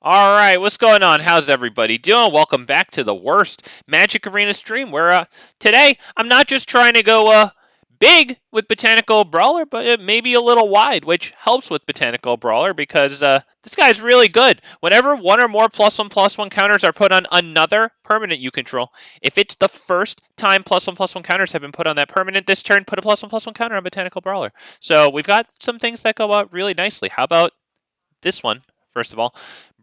All right, what's going on? How's everybody doing? Welcome back to the worst Magic Arena stream. Where today I'm not just trying to go big with Botanical Brawler, but maybe a little wide, which helps with Botanical Brawler because this guy's really good. Whenever one or more +1/+1 counters are put on another permanent you control, if it's the first time +1/+1 counters have been put on that permanent this turn, put a +1/+1 counter on Botanical Brawler. So we've got some things that go out really nicely. How about this one? First of all,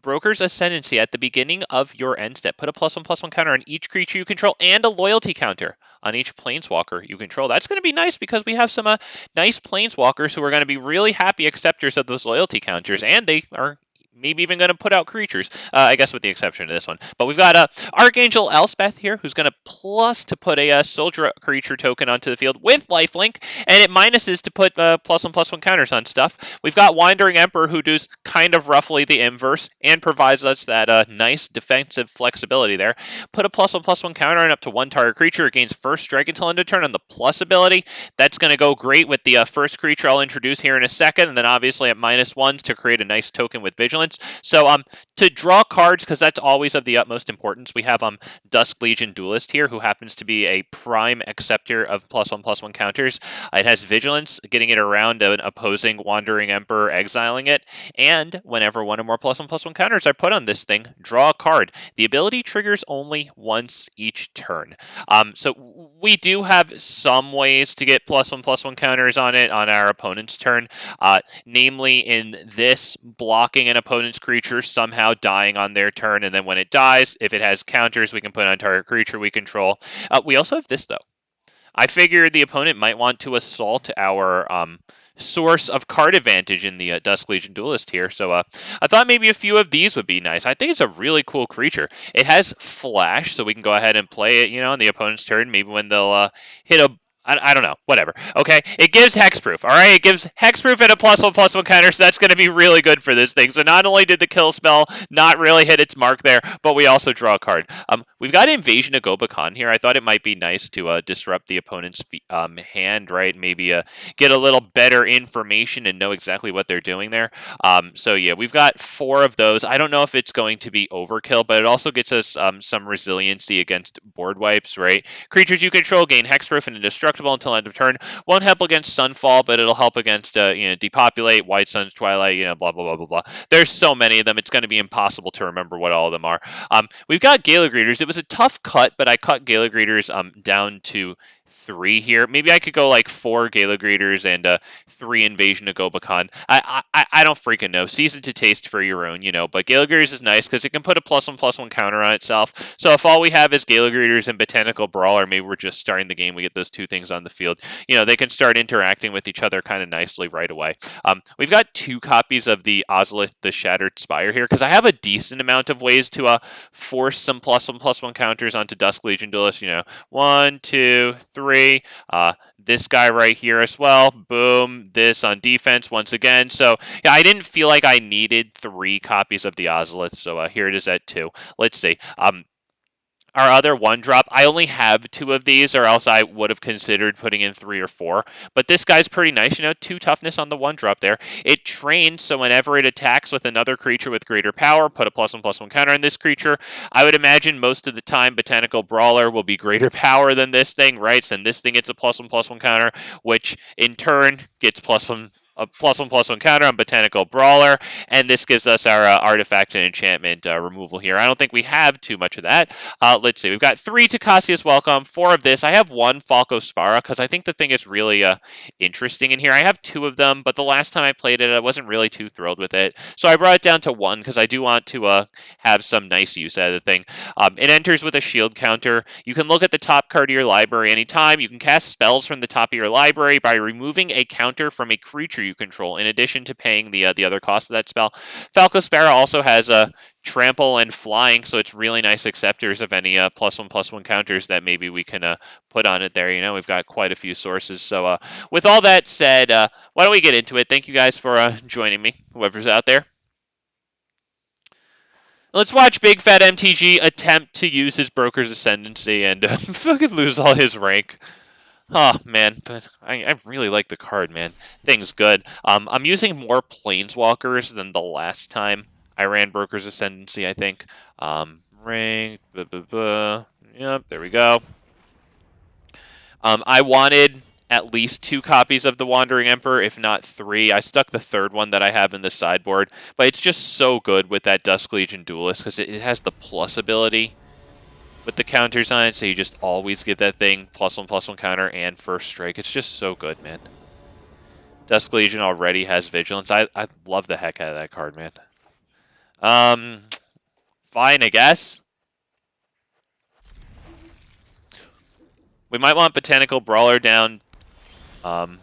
Brokers Ascendancy at the beginning of your end step. Put a +1/+1 counter on each creature you control and a loyalty counter on each Planeswalker you control. That's going to be nice because we have some nice Planeswalkers who are going to be really happy acceptors of those loyalty counters, and they are maybe even going to put out creatures, I guess with the exception of this one. But we've got Archangel Elspeth here, who's going to plus to put a soldier creature token onto the field with lifelink, and it minuses to put +1/+1 counters on stuff. We've got Wandering Emperor, who does kind of roughly the inverse and provides us that nice defensive flexibility there. Put a +1/+1 counter on up to one target creature. It gains first strike until end of turn on the plus ability. That's going to go great with the first creature I'll introduce here in a second, and then obviously at -1s to create a nice token with Vigilance. So to draw cards, because that's always of the utmost importance, we have Dusk Legion Duelist here, who happens to be a prime acceptor of +1/+1 counters. It has Vigilance, getting it around an opposing Wandering Emperor, exiling it, and whenever one or more +1/+1 counters are put on this thing, draw a card. The ability triggers only once each turn. So we do have some ways to get +1/+1 counters on it on our opponent's turn, namely in this blocking an opponent's creature somehow dying on their turn, and then when it dies, if it has counters, we can put on target creature we control. We also have this, though. I figured the opponent might want to assault our source of card advantage in the Dusk Legion Duelist here, so I thought maybe a few of these would be nice. I think it's a really cool creature. It has Flash, so we can go ahead and play it, on the opponent's turn, maybe when they'll hit a I don't know, whatever. Okay, it gives hexproof. All right, it gives hexproof and a +1/+1 counter, so that's going to be really good for this thing. So not only did the kill spell not really hit its mark there, but we also draw a card. We've got Invasion of Gobakhan here. I thought it might be nice to disrupt the opponent's hand, right? Maybe get a little better information and know exactly what they're doing there. So yeah, we've got 4 of those. I don't know if it's going to be overkill, but it also gets us some resiliency against board wipes, right? Creatures you control gain hexproof and indestructible until end of turn. Won't help against Sunfall, but it'll help against Depopulate, White Sun's Twilight, blah blah blah blah blah. There's so many of them, it's going to be impossible to remember what all of them are. We've got Gala Greeters. It was a tough cut, but I cut Gala Greeters down to 3 here. Maybe I could go like 4 Gala Greeters and 3 Invasion of Gobakhan. I don't freaking know. Season to taste for your own, But Gala Greeters is nice because it can put a +1/+1 counter on itself. So if all we have is Gala Greeters and Botanical Brawler, maybe we're just starting the game. We get those 2 things on the field. They can start interacting with each other kind of nicely right away. We've got 2 copies of the Ozolith, the Shattered Spire here because I have a decent amount of ways to force some +1/+1 counters onto Dusk Legion Duelist. 1, 2, 3. This guy right here as well. Boom. This on defense once again. So yeah, I didn't feel like I needed 3 copies of the Ozolith. So here it is at 2. Let's see. Our other 1-drop, I only have 2 of these, or else I would have considered putting in 3 or 4. But this guy's pretty nice, 2 toughness on the 1-drop there. It trains, so whenever it attacks with another creature with greater power, put a +1/+1 counter on this creature. I would imagine most of the time Botanical Brawler will be greater power than this thing, right? So this thing gets a +1/+1 counter, which in turn gets a +1/+1 counter on Botanical Brawler, and this gives us our artifact and enchantment removal here. I don't think we have too much of that. Let's see. We've got 3 Tocasia's Welcome, 4 of this. I have 1 Falco Spara because I think the thing is really interesting in here. I have 2 of them, but the last time I played it, I wasn't really too thrilled with it. So I brought it down to 1 because I do want to have some nice use out of the thing. It enters with a shield counter. You can look at the top card of your library anytime. You can cast spells from the top of your library by removing a counter from a creature you control, in addition to paying the other cost of that spell. Falco Spara also has a trample and flying, so it's really nice acceptors of any +1/+1 counters that maybe we can put on it there. We've got quite a few sources. So with all that said, why don't we get into it? Thank you guys for joining me, whoever's out there. Let's watch Big Fat MTG attempt to use his Broker's Ascendancy and fucking lose all his rank. Oh, man, but I really like the card, man. Thing's good. I'm using more Planeswalkers than the last time I ran Brokers Ascendancy, I think. Ring. Yep, there we go. I wanted at least 2 copies of the Wandering Emperor, if not 3. I stuck the 3rd one that I have in the sideboard, but it's just so good with that Dusk Legion Duelist because it has the plus ability with the counters on it, so you just always get that thing +1/+1 counter and first strike. It's just so good, man. Dusk Legion already has Vigilance. I love the heck out of that card, man. Fine, I guess. We might want Botanical Brawler down as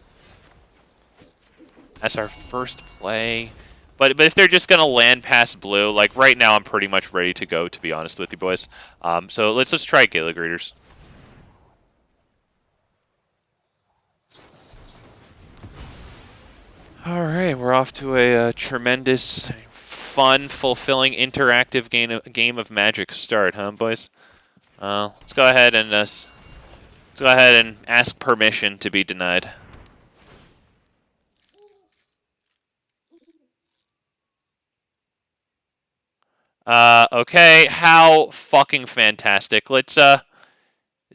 our first play. But if they're just going to land past blue, like right now I'm pretty much ready to go, to be honest with you boys. So let's just try Gala Greeters. All right, we're off to a tremendous, fun, fulfilling, interactive game of Magic start, huh, boys? Let's go ahead and ask permission to be denied. Okay, how fucking fantastic. Let's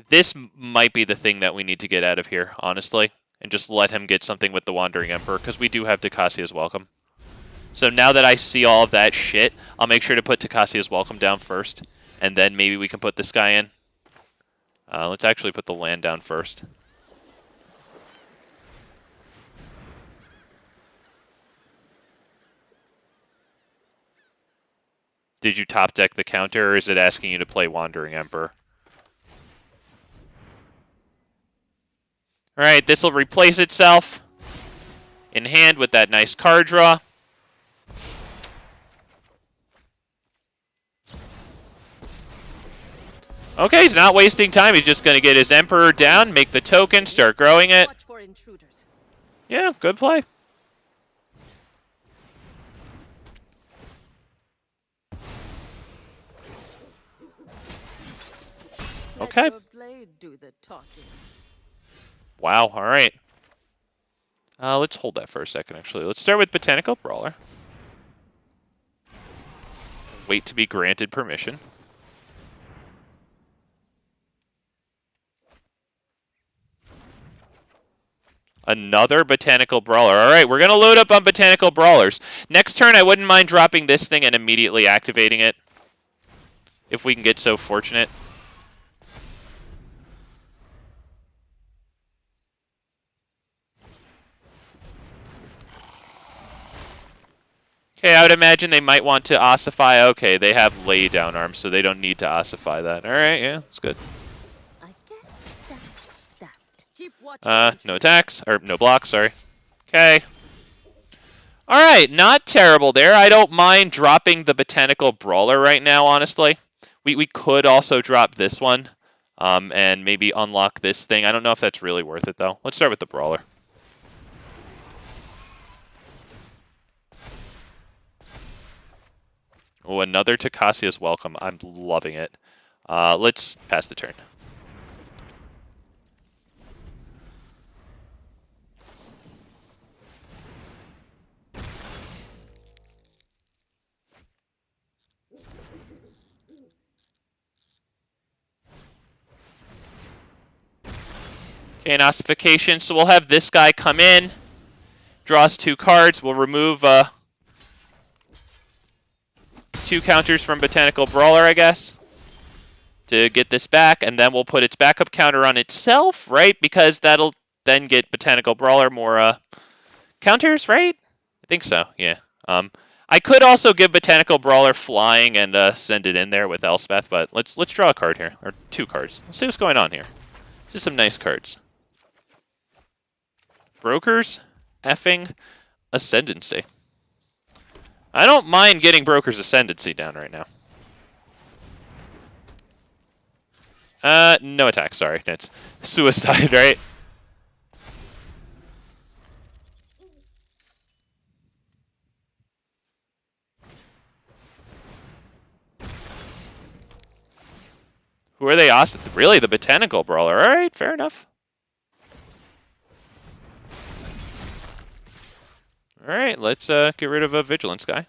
this might be the thing that we need to get out of here, honestly, and just let him get something with the Wandering Emperor, because we do have Tocasia's Welcome. So now that I see all of that shit, I'll make sure to put Tocasia's Welcome down first, and then maybe we can put this guy in. Let's actually put the land down first. Did you top deck the counter, or is it asking you to play Wandering Emperor? Alright, this will replace itself in hand with that nice card draw. Okay, he's not wasting time. He's just going to get his Emperor down, make the token, start growing it. Yeah, good play. Okay. Wow, alright. Let's hold that for a second, actually. Let's start with Botanical Brawler. Wait to be granted permission. Another Botanical Brawler. Alright, we're going to load up on Botanical Brawlers. Next turn, I wouldn't mind dropping this thing and immediately activating it. If we can get so fortunate. Okay, I would imagine they might want to ossify. Okay, they have laydown arms, so they don't need to ossify that. Alright, yeah, that's good. I guess that's that. No attacks, or no blocks, sorry. Okay. Alright, not terrible there. I don't mind dropping the Botanical Brawler right now, honestly. We could also drop this one, and maybe unlock this thing. I don't know if that's really worth it, though. Let's start with the Brawler. Oh, another Tocasia's Welcome. I'm loving it. Let's pass the turn. Okay, an ossification. So we'll have this guy come in, draws 2 cards. We'll remove 2 counters from Botanical Brawler, I guess, to get this back, and then we'll put its backup counter on itself, right? Because that'll then get Botanical Brawler more counters, right? I think so, yeah. I could also give Botanical Brawler flying and send it in there with Elspeth, but let's draw a card here, or 2 cards. Let's see what's going on here. Just some nice cards. Brokers Ascendancy. I don't mind getting Brokers Ascendancy down right now. No attack, sorry. That's suicide, right? Who are they? Really, the Botanical Brawler. Alright, fair enough. Alright, let's get rid of a Vigilance guy.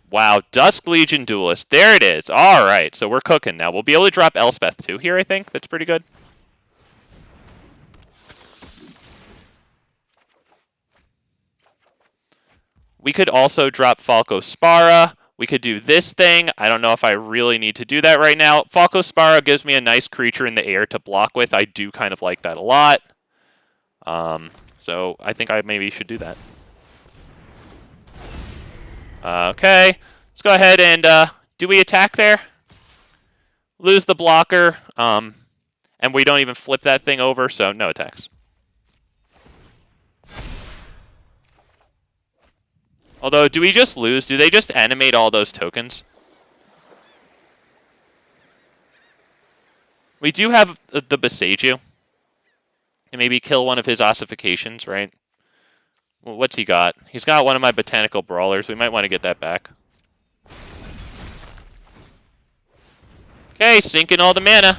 Wow, Dusk Legion Duelist. There it is. All right, so we're cooking now. We'll be able to drop Elspeth too here, I think. That's pretty good. We could also drop Falco Spara. We could do this thing. I don't know if I really need to do that right now. Falco Spara gives me a nice creature in the air to block with. I do kind of like that a lot. So I think I maybe should do that. Okay, let's go ahead and do we attack there? Lose the blocker, and we don't even flip that thing over, so no attacks. Although, do we just lose? Do they just animate all those tokens? We do have the Besaju. And maybe kill one of his ossifications, right? Well, what's he got? He's got one of my Botanical Brawlers. We might want to get that back. Okay, sinking all the mana.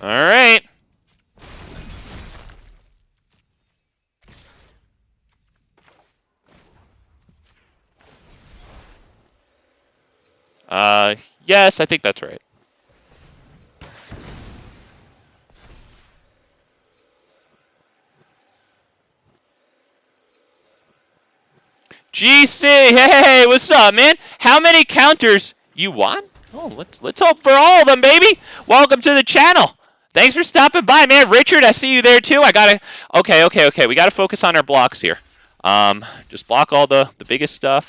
Alright. Yes, I think that's right. GC, hey, what's up, man? How many counters you want? Oh, let's hope for all of them, baby. Welcome to the channel. Thanks for stopping by, man. Richard, I see you there too. I gotta. Okay. We gotta focus on our blocks here. Just block all the biggest stuff,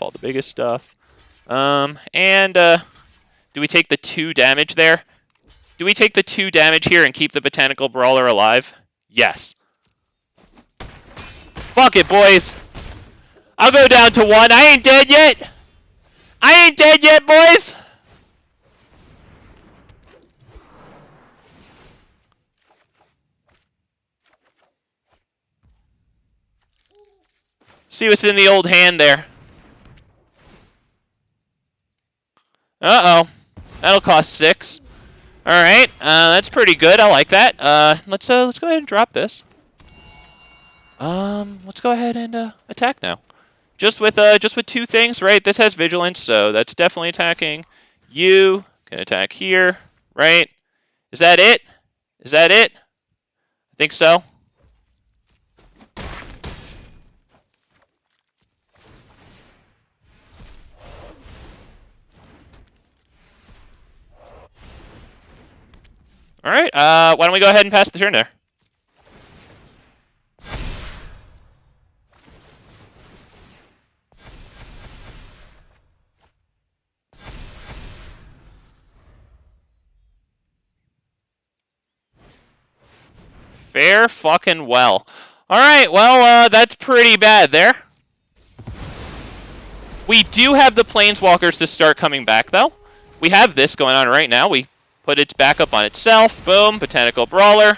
do we take the 2 damage there? Do we take the 2 damage here and keep the Botanical Brawler alive? Yes. Fuck it, boys. I'll go down to 1. I ain't dead yet. I ain't dead yet, boys. See what's in the old hand there. Uh-oh. That'll cost 6. All right. That's pretty good. I like that. Let's go ahead and drop this. Let's go ahead and attack now. Just with 2 things, right? This has vigilance, so that's definitely attacking. You can attack here, right? Is that it? Is that it? I think so. All right. Why don't we go ahead and pass the turn there? Fair fucking well. All right. Well, that's pretty bad there. We do have the Planeswalkers to start coming back, though. We have this going on right now. We put it back up on itself. Boom. Botanical Brawler.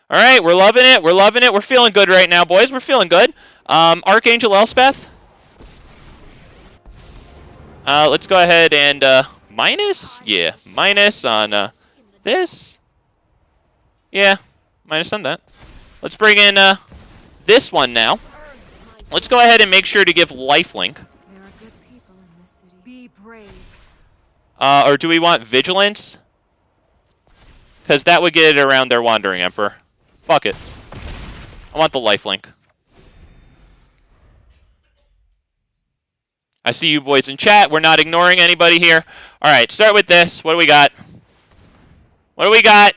All right. We're loving it. We're loving it. We're feeling good right now, boys. We're feeling good. Archangel Elspeth. Let's go ahead and minus? Yeah. Minus on this. Yeah. Minus on that. Let's bring in this one now. Let's go ahead and make sure to give lifelink. There are good people in this city. Be brave. Or do we want vigilance? Because that would get it around their Wandering Emperor. Fuck it. I want the lifelink. I see you boys in chat. We're not ignoring anybody here. All right, start with this. What do we got? What do we got?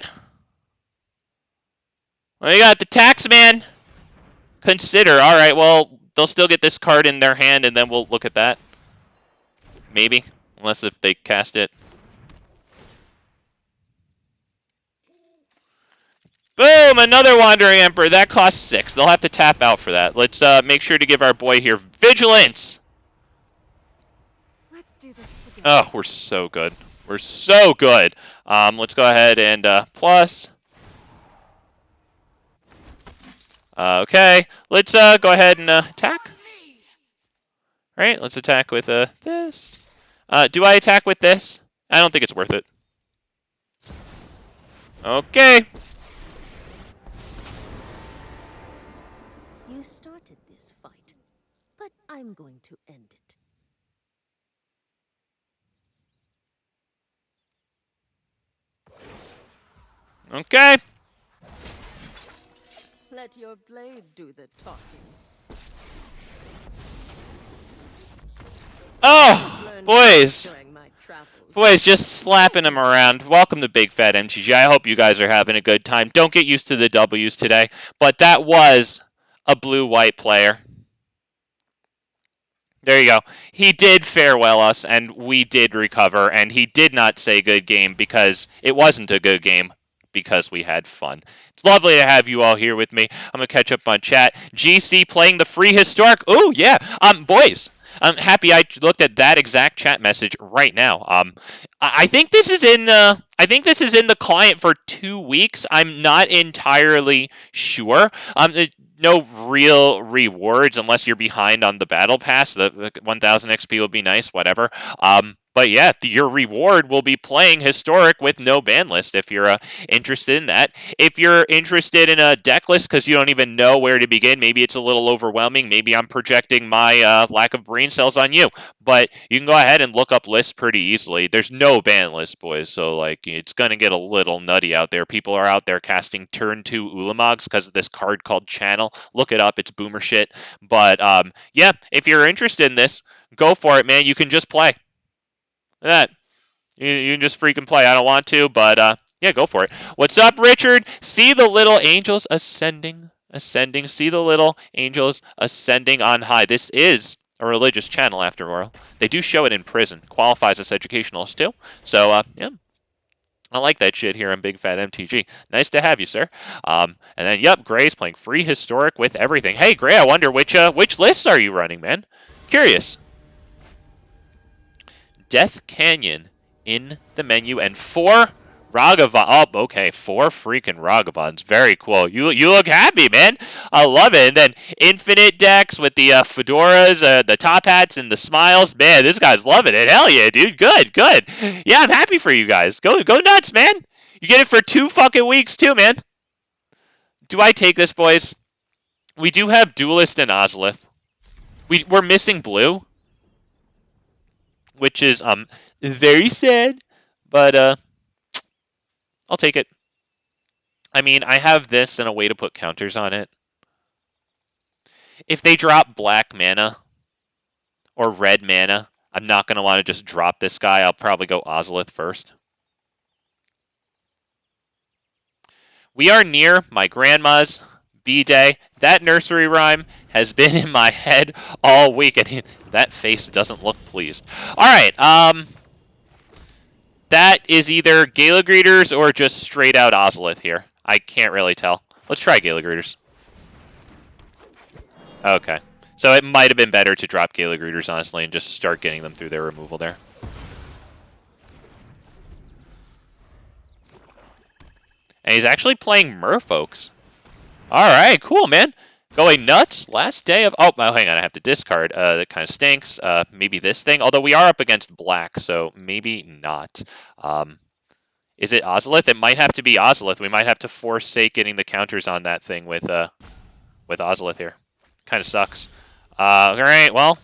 What do we got? The Taxman. Consider. All right, well, they'll still get this card in their hand, and then we'll look at that. Maybe. Unless if they cast it. Boom! Another Wandering Emperor. That costs 6. They'll have to tap out for that. Let's make sure to give our boy here vigilance. Let's do this together. Oh, we're so good. We're so good. Let's go ahead and plus. Okay, let's go ahead and attack. All right, let's attack with this. Do I attack with this? I don't think it's worth it. Okay. You started this fight, but I'm going to end it. Okay. Let your blade do the talking. Oh, Learned boys. during my travels. Boys, just slapping them around. Welcome to Big Fat MTG. I hope you guys are having a good time. Don't get used to the W's today, but that was a blue-white player. There you go. He did farewell us, and we did recover, and he did not say good game because it wasn't a good game because we had fun. It's lovely to have you all here with me. I'm going to catch up on chat. GC playing the free historic. Oh, yeah. Boys, I'm happy I looked at that exact chat message right now. I think this is in the client for 2 weeks. I'm not entirely sure. No real rewards unless you're behind on the battle pass. The 1000 XP will be nice, whatever. But yeah, your reward will be playing historic with no ban list if you're interested in that. If you're interested in a deck list because you don't even know where to begin, maybe it's a little overwhelming. Maybe I'm projecting my lack of brain cells on you. But you can go ahead and look up lists pretty easily. There's no ban list, boys, so like it's gonna get a little nutty out there. People are out there casting turn 2 Ulamogs because of this card called Channel. Look it up, it's boomer shit. But yeah, if you're interested in this, go for it, man. You can just play. That you can just freaking play. I don't want to, but yeah, go for it. What's up, Richard? See the little angels ascending. See the little angels ascending on high. This is a religious channel, after all. They do show it in prison. Qualifies as educational still. So, yeah. I like that shit here on Big Fat MTG. Nice to have you, sir. And then, yep, Gray's playing free historic with everything. Hey, Gray, I wonder which lists are you running, man? Curious. Death Canyon in the menu and 4 Ragavan. Oh, okay, 4 freaking Ragavans. Very cool. You look happy, man. I love it. And then infinite decks with the fedoras, the top hats, and the smiles. Man, this guy's loving it. Hell yeah, dude. Good, good. Yeah, I'm happy for you guys. Go nuts, man. You get it for 2 fucking weeks too, man. Do I take this, boys? We do have Duelist and Ozolith. We're missing blue, which is very sad, but I'll take it. I mean, I have this and a way to put counters on it. If they drop black mana or red mana, I'm not going to want to just drop this guy. I'll probably go Ozolith first. We are near my grandma's B-Day. That nursery rhyme has been in my head all week, and that face doesn't look pleased. All right, that is either Gala Greeters or just straight out Ozolith here. I can't really tell. Let's try Gala Greeters. Okay. So it might have been better to drop Gala Greeters, honestly, and just start getting them through their removal there. And he's actually playing Merfolks. Alright, cool, man. Going nuts. Last day of... Oh, hang on. I have to discard. That kind of stinks. Maybe this thing. Although we are up against black, so maybe not. Is it Ozolith? It might have to be Ozolith. We might have to forsake getting the counters on that thing with Ozolith here. Kind of sucks. Alright, well.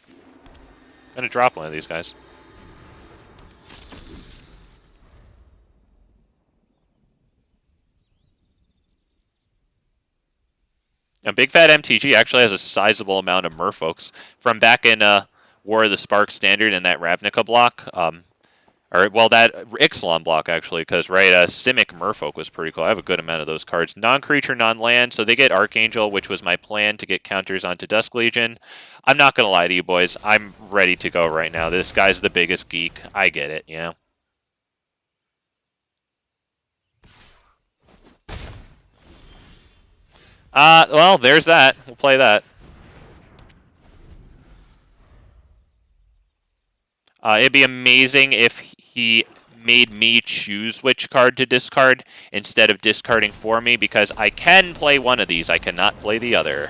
I'm going to drop one of these guys. Now, Big Fat MTG actually has a sizable amount of Merfolks from back in War of the Spark Standard and that Ravnica block. Well, that Ixalan block, actually, because, right, Simic Merfolk was pretty cool. I have a good amount of those cards. Non-creature, non-land, so they get Archangel, which was my plan to get counters onto Dusk Legion. I'm not going to lie to you, boys. I'm ready to go right now. This guy's the biggest geek. I get it, you know? Well, there's that. We'll play that. It'd be amazing if he made me choose which card to discard instead of discarding for me, because I can play one of these. I cannot play the other.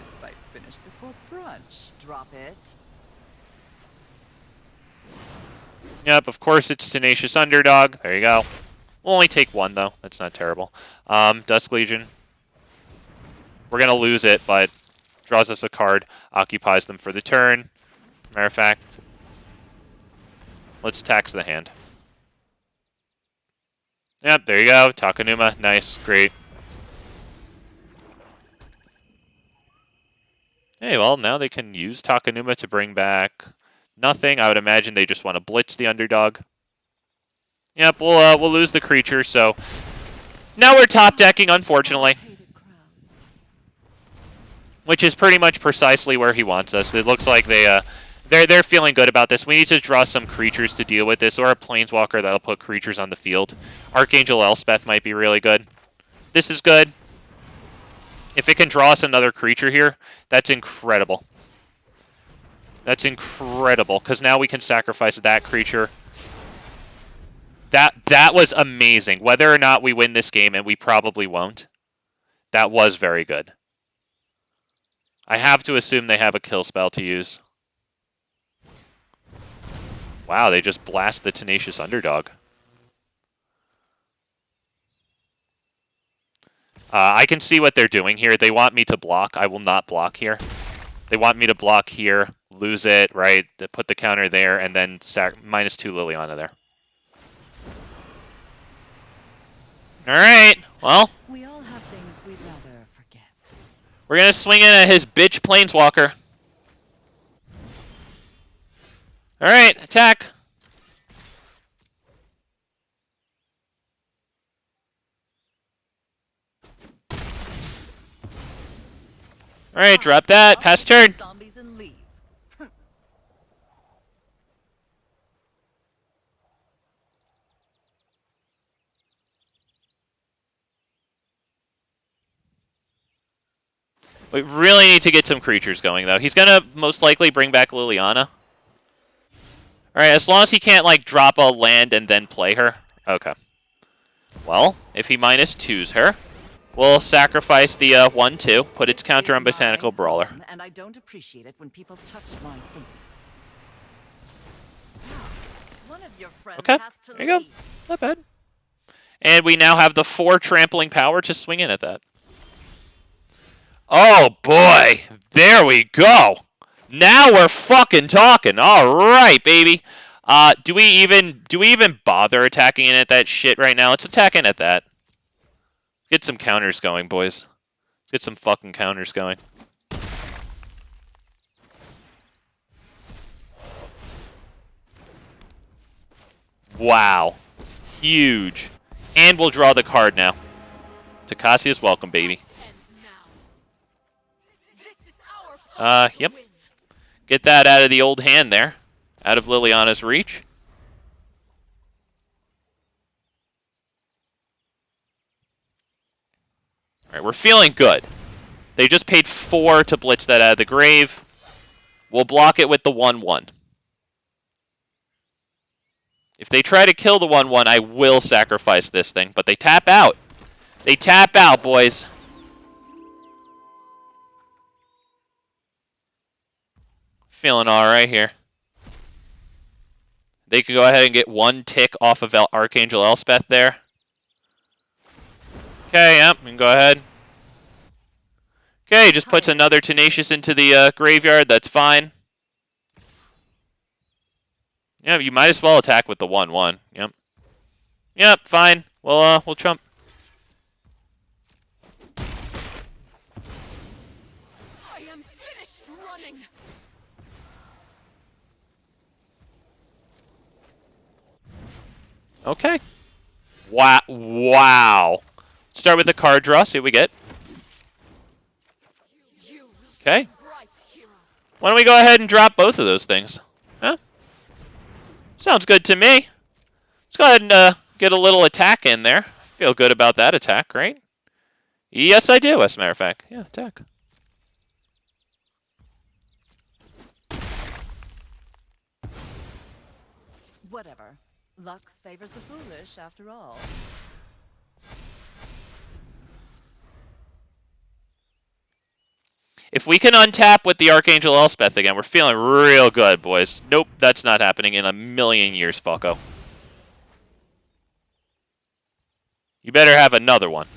This fight finished before brunch. Drop it. Yep, of course it's Tenacious Underdog. There you go. We'll only take one, though. That's not terrible. Dusk Legion. We're going to lose it, but draws us a card, occupies them for the turn. Matter of fact, let's tax the hand. Yep, there you go. Takenuma. Nice. Great. Hey, well, now they can use Takenuma to bring back nothing. I would imagine they just want to blitz the underdog. Yep, we'll lose the creature, so now we're top decking, unfortunately. Which is pretty much precisely where he wants us. It looks like they're feeling good about this. We need to draw some creatures to deal with this, or a Planeswalker that'll put creatures on the field. Archangel Elspeth might be really good. This is good. If it can draw us another creature here, that's incredible. That's incredible, because now we can sacrifice that creature. That was amazing. Whether or not we win this game, and we probably won't, that was very good. I have to assume they have a kill spell to use. Wow, they just blast the Tenacious Underdog. I can see what they're doing here. They want me to block. I will not block here. They want me to block here, lose it, right? Put the counter there, and then -2 Liliana there. All right, well. We all have things we'd rather forget. We're going to swing in at his bitch Planeswalker. All right, attack. All right, drop that. Pass turn. Zombies and leave. We really need to get some creatures going, though. He's going to most likely bring back Liliana. All right, as long as he can't, like, drop a land and then play her. Okay. Well, if he -2s her, we'll sacrifice the 1/2, put its counter on Botanical Brawler. And I don't appreciate it when people touch my things. One of your friends Okay, has to there you go. leave. Not bad. And we now have the 4 trampling power to swing in at that. Oh, boy. There we go. Now we're fucking talking. All right, baby. Do we even bother attacking in at that shit right now? Let's attack in at that. Get some counters going, boys. Get some fucking counters going. Wow. Huge. And we'll draw the card now. Tocasia's welcome, baby. Yep. Get that out of the old hand there. Out of Liliana's reach. Alright, we're feeling good. They just paid 4 to blitz that out of the grave. We'll block it with the 1/1. If they try to kill the 1/1, I will sacrifice this thing. But they tap out. They tap out, boys. Feeling alright here. They could go ahead and get 1 tick off of Archangel Elspeth there. Okay, yep, we can go ahead. Okay, just puts another Tenacious into the graveyard. That's fine. Yeah, you might as well attack with the 1/1. Yep. Yep, fine. We'll chump. I am finished running. Okay. Wow. Wow. Start with the card draw. See what we get. Okay. Why don't we go ahead and drop both of those things? Huh? Sounds good to me. Let's go ahead and get a little attack in there. Feel good about that attack, right? Yes, I do, as a matter of fact. Yeah, attack. Whatever. Luck favors the foolish, after all. If we can untap with the Archangel Elspeth again, we're feeling real good, boys. Nope, that's not happening in a million years, Falco. You better have another one.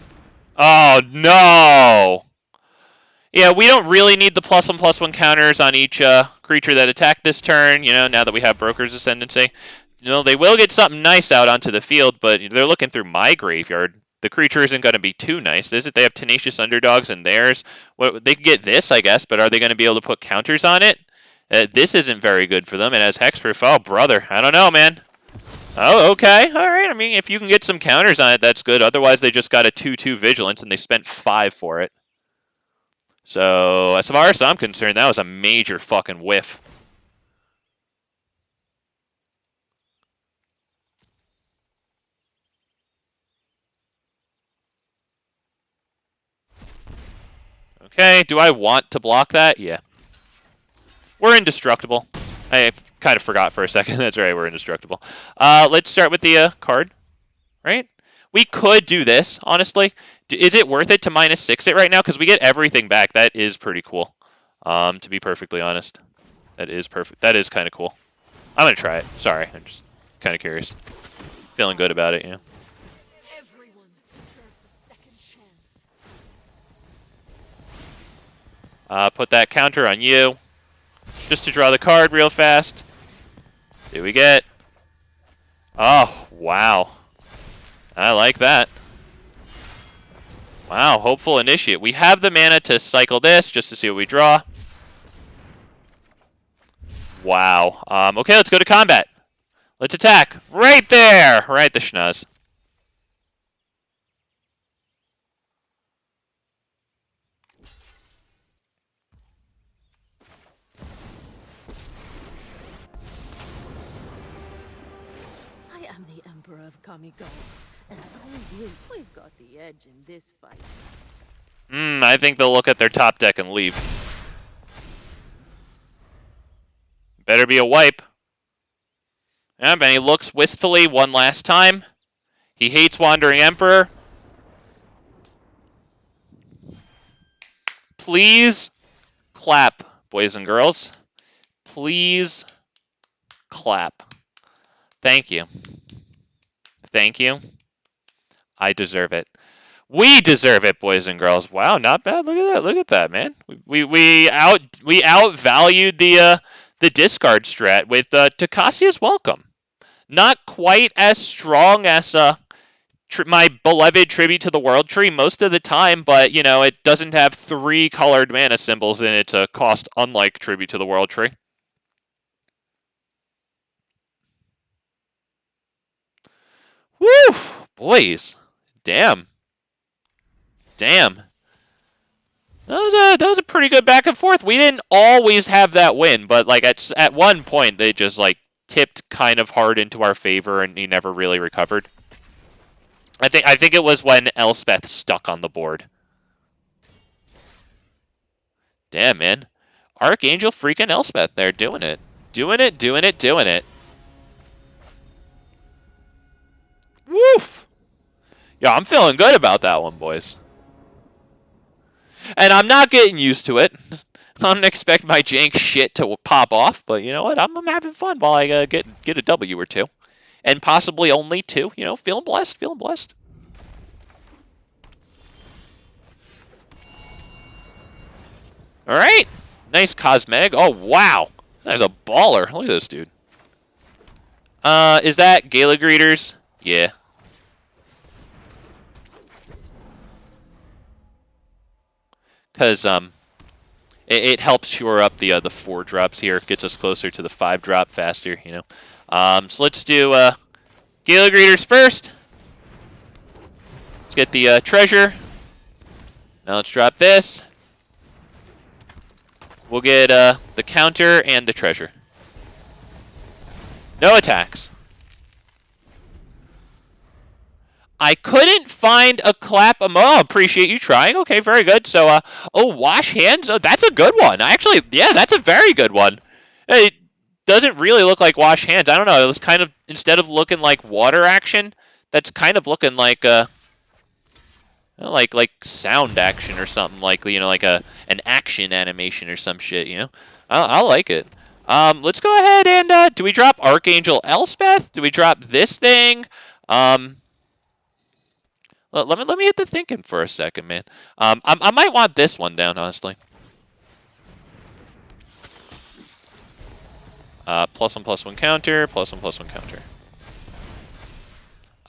Oh, no! Yeah, we don't really need the +1/+1 counters on each creature that attacked this turn, you know, now that we have Brokers Ascendancy. they will get something nice out onto the field, but they're looking through my graveyard. The creature isn't going to be too nice, is it? They have Tenacious Underdogs in theirs. Well, they can get this, I guess, but are they going to be able to put counters on it? This isn't very good for them. It has Hexproof. Oh, brother. I don't know, man. Oh, okay. All right. I mean, if you can get some counters on it, that's good. Otherwise, they just got a 2/2 Vigilance, and they spent 5 for it. So, as far as I'm concerned, that was a major fucking whiff. Okay, do I want to block that? Yeah. We're indestructible. I kind of forgot for a second. That's right, we're indestructible. Let's start with the card, right? We could do this, honestly. Is it worth it to -6 it right now? Because we get everything back. That is pretty cool, to be perfectly honest. That is perfect. That is kind of cool. I'm going to try it. Sorry, I'm just kind of curious. Feeling good about it, yeah. Everyone deserves a second chance. Put that counter on you. Just to draw the card real fast. Do we get? Oh, wow. I like that. Wow, Hopeful Initiate. We have the mana to cycle this just to see what we draw. Wow. Okay, let's go to combat. Let's attack. Right there! Right the schnoz. I am the Emperor of Kamigo, and I believe we've got the edge in this fight. I think they'll look at their top deck and leave. Better be a wipe. Yep, and he looks wistfully one last time. He hates Wandering Emperor. Please clap, boys and girls. Please clap. Thank you. Thank you. I deserve it. We deserve it, boys and girls. Wow, not bad. Look at that. Look at that, man. We outvalued the discard strat with Tocasia's Welcome. Not quite as strong as my beloved Tribute to the World Tree most of the time, but you know it doesn't have 3 colored mana symbols in it to cost, unlike Tribute to the World Tree. Woo, boys, damn. Damn. That was a pretty good back and forth. We didn't always have that win, but like at one point they just like tipped kind of hard into our favor and he never really recovered. I think it was when Elspeth stuck on the board. Damn, man. Archangel freaking Elspeth there doing it. Doing it, doing it, doing it. Woof! Yeah, I'm feeling good about that one, boys. And I'm not getting used to it. I don't expect my jank shit to pop off, but you know what? I'm having fun while I get a W or 2. And possibly only 2. You know, feeling blessed, feeling blessed. Alright. Nice cosmetic. Oh, wow. That's a baller. Look at this dude. Is that Gala Greeters? Yeah. Because it helps shore up the 4 drops here, gets us closer to the 5 drop faster, you know. So let's do Gala Greeters first. Let's get the treasure. Now let's drop this. We'll get the counter and the treasure. No attacks. I couldn't find a clap. Oh, appreciate you trying. Okay, very good. So, oh, wash hands. Oh, that's a good one. Actually, yeah, that's a very good one. It doesn't really look like wash hands. I don't know. It was kind of, instead of looking like water action, that's kind of looking like like sound action or something, like, you know, like an action animation or some shit. You know, I like it. Let's go ahead and do we drop Archangel Elspeth? Do we drop this thing? Let me hit the thinking for a second, man. I might want this one down, honestly. +1/+1 counter, +1/+1 counter.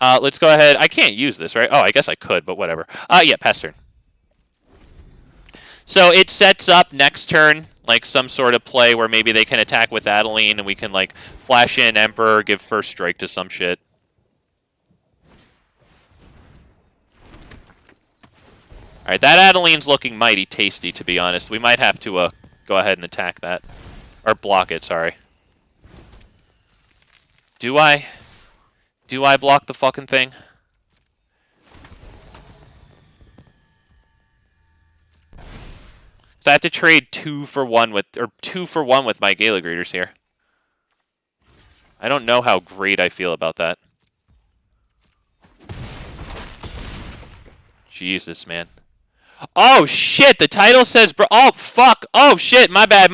Let's go ahead. I can't use this, right? Oh, I guess I could, but whatever. Yeah, pass turn. So it sets up next turn, like some sort of play where maybe they can attack with Adeline and we can like flash in Emperor, give first strike to some shit. Alright, that Adeline's looking mighty tasty, to be honest. We might have to go ahead and attack that. Or block it, sorry. Do I block the fucking thing? So I have to trade 2 for 1 with my Gala Greeters here. I don't know how great I feel about that. Jesus, man. Oh shit, the title says oh fuck. Oh shit, my bad,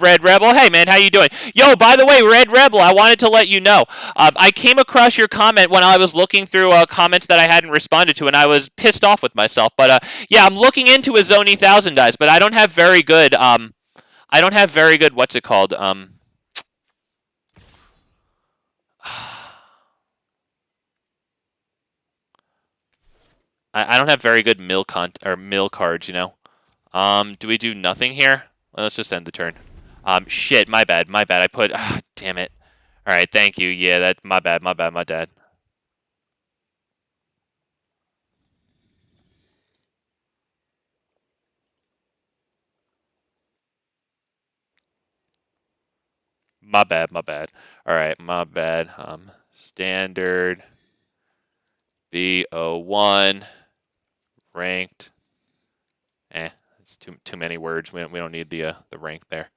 Red Rebel. Hey man, how you doing? Yo, by the way, Red Rebel, I wanted to let you know. I came across your comment when I was looking through comments that I hadn't responded to, and I was pissed off with myself. But yeah, I'm looking into a Zoni 1000 dice, but I don't have very good what's it called? I don't have very good mill cards, you know. Do we do nothing here? Well, let's just end the turn. Shit, my bad. I put, damn it. All right, thank you. Yeah, that my bad, my dad. My bad. All right, my bad. Standard BO1 ranked. It's too many words. We don't need the rank there.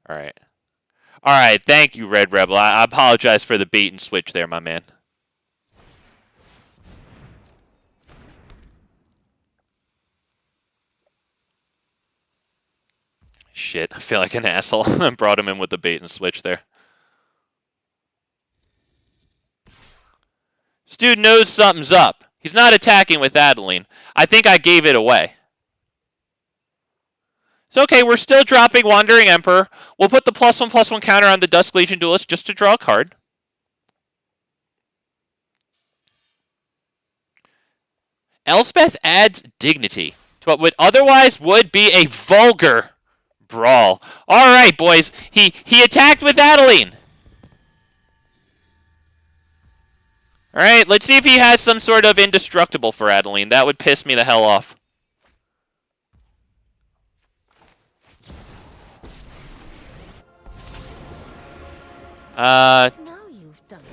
All right. All right, thank you, Red Rebel. I apologize for the bait and switch there, my man. Shit, I feel like an asshole. I brought him in with the bait and switch there. This dude knows something's up. He's not attacking with Adeline. I think I gave it away. It's okay, we're still dropping Wandering Emperor. We'll put the +1/+1 counter on the Dusk Legion Duelist just to draw a card. Elspeth adds dignity to what would otherwise be a vulgar brawl. All right, boys. He attacked with Adeline. All right, let's see if he has some sort of indestructible for Adeline. That would piss me the hell off.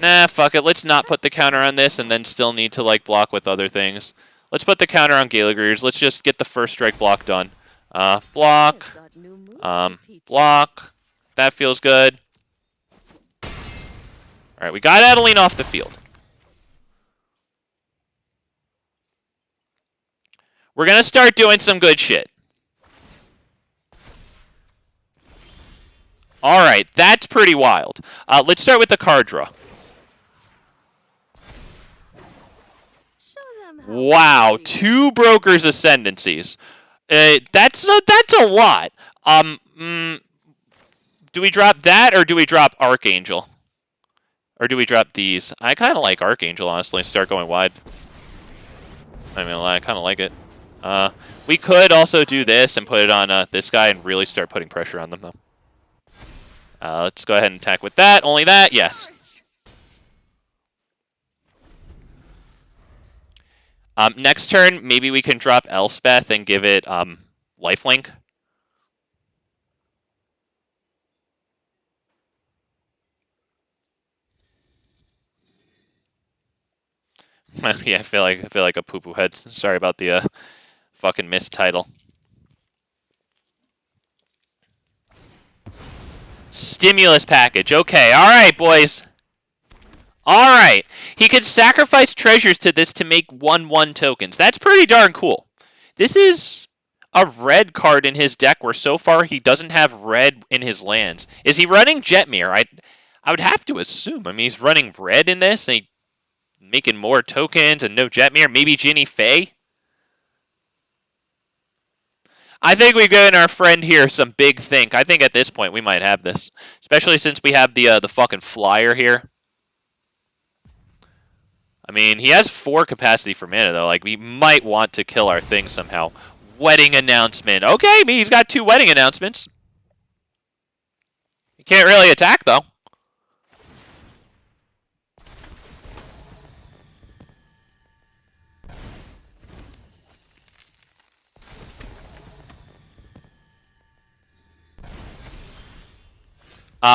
Nah, fuck it. Let's not put the counter on this and then still need to like block with other things. Let's put the counter on Gala Greeters. Let's just get the first strike block done. Block. Block. That feels good. Alright, we got Adeline off the field. We're going to start doing some good shit. Alright, that's pretty wild. Let's start with the card draw. Wow, 2 Brokers Ascendancies. That's a lot. Do we drop that or do we drop Archangel? Or do we drop these? I kind of like Archangel, honestly. Start going wide. I mean, I kind of like it. We could also do this and put it on this guy and really start putting pressure on them, though. Let's go ahead and attack with that. Only that? Yes. Next turn, maybe we can drop Elspeth and give it lifelink. Yeah, I feel like a poo-poo head. Sorry about the fucking missed title. Stimulus package. Okay, all right, boys. All right. He could sacrifice treasures to this to make 1/1 tokens. That's pretty darn cool. This is a red card in his deck where so far he doesn't have red in his lands. Is he running Jetmir? I would have to assume. I mean, he's running red in this and he's making more tokens and no Jetmir. Maybe Ginny Faye? I think we've given our friend here some big think. I think at this point we might have this. Especially since we have the fucking flyer here. I mean, he has 4 capacity for mana, though. Like, we might want to kill our thing somehow. Wedding announcement. Okay, I mean, he's got 2 wedding announcements. He can't really attack, though.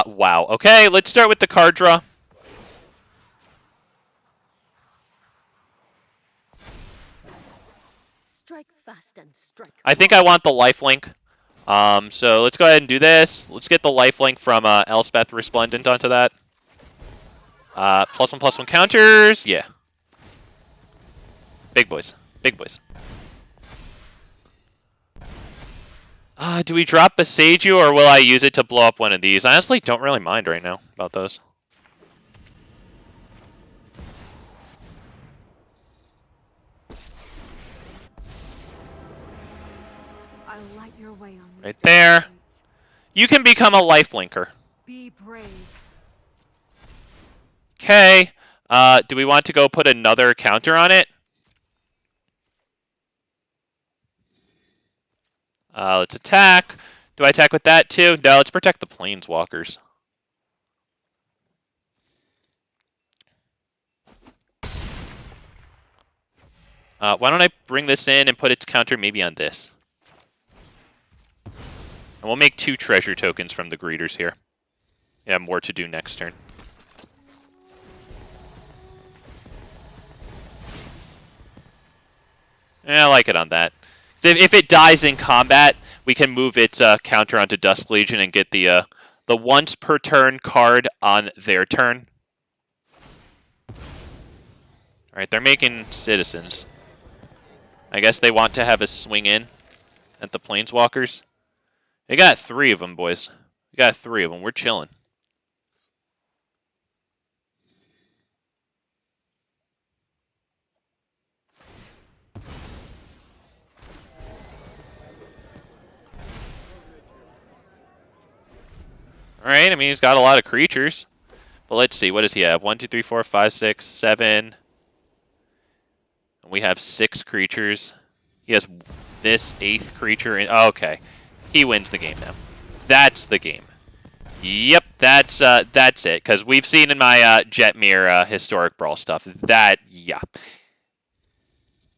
Wow. Okay, let's start with the card draw. Strike fast and strike. I think I want the lifelink. So let's go ahead and do this. Let's get the lifelink from Elspeth Resplendent onto that. +1/+1 counters. Yeah. Big boys. Big boys. Do we drop Besage or will I use it to blow up one of these? I honestly don't really mind right now about those. I'll light your way on this Right there. You can become a lifelinker. Be brave. Okay. Do we want to go put another counter on it? Let's attack. Do I attack with that too? No, let's protect the Planeswalkers. Why don't I bring this in and put its counter maybe on this? And we'll make 2 treasure tokens from the greeters here. Yeah, more to do next turn. Yeah, I like it on that. If it dies in combat, we can move its counter onto Dusk Legion and get the once per turn card on their turn. Alright, they're making citizens. I guess they want to have a swing in at the Planeswalkers. They got 3 of them, boys. We got 3 of them. We're chilling. Alright, I mean, he's got a lot of creatures. But let's see, what does he have? 1, 2, 3, 4, 5, 6, 7. And we have 6 creatures. He has this 8th creature. Okay, he wins the game now. That's the game. Yep, that's it. Because we've seen in my Jetmir historic brawl stuff that yeah.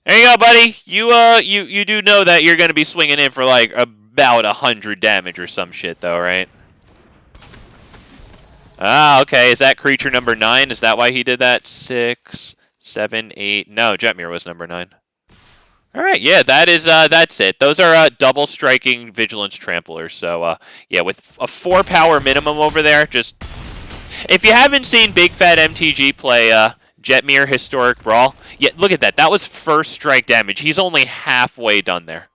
There you go, buddy. You do know that you're gonna be swinging in for like about 100 damage or some shit, though, right? Okay. Is that creature number 9? Is that why he did that? 6, 7, 8. No, Jetmir was number 9. All right, yeah, that's it. Those are double striking Vigilance Tramplers. So yeah, with a 4 power minimum over there. Just if you haven't seen Big Fat MTG play Jetmir Historic Brawl, yeah, look at that. That was first strike damage. He's only halfway done there.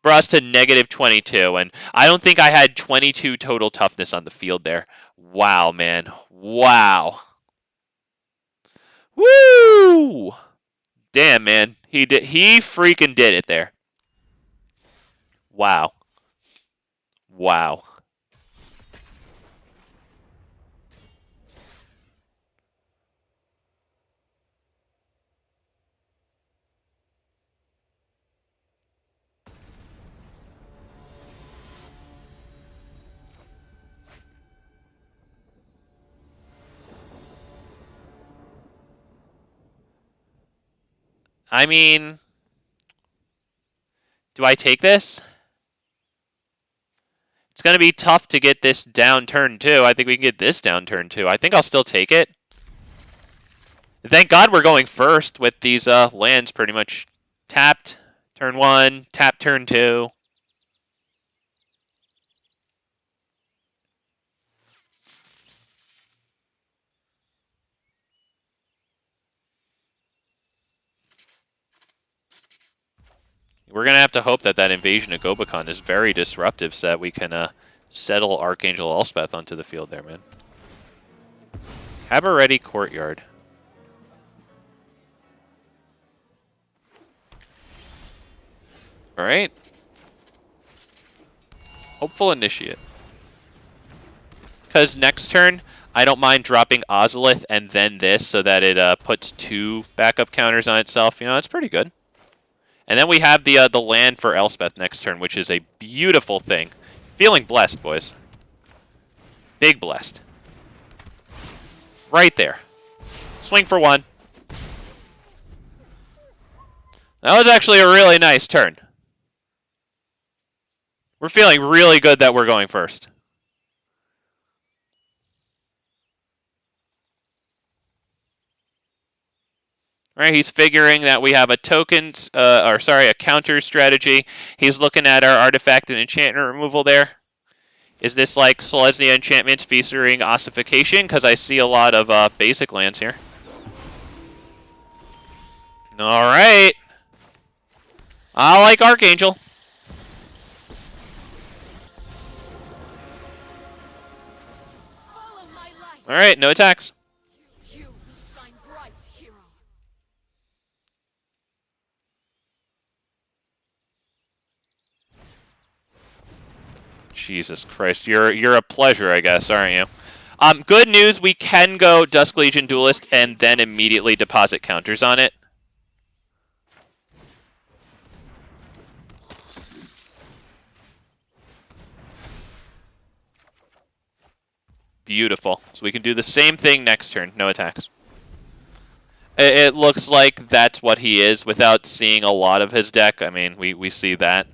Brought us to -22, and I don't think I had 22 total toughness on the field there. Wow, man. Wow. Woo! Damn, man. He freaking did it there. Wow. Wow. I mean, do I take this? It's going to be tough to get this down turn 2. I think we can get this down turn 2. I think I'll still take it. Thank God we're going first with these lands pretty much tapped turn 1, tapped turn 2. We're going to have to hope that that Invasion of Gobakhan is very disruptive so that we can settle Archangel Elspeth onto the field there, man. Cabaret Courtyard. Alright. Hopeful Initiate. because next turn I don't mind dropping Ozolith and then this so that it puts 2 backup counters on itself. You know, it's pretty good. And then we have the land for Elspeth next turn, which is a beautiful thing. Feeling blessed, boys. Big blessed. Right there. Swing for 1. That was actually a really nice turn. We're feeling really good that we're going first. Right, he's figuring that we have a a counter strategy. He's looking at our artifact and enchantment removal there. Is this like Selesnya enchantments featuring ossification? Because I see a lot of basic lands here. All right. I like Archangel. All right, no attacks. Jesus Christ, you're a pleasure, I guess, aren't you? Good news, we can go Dusk Legion Duelist and then immediately deposit counters on it. Beautiful. So we can do the same thing next turn, no attacks. It looks like that's what he is without seeing a lot of his deck. I mean, we see that.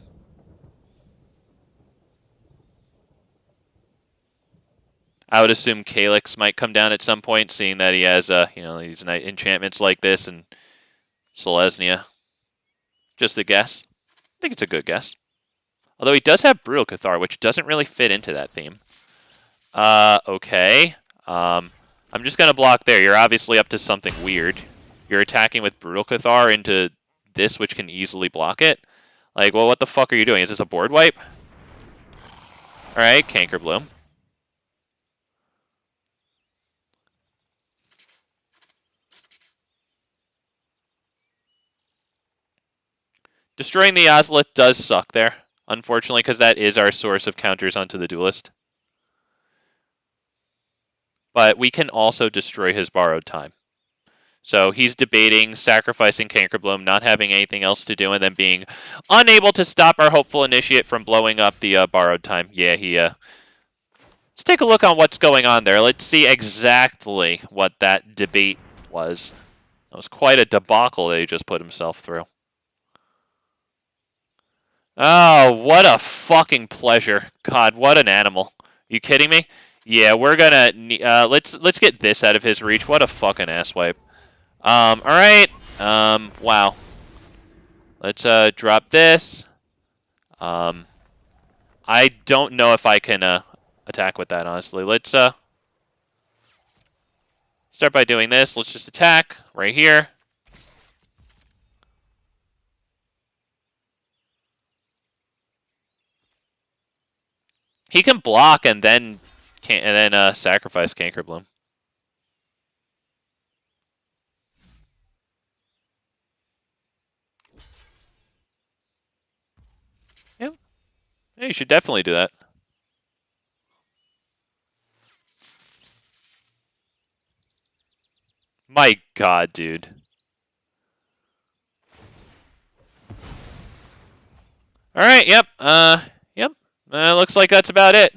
I would assume Calyx might come down at some point, seeing that he has, these enchantments like this and Selesnya. Just a guess. I think it's a good guess. Although he does have Brutal Cathar, which doesn't really fit into that theme. Okay. I'm just going to block there. You're obviously up to something weird. You're attacking with Brutal Cathar into this, which can easily block it. Like, well, what the fuck are you doing? Is this a board wipe? Alright, Canker Bloom. Destroying the Ozolith does suck there, unfortunately, because that is our source of counters onto the Duelist. But we can also destroy his borrowed time. So he's debating sacrificing Cankerbloom, not having anything else to do, and then being unable to stop our Hopeful Initiate from blowing up the borrowed time. Yeah, let's take a look on what's going on there. Let's see exactly what that debate was. That was quite a debacle that he just put himself through. Oh, what a fucking pleasure. God, what an animal. Are you kidding me? Yeah, we're gonna... let's get this out of his reach. What a fucking asswipe. Alright. Wow. Let's drop this. I don't know if I can attack with that, honestly. Let's start by doing this. Let's just attack right here. He can block and then sacrifice Cankerbloom. Yep. Yeah, you should definitely do that. My God, dude. All right. Yep. Yep. Looks like that's about it.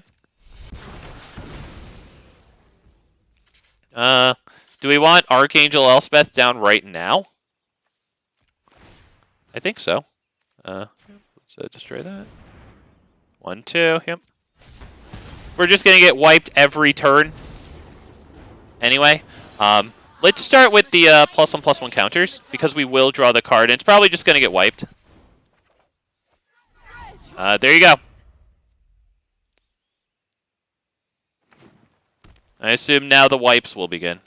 Do we want Archangel Elspeth down right now? I think so. Let's destroy that. 1, 2. Yep. We're just gonna get wiped every turn. Anyway, let's start with the +1/+1 counters because we will draw the card, and it's probably just gonna get wiped. There you go. I assume now the wipes will begin.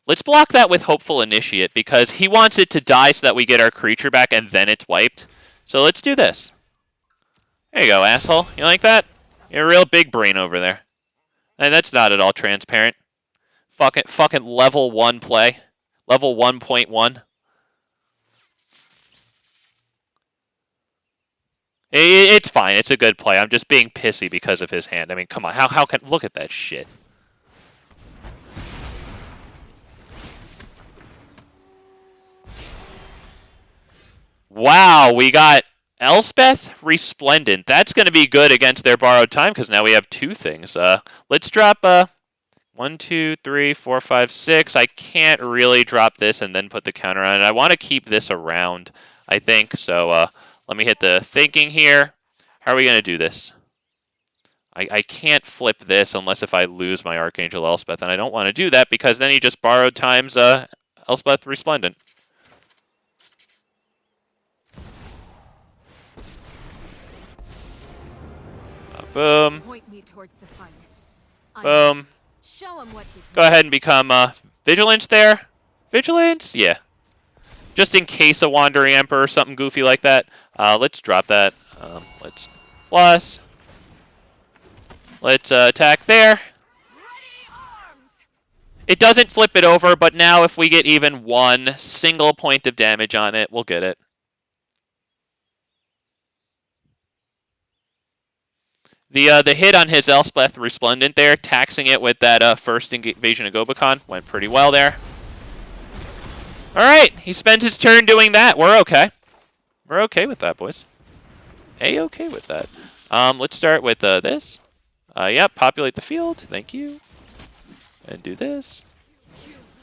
Let's block that with Hopeful Initiate because he wants it to die so that we get our creature back and then it's wiped. So let's do this. There you go, asshole. You like that? You're a real big brain over there. And that's not at all transparent. Fucking level 1 play. Level 1.1. It's fine. It's a good play. I'm just being pissy because of his hand. I mean, come on. How can... Look at that shit. Wow, we got Elspeth Resplendent. That's going to be good against their borrowed time because now we have two things. Let's drop 1, 2, 3, 4, 5, 6. I can't really drop this and then put the counter on it. I want to keep this around, I think. So let me hit the thinking here. How are we going to do this? I can't flip this unless if I lose my Archangel Elspeth, and I don't want to do that because then he just borrowed times Elspeth Resplendent. Boom. Point me towards the fight. Boom. Show him what you Go ahead and become Vigilance there. Vigilance? Yeah. Just in case a Wandering Emperor or something goofy like that. Let's drop that. Let's plus. Let's attack there. It doesn't flip it over, but now if we get even one single point of damage on it, we'll get it. The hit on his Elspeth Resplendent there, taxing it with that first Invasion of Gobakhan, went pretty well there. Alright, he spends his turn doing that. We're okay. We're okay with that, boys. A-okay with that. Let's start with this. Yep, populate the field. Thank you. And do this.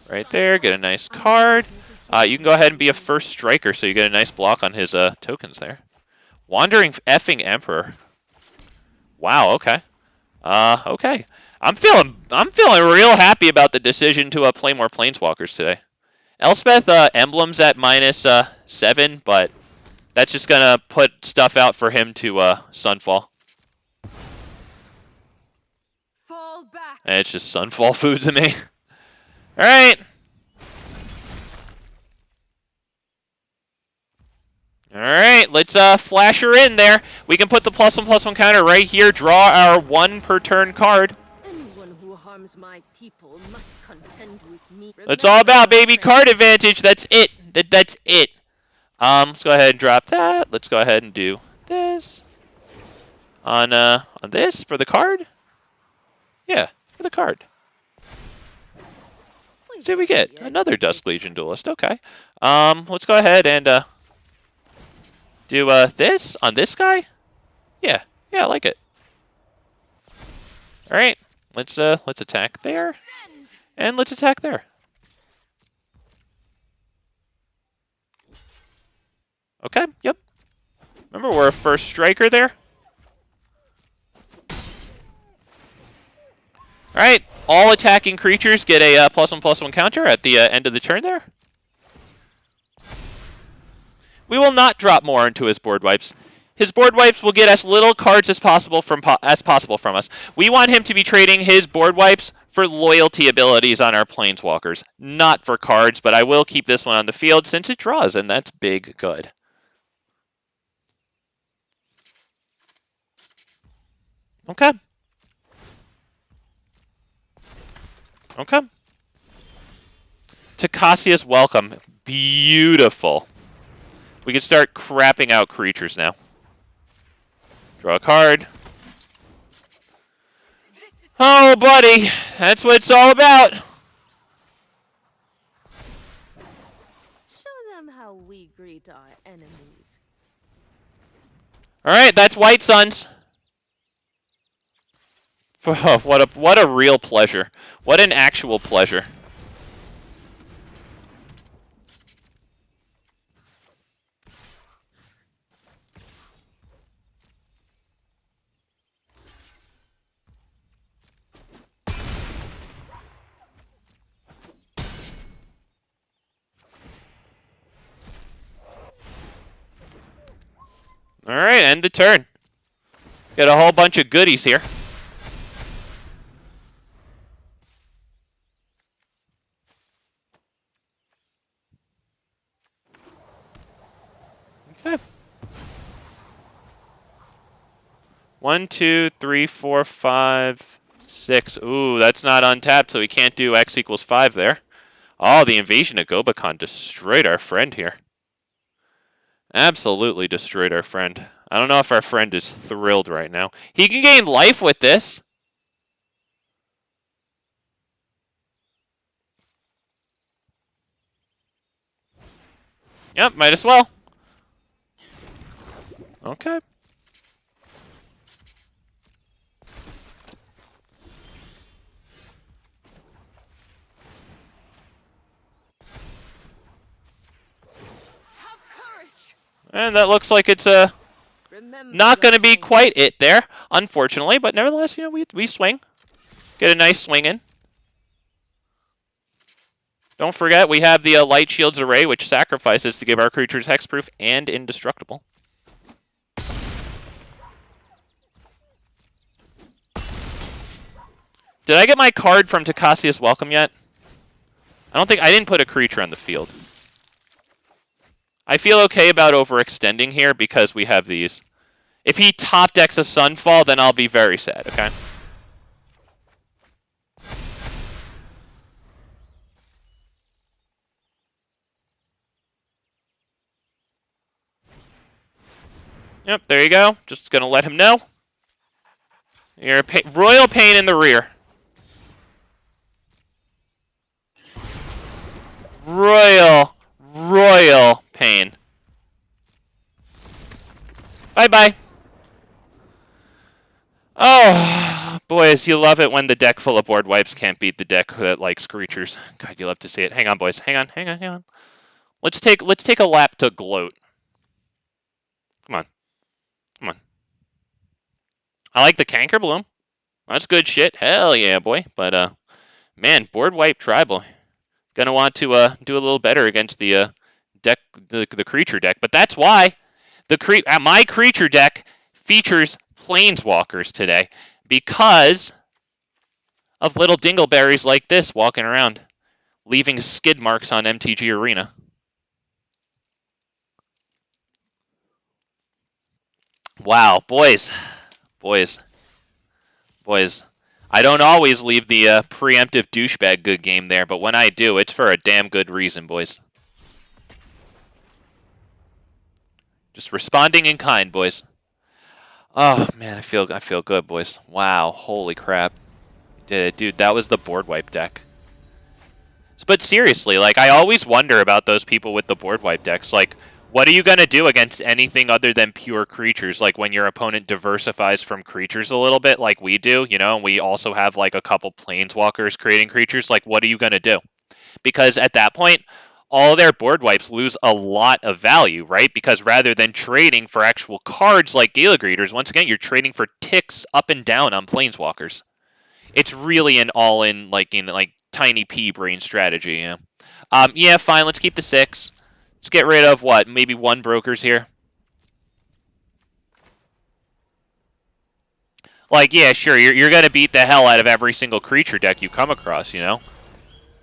Right there, get a nice card. You can go ahead and be a first striker, so you get a nice block on his tokens there. Wandering effing Emperor. Wow, okay. Okay. I'm feeling real happy about the decision to play more Planeswalkers today. Elspeth emblems at -7, but that's just gonna put stuff out for him to Sunfall. fall back. And it's just Sunfall food to me. Alright. Alright, let's flash her in there. We can put the +1/+1 counter right here, draw our 1 per turn card. Anyone who harms my people must contend with me. It's all about, baby, card advantage. That's it. That's it. Let's go ahead and drop that. Let's go ahead and do this. On this for the card? Yeah, for the card. Let's see what we get. Another Dusk Legion Duelist. Okay. Let's go ahead and do this on this guy? Yeah. Yeah, I like it. Alright. Let's attack there. And let's attack there. Okay, yep. Remember, we're a first striker there. Alright, all attacking creatures get a +1/+1 counter at the end of the turn there. We will not drop more into his board wipes. His board wipes will get as little cards as possible from us. We want him to be trading his board wipes for loyalty abilities on our Planeswalkers, not for cards, but I will keep this one on the field since it draws, and that's big good. Okay. Okay. Tocasia's Welcome. Beautiful. We can start crapping out creatures now. Draw a card. Oh, buddy. That's what it's all about. Show them how we greet our enemies. All right, that's White Suns. Oh, what a real pleasure. What an actual pleasure. All right, end the turn. Got a whole bunch of goodies here. Okay. 1, 2, 3, 4, 5, 6. Ooh, that's not untapped, so we can't do X = 5 there. Oh, the Invasion of Gobakhan destroyed our friend here. Absolutely destroyed our friend. I don't know if our friend is thrilled right now. He can gain life with this. Yep, might as well. Okay. Have courage. And that looks like it's Remember not going to be the quite it there, unfortunately. But nevertheless, you know, we swing. Get a nice swing in. Don't forget, we have the Light Shields array, which sacrifices to give our creatures hexproof and indestructible. Did I get my card from Tocasia's Welcome yet? I didn't put a creature on the field. I feel okay about overextending here because we have these. If he top decks a Sunfall, then I'll be very sad, okay? Yep, there you go. Just gonna let him know. You're a royal pain in the rear. Royal pain. Bye-bye. Oh, boys, you love it when the deck full of board wipes can't beat the deck that likes creatures. God, you love to see it. Hang on, boys. Hang on. Let's take a lap to gloat. Come on. I like the Canker Bloom. That's good shit. Hell yeah, boy. But man, board wipe tribal. Gonna want to do a little better against the deck, the creature deck. But that's why my creature deck features Planeswalkers today, because of little dingleberries like this walking around, leaving skid marks on MTG Arena. Wow, boys. I don't always leave the preemptive douchebag good game there, but when I do, it's for a damn good reason, boys. Just responding in kind, boys. Oh man, I feel good, boys. Wow, holy crap. Did it, dude, that was the board wipe deck. But seriously, like, I always wonder about those people with the board wipe decks. Like, what are you going to do against anything other than pure creatures? Like, when your opponent diversifies from creatures a little bit, like we do, you know, and we also have, like, a couple planeswalkers creating creatures, like, what are you going to do? Because at that point, all their board wipes lose a lot of value, right? Because rather than trading for actual cards like Gala Greeters, once again, you're trading for ticks up and down on planeswalkers. It's really an all-in, like, tiny pea brain strategy, yeah. Yeah, fine, let's keep the 6. Let's get rid of, what, maybe 1 Brokers here? Like, yeah, sure, you're going to beat the hell out of every single creature deck you come across, you know?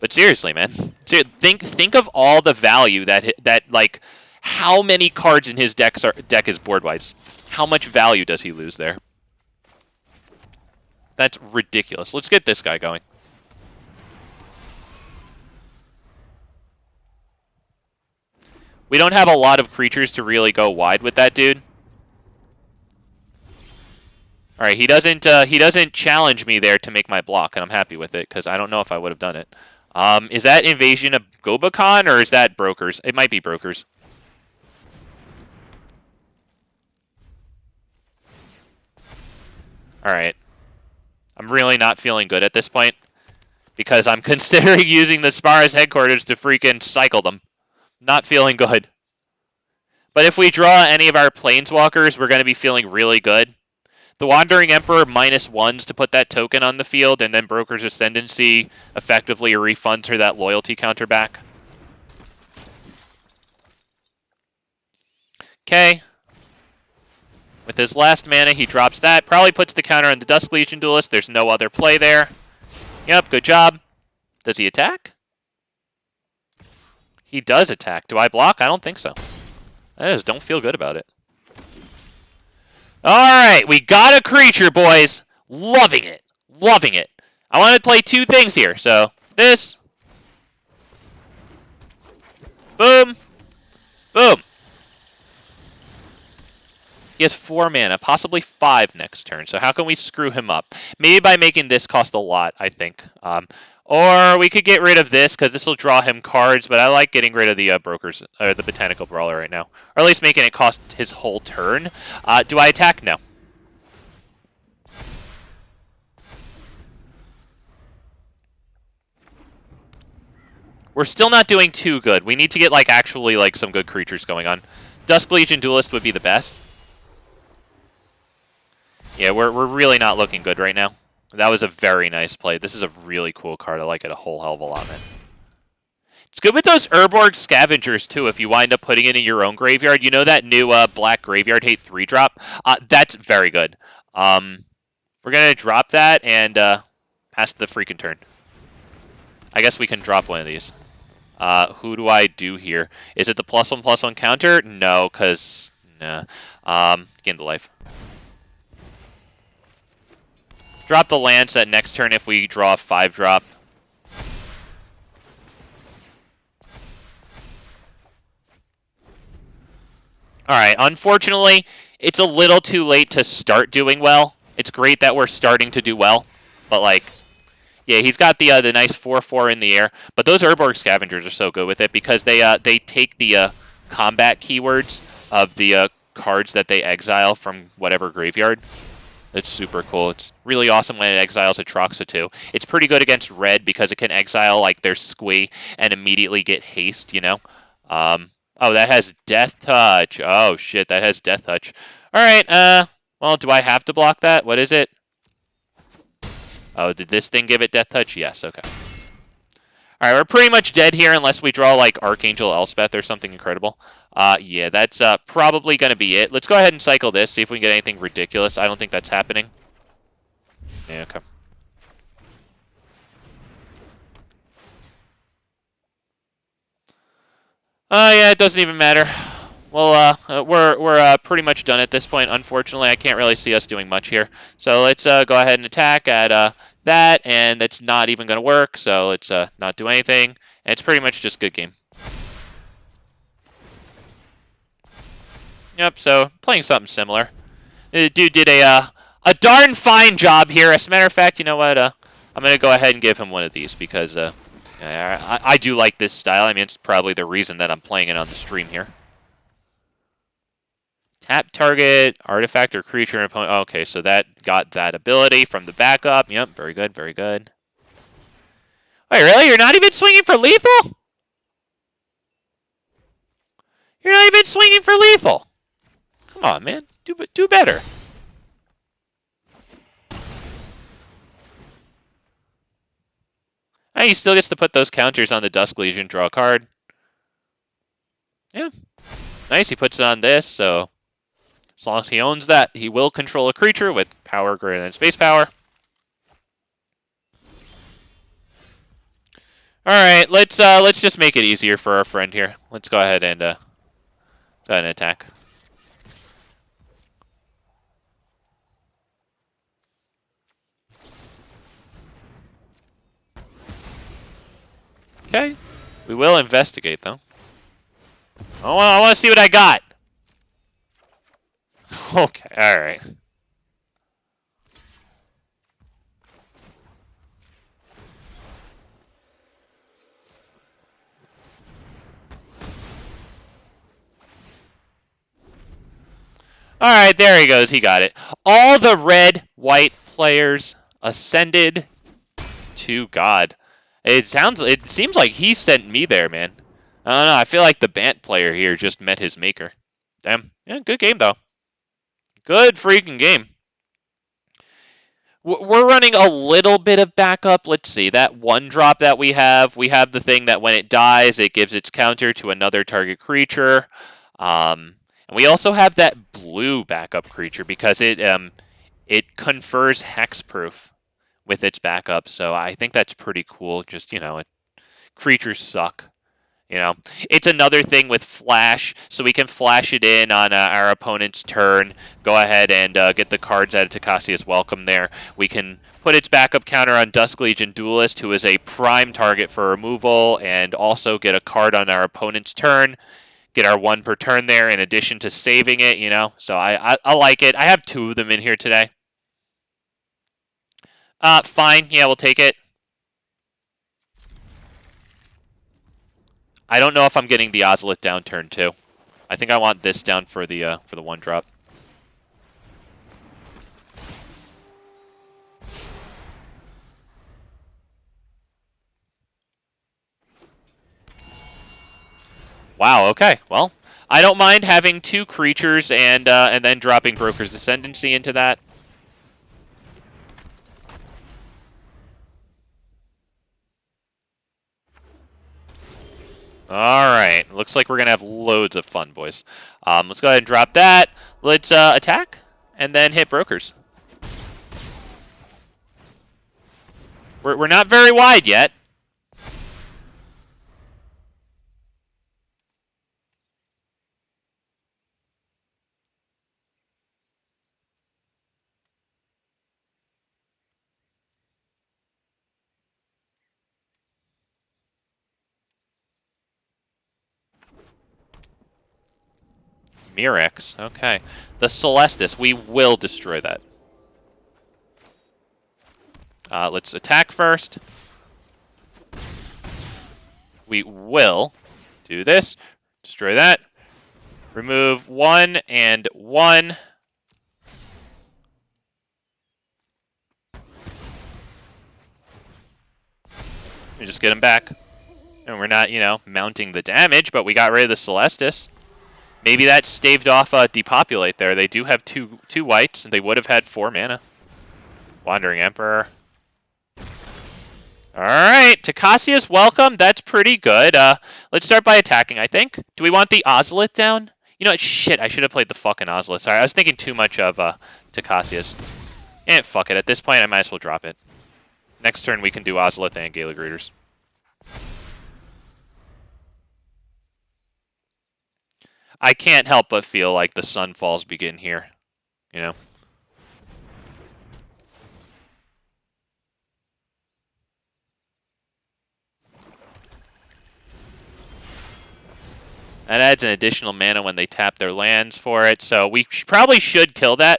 But seriously, man. Think of all the value that like, how many cards in his deck is board wipes? How much value does he lose there? That's ridiculous. Let's get this guy going. We don't have a lot of creatures to really go wide with that dude. All right, he doesn't challenge me there to make my block, and I'm happy with it because I don't know if I would have done it. Is that Invasion of Gobakhan or is that Brokers? It might be Brokers. All right. I'm really not feeling good at this point because I'm considering using the Spara's headquarters to freaking cycle them. Not feeling good. But if we draw any of our Planeswalkers, we're going to be feeling really good. The Wandering Emperor -1s to put that token on the field, and then Brokers Ascendancy effectively refunds her that loyalty counter back. Okay. With his last mana, he drops that. Probably puts the counter on the Dusk Legion Duelist. There's no other play there. Yep, good job. Does he attack? He does attack. Do I block? I don't think so. I just don't feel good about it. Alright, we got a creature, boys. Loving it. Loving it. I want to play 2 things here. So, this. Boom. Boom. He has 4 mana, possibly 5 next turn. So how can we screw him up? Maybe by making this cost a lot, I think. Or we could get rid of this, because this will draw him cards, but I like getting rid of the Brokers, or the Botanical Brawler right now. Or at least making it cost his whole turn. Do I attack? No. We're still not doing too good. We need to get, like, actually, like, some good creatures going on. Dusk Legion Duelist would be the best. Yeah, we're really not looking good right now. That was a very nice play. This is a really cool card. I like it a whole hell of a lot, man. It's good with those Urborg Scavengers, too, if you wind up putting it in your own graveyard. You know that new Black Graveyard Hate 3-drop? That's very good. We're going to drop that and pass the freaking turn. I guess we can drop one of these. Who do I do here? Is it the +1/+1 counter? No, because... Nah. Gain the life. Drop the land so that next turn if we draw a 5-drop. Alright, unfortunately, it's a little too late to start doing well. It's great that we're starting to do well, but like, yeah, he's got the nice 4/4 in the air. But those Urborg Scavengers are so good with it because they take the combat keywords of the cards that they exile from whatever graveyard. It's super cool. It's really awesome when it exiles a Troxa too. It's pretty good against red because it can exile like their Squee and immediately get haste, you know? Oh, that has Death Touch. Oh, shit, that has Death Touch. Alright, well, do I have to block that? What is it? Oh, did this thing give it Death Touch? Yes, okay. Alright, we're pretty much dead here unless we draw, like, Archangel Elspeth or something incredible. Yeah, that's probably going to be it. Let's go ahead and cycle this, see if we can get anything ridiculous. I don't think that's happening. Yeah, okay. Yeah, it doesn't even matter. Well, we're pretty much done at this point. Unfortunately, I can't really see us doing much here. So let's go ahead and attack at that, and it's not even going to work. So let's not do anything. And it's pretty much just good game. Yep. So playing something similar. The dude did a darn fine job here. As a matter of fact, you know what? I'm going to go ahead and give him one of these because I do like this style. I mean, it's probably the reason that I'm playing it on the stream here. Tap target, artifact, or creature and opponent. Okay, so that got that ability from the backup. Yep, very good, very good. Wait, really? You're not even swinging for lethal? You're not even swinging for lethal. Come on, man. Do better. Ah, he still gets to put those counters on the Dusk Legion, draw a card. Yeah. Nice, he puts it on this, so as long as he owns that, he will control a creature with power greater than space power. Alright, let's just make it easier for our friend here. Let's go ahead and attack. Okay. We will investigate, though. Oh, I want to see what I got. Okay, alright. Alright, there he goes. He got it. All the red-white players ascended to God. It seems like he sent me there, man. I don't know. I feel like the BANT player here just met his maker. Damn. Yeah, good game, though. Good freaking game. We're running a little bit of backup. Let's see. That 1-drop that we have the thing that when it dies, it gives its counter to another target creature. And we also have that blue backup creature because it confers hexproof with its backup. So I think that's pretty cool. Just, you know, creatures suck. You know, it's another thing with flash, so we can flash it in on our opponent's turn. Go ahead and get the cards out of Tocasia's Welcome there. We can put its backup counter on Dusk Legion Duelist, who is a prime target for removal, and also get a card on our opponent's turn. get our 1 per turn there in addition to saving it, you know. So I like it. I have 2 of them in here today. Fine. Yeah, we'll take it. I don't know if I'm getting the Ozolith down turn 2. I think I want this down for the 1 drop. Wow, okay. Well, I don't mind having 2 creatures and then dropping Brokers Ascendancy into that. Alright, looks like we're going to have loads of fun, boys. Let's go ahead and drop that. Let's attack, and then hit Brokers. We're not very wide yet. Mirrex, okay. The Celestis, we will destroy that. Let's attack first. We will do this. Destroy that. Remove 1 and 1. We just get him back. And we're not, you know, mounting the damage, but we got rid of the Celestis. Maybe that staved off Depopulate there. They do have two whites, and they would have had 4 mana. Wandering Emperor. Alright, Tocasia's welcome. That's pretty good. Let's start by attacking, I think. Do we want the Ozolith down? You know what? Shit, I should have played the fucking Ozolith. Sorry, I was thinking too much of Tocasia's. And fuck it. At this point, I might as well drop it. Next turn, we can do Ozolith and Gala Greeters. I can't help but feel like the Sunfalls begin here, you know? That adds an additional mana when they tap their lands for it, so we probably should kill that.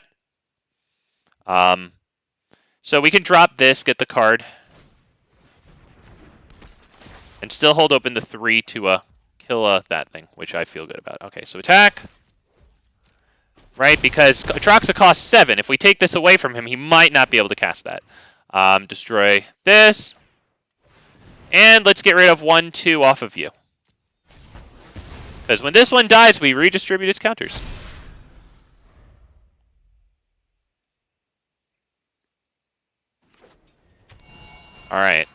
So we can drop this, get the card, and still hold open the 3 to kill that thing, which I feel good about. Okay, so attack. Right, because Atraxa costs 7. If we take this away from him, he might not be able to cast that. Destroy this. And let's get rid of 1/2 off of you. Because when this one dies, we redistribute its counters. Alright.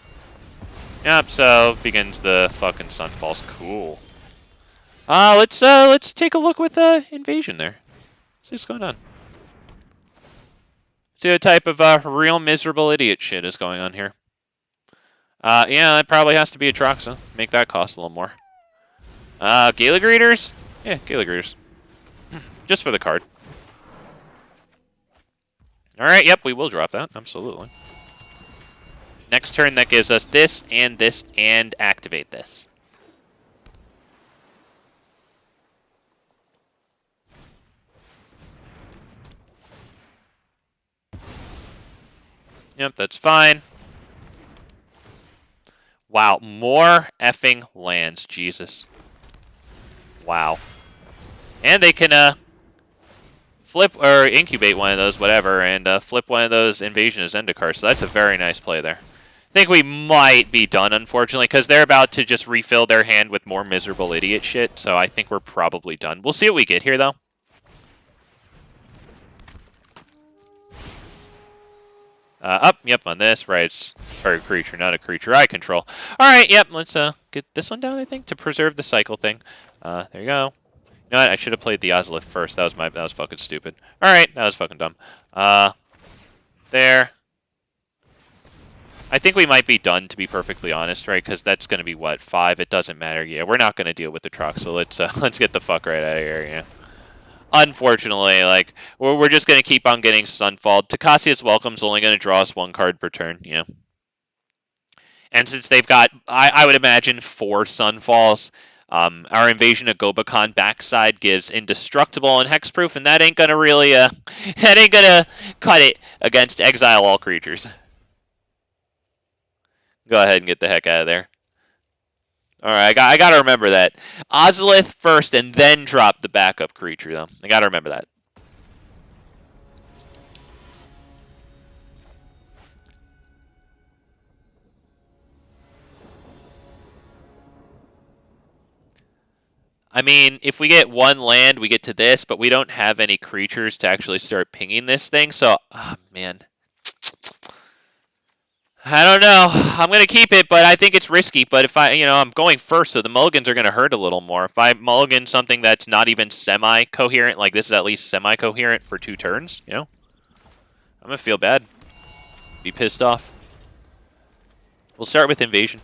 Yep, so begins the fucking Sunfalls. Cool. Let's take a look with Invasion there. See what's going on. See what type of real miserable idiot shit is going on here. Yeah, that probably has to be Atraxa. Make that cost a little more. Gala Greeters? Yeah, Gala Greeters. Just for the card. Alright, yep, we will drop that. Absolutely. Next turn, that gives us this, and activate this. Yep, that's fine. Wow, more effing lands, Jesus. Wow. And they can flip or incubate one of those, whatever, and flip one of those Invasion of Zenda cards. So that's a very nice play there. I think we might be done, unfortunately, because they're about to just refill their hand with more miserable idiot shit. So I think we're probably done. We'll see what we get here, though. Yep, on this, right, it's a creature, not a creature I control. Alright, yep, let's get this one down, I think, to preserve the cycle thing. There you go. You know what, I should have played the Ozolith first. That was fucking stupid. Alright, that was fucking dumb. There. I think we might be done, to be perfectly honest, right? Because that's going to be, what, 5? It doesn't matter. Yeah, we're not going to deal with the truck, so let's get the fuck right out of here, yeah. Unfortunately, like, we're just going to keep on getting Sunfall. Tocasia's Welcome's only going to draw us 1 card per turn, you know. And since they've got, I would imagine, 4 Sunfalls, Our Invasion of Gobakhan backside gives Indestructible and Hexproof, and that ain't gonna really, that ain't gonna cut it against Exile all creatures. Go ahead and get the heck out of there. Alright, I gotta remember that. Ozolith first, and then drop the backup creature, though. I gotta remember that. I mean, if we get one land, we get to this, but we don't have any creatures to actually start pinging this thing, so, oh, man. I don't know. I'm going to keep it, but I think it's risky. But if I'm going first, so the mulligans are going to hurt a little more. If I mulligan something that's not even semi-coherent, like this is at least semi-coherent for 2 turns, I'm going to feel bad. Be pissed off. We'll start with Invasion.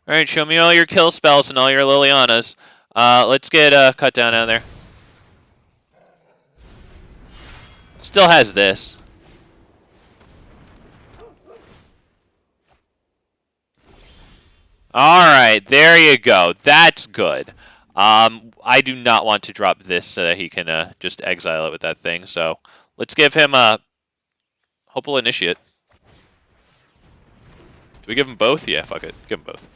Alright, show me all your kill spells and all your Lilianas. Let's get cut down out of there. Still has this. Alright, there you go. That's good. I do not want to drop this so that he can just exile it with that thing. So let's give him a Hopeful Initiate. Do we give him both? Yeah, fuck it. Give him both.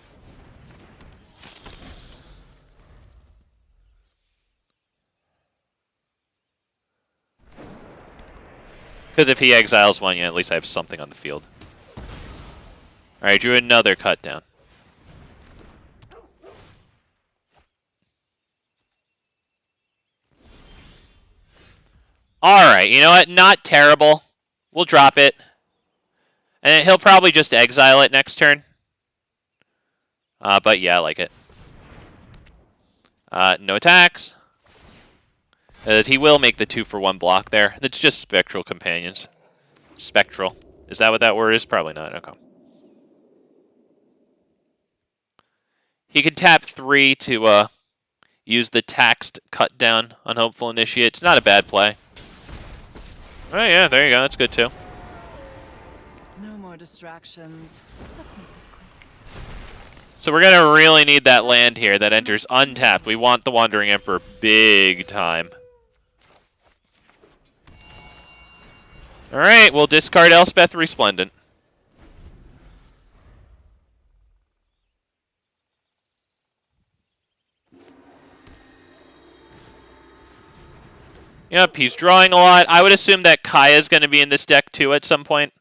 Because if he exiles one, at least I have something on the field. Alright, drew another cut down. Alright, you know what? Not terrible. We'll drop it. And he'll probably just exile it next turn. But yeah, I like it. No attacks. As he will make the 2-for-1 block there. It's just Spectral Companions. Spectral. Is that what that word is? Probably not. Okay. He can tap 3 to use the taxed cut down on Hopeful Initiate. It's not a bad play. Oh yeah, there you go. That's good too. No more distractions. Let's make this quick. So we're gonna really need that land here that enters untapped. We want the Wandering Emperor big time. Alright, we'll discard Elspeth Resplendent. Yep, he's drawing a lot. I would assume that Kaya's going to be in this deck too at some point.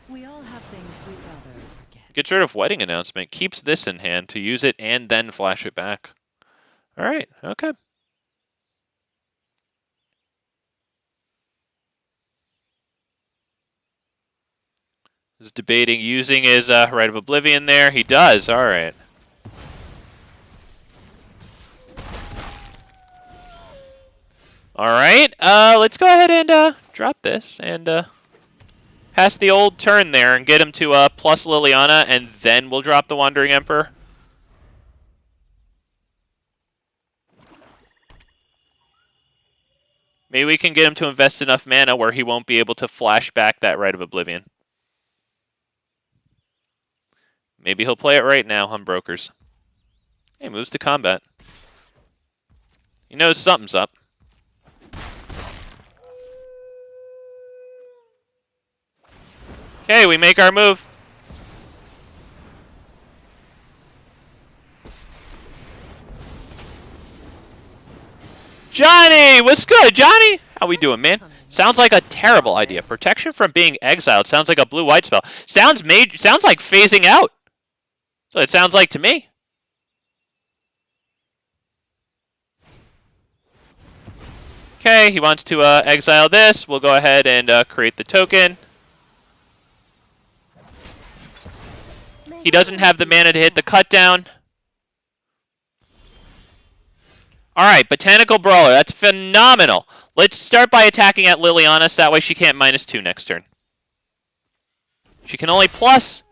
We all have things we'd rather forget. Gets rid of Wedding Announcement. Keeps this in hand to use it and then flash it back. Alright, okay. He's debating using his Rite of Oblivion there. He does. All right. All right. Let's go ahead and drop this and pass the old turn there and get him to plus Liliana, and then we'll drop the Wandering Emperor. Maybe we can get him to invest enough mana where he won't be able to flash back that Rite of Oblivion. Maybe he'll play it right now on Brokers. He moves to combat. He knows something's up. Okay, we make our move. Johnny! What's good, Johnny? How we doing, man? Sounds like a terrible idea. Protection from being exiled sounds like a blue-white spell. Sounds like phasing out. So it sounds like to me. Okay, he wants to exile this. We'll go ahead and create the token. He doesn't have the mana to hit the cut down. Alright, Botanical Brawler. That's phenomenal. Let's start by attacking at Liliana, so that way she can't -2 next turn. She can only plus.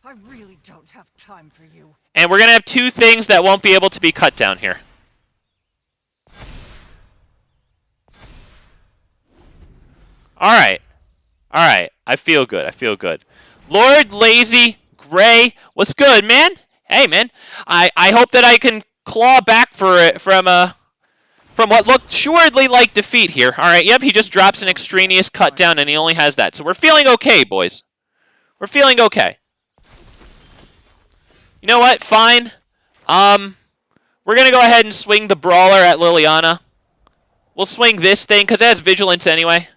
I really don't have time for you. And we're going to have two things that won't be able to be cut down here. Alright. Alright. I feel good. I feel good. Lord Lazy Gray, what's good, man? Hey, man. I hope that I can claw back for it from what looked assuredly like defeat here. Alright, yep, he just drops an extraneous cut down and he only has that. So we're feeling okay, boys. We're feeling okay. You know what? Fine. We're going to go ahead and swing the Brawler at Liliana. We'll swing this thing because it has Vigilance anyway.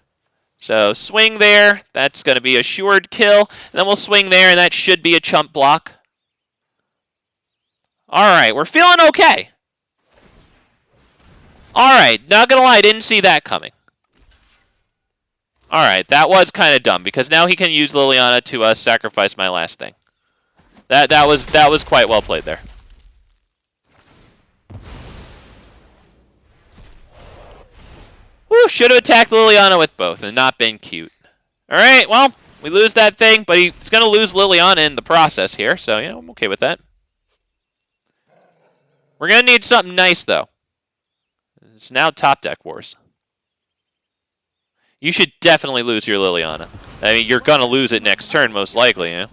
So swing there. That's going to be a assured kill. And then we'll swing there, and that should be a chump block. Alright, we're feeling okay. Alright, not going to lie, I didn't see that coming. Alright, that was kind of dumb, because now he can use Liliana to sacrifice my last thing. That was quite well played there. Woo, should have attacked Liliana with both and not been cute. Alright, well, we lose that thing, but he's going to lose Liliana in the process here, so, you know, I'm okay with that. We're going to need something nice, though. It's now top deck wars. You should definitely lose your Liliana. I mean, you're going to lose it next turn, most likely, yeah?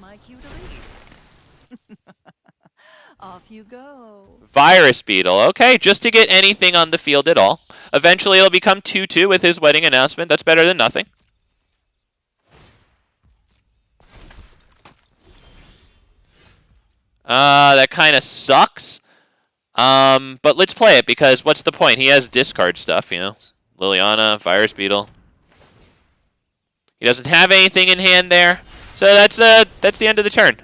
Off you go. Virus Beetle. Okay, just to get anything on the field at all. Eventually, it'll become 2-2 with his wedding announcement. That's better than nothing. That kind of sucks. But let's play it, because what's the point? He has discard stuff, you know. Liliana, Virus Beetle. He doesn't have anything in hand there. So that's the end of the turn.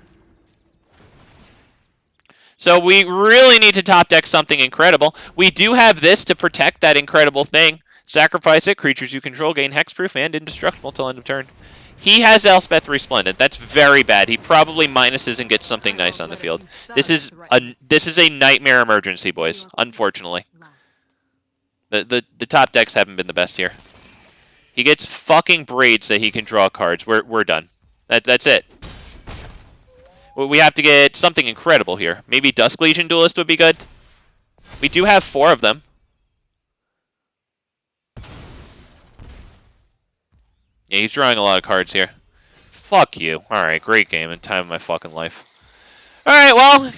So we really need to top deck something incredible. We do have this to protect that incredible thing. Sacrifice it, creatures you control gain hexproof and indestructible till end of turn. He has Elspeth Resplendent. That's very bad. He probably minuses and gets something nice on the field. This is a nightmare emergency, boys, unfortunately. The top decks haven't been the best here. He gets fucking braids that he can draw cards. We're done. That's it. We have to get something incredible here. Maybe Dusk Legion Duelist would be good. We do have 4 of them. Yeah, he's drawing a lot of cards here. Fuck you. Alright, great game and time of my fucking life. Alright, well.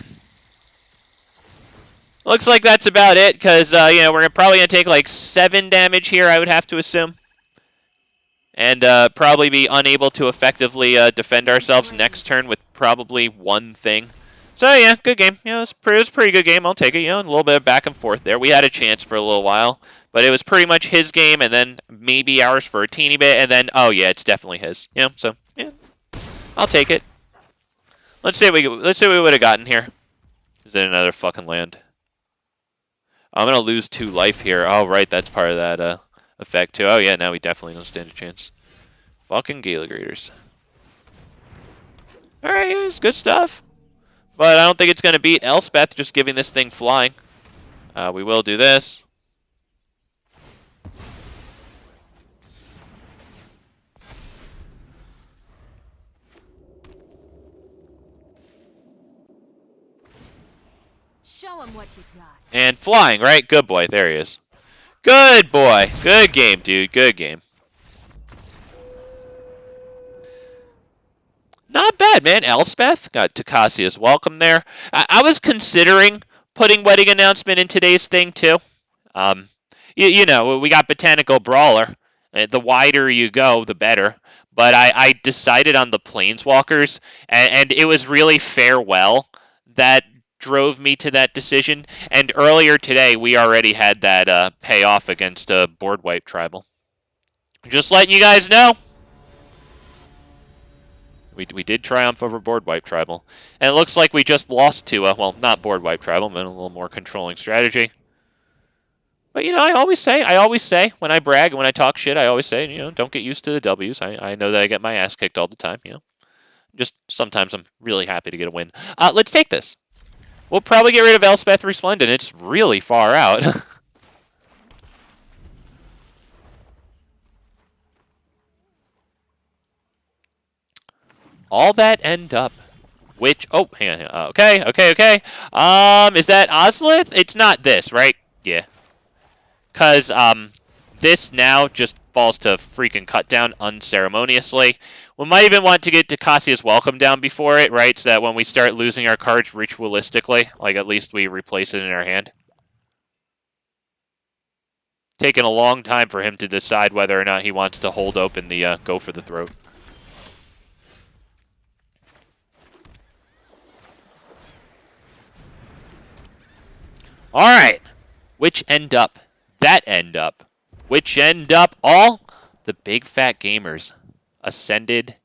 Looks like that's about it, because, you know, we're probably going to take like 7 damage here, I would have to assume. And probably be unable to effectively defend ourselves next turn with probably 1 thing. So yeah, good game. You know, it was a pretty good game. I'll take it. You know, a little bit of back and forth there. We had a chance for a little while, but it was pretty much his game, and then maybe ours for a teeny bit, and then oh yeah, it's definitely his. You know, so yeah, I'll take it. Let's see what we would have gotten here. Is it another fucking land? I'm gonna lose 2 life here. Oh right, that's part of that effect too. Oh yeah, now we definitely don't stand a chance. Fucking Gala Greeters. Alright, it's good stuff. But I don't think it's going to beat Elspeth just giving this thing flying. We will do this. Show him what you got. And flying, right? Good boy. There he is. Good boy. Good game, dude. Good game. Not bad, man. Elspeth got Tocasia's welcome there. I was considering putting wedding announcement in today's thing too. You know, we got Botanical Brawler. The wider you go, the better. But I decided on the Planeswalkers, and it was really Farewell that drove me to that decision. And earlier today, we already had that payoff against a board wipe tribal. Just letting you guys know. We did triumph over board wipe tribal. And it looks like we just lost to, well, not board wipe tribal, but a little more controlling strategy. But, you know, I always say, when I brag and when I talk shit, I always say, you know, don't get used to the W's. I know that I get my ass kicked all the time, you know. Just sometimes I'm really happy to get a win. Let's take this. We'll probably get rid of Elspeth Resplendent. It's really far out. All that end up. Which, oh, hang on. Okay. Is that Ozolith? It's not this, right? Yeah. Because, this now just falls to freaking cut down unceremoniously. We might even want to get Tocasia's Welcome down before it, right? So that when we start losing our cards ritualistically, like at least we replace it in our hand. Taking a long time for him to decide whether or not he wants to hold open the Go for the Throat. Alright. Which end up? That end up. Which end up? All the big fat gamers ascended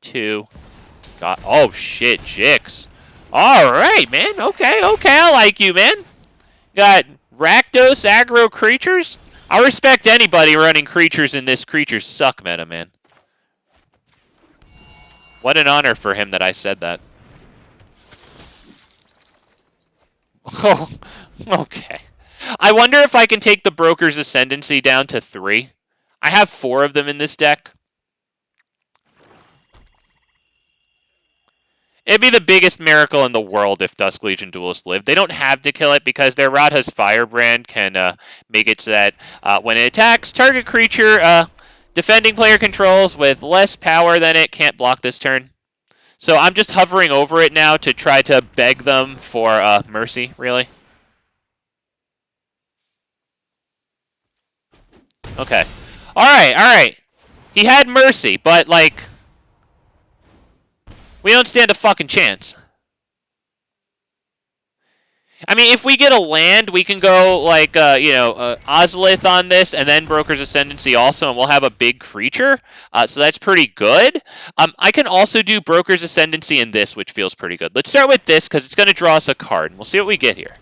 to God. Oh shit, Jix. Alright, man. Okay, I like you, man. Got Rakdos aggro creatures. I respect anybody running creatures in this creatures suck meta, man. What an honor for him that I said that. Oh, okay. I wonder if I can take the Brokers Ascendancy down to 3. I have 4 of them in this deck. It'd be the biggest miracle in the world if Dusk Legion Duelist lived. They don't have to kill it because their Radha's Firebrand can make it so that when it attacks, target creature defending player controls with less power than it can't block this turn. So I'm just hovering over it now to try to beg them for mercy, really. Okay. Alright. He had mercy, but, like, we don't stand a fucking chance. I mean, if we get a land, we can go, like, Ozolith on this, and then Broker's Ascendancy also, and we'll have a big creature. So that's pretty good. I can also do Broker's Ascendancy in this, which feels pretty good. Let's start with this, because it's going to draw us a card. We'll see what we get here.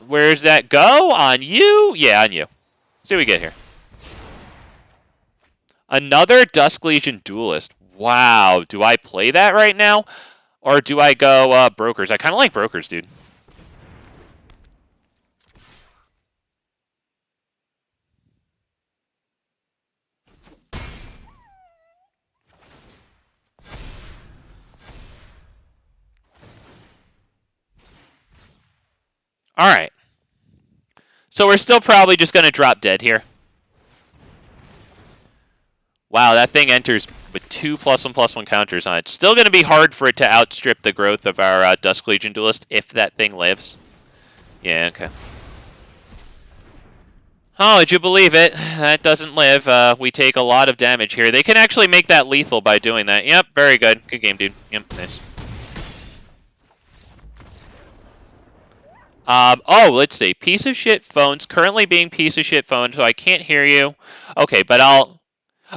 Where's that go? On you? Yeah, on you. See what we get here. Another Dusk Legion Duelist. Wow, do I play that right now? Or do I go Brokers? I kind of like Brokers, dude. Alright. So we're still probably just going to drop dead here. Wow, that thing enters with 2 +1/+1 counters on it. Still going to be hard for it to outstrip the growth of our Dusk Legion Duelist if that thing lives. Yeah, okay. Oh, would you believe it? That doesn't live. We take a lot of damage here. They can actually make that lethal by doing that. Yep, very good. Good game, dude. Yep, nice. Oh, let's see. Piece of shit phone's currently being piece of shit phone, so I can't hear you. Okay, but I'll...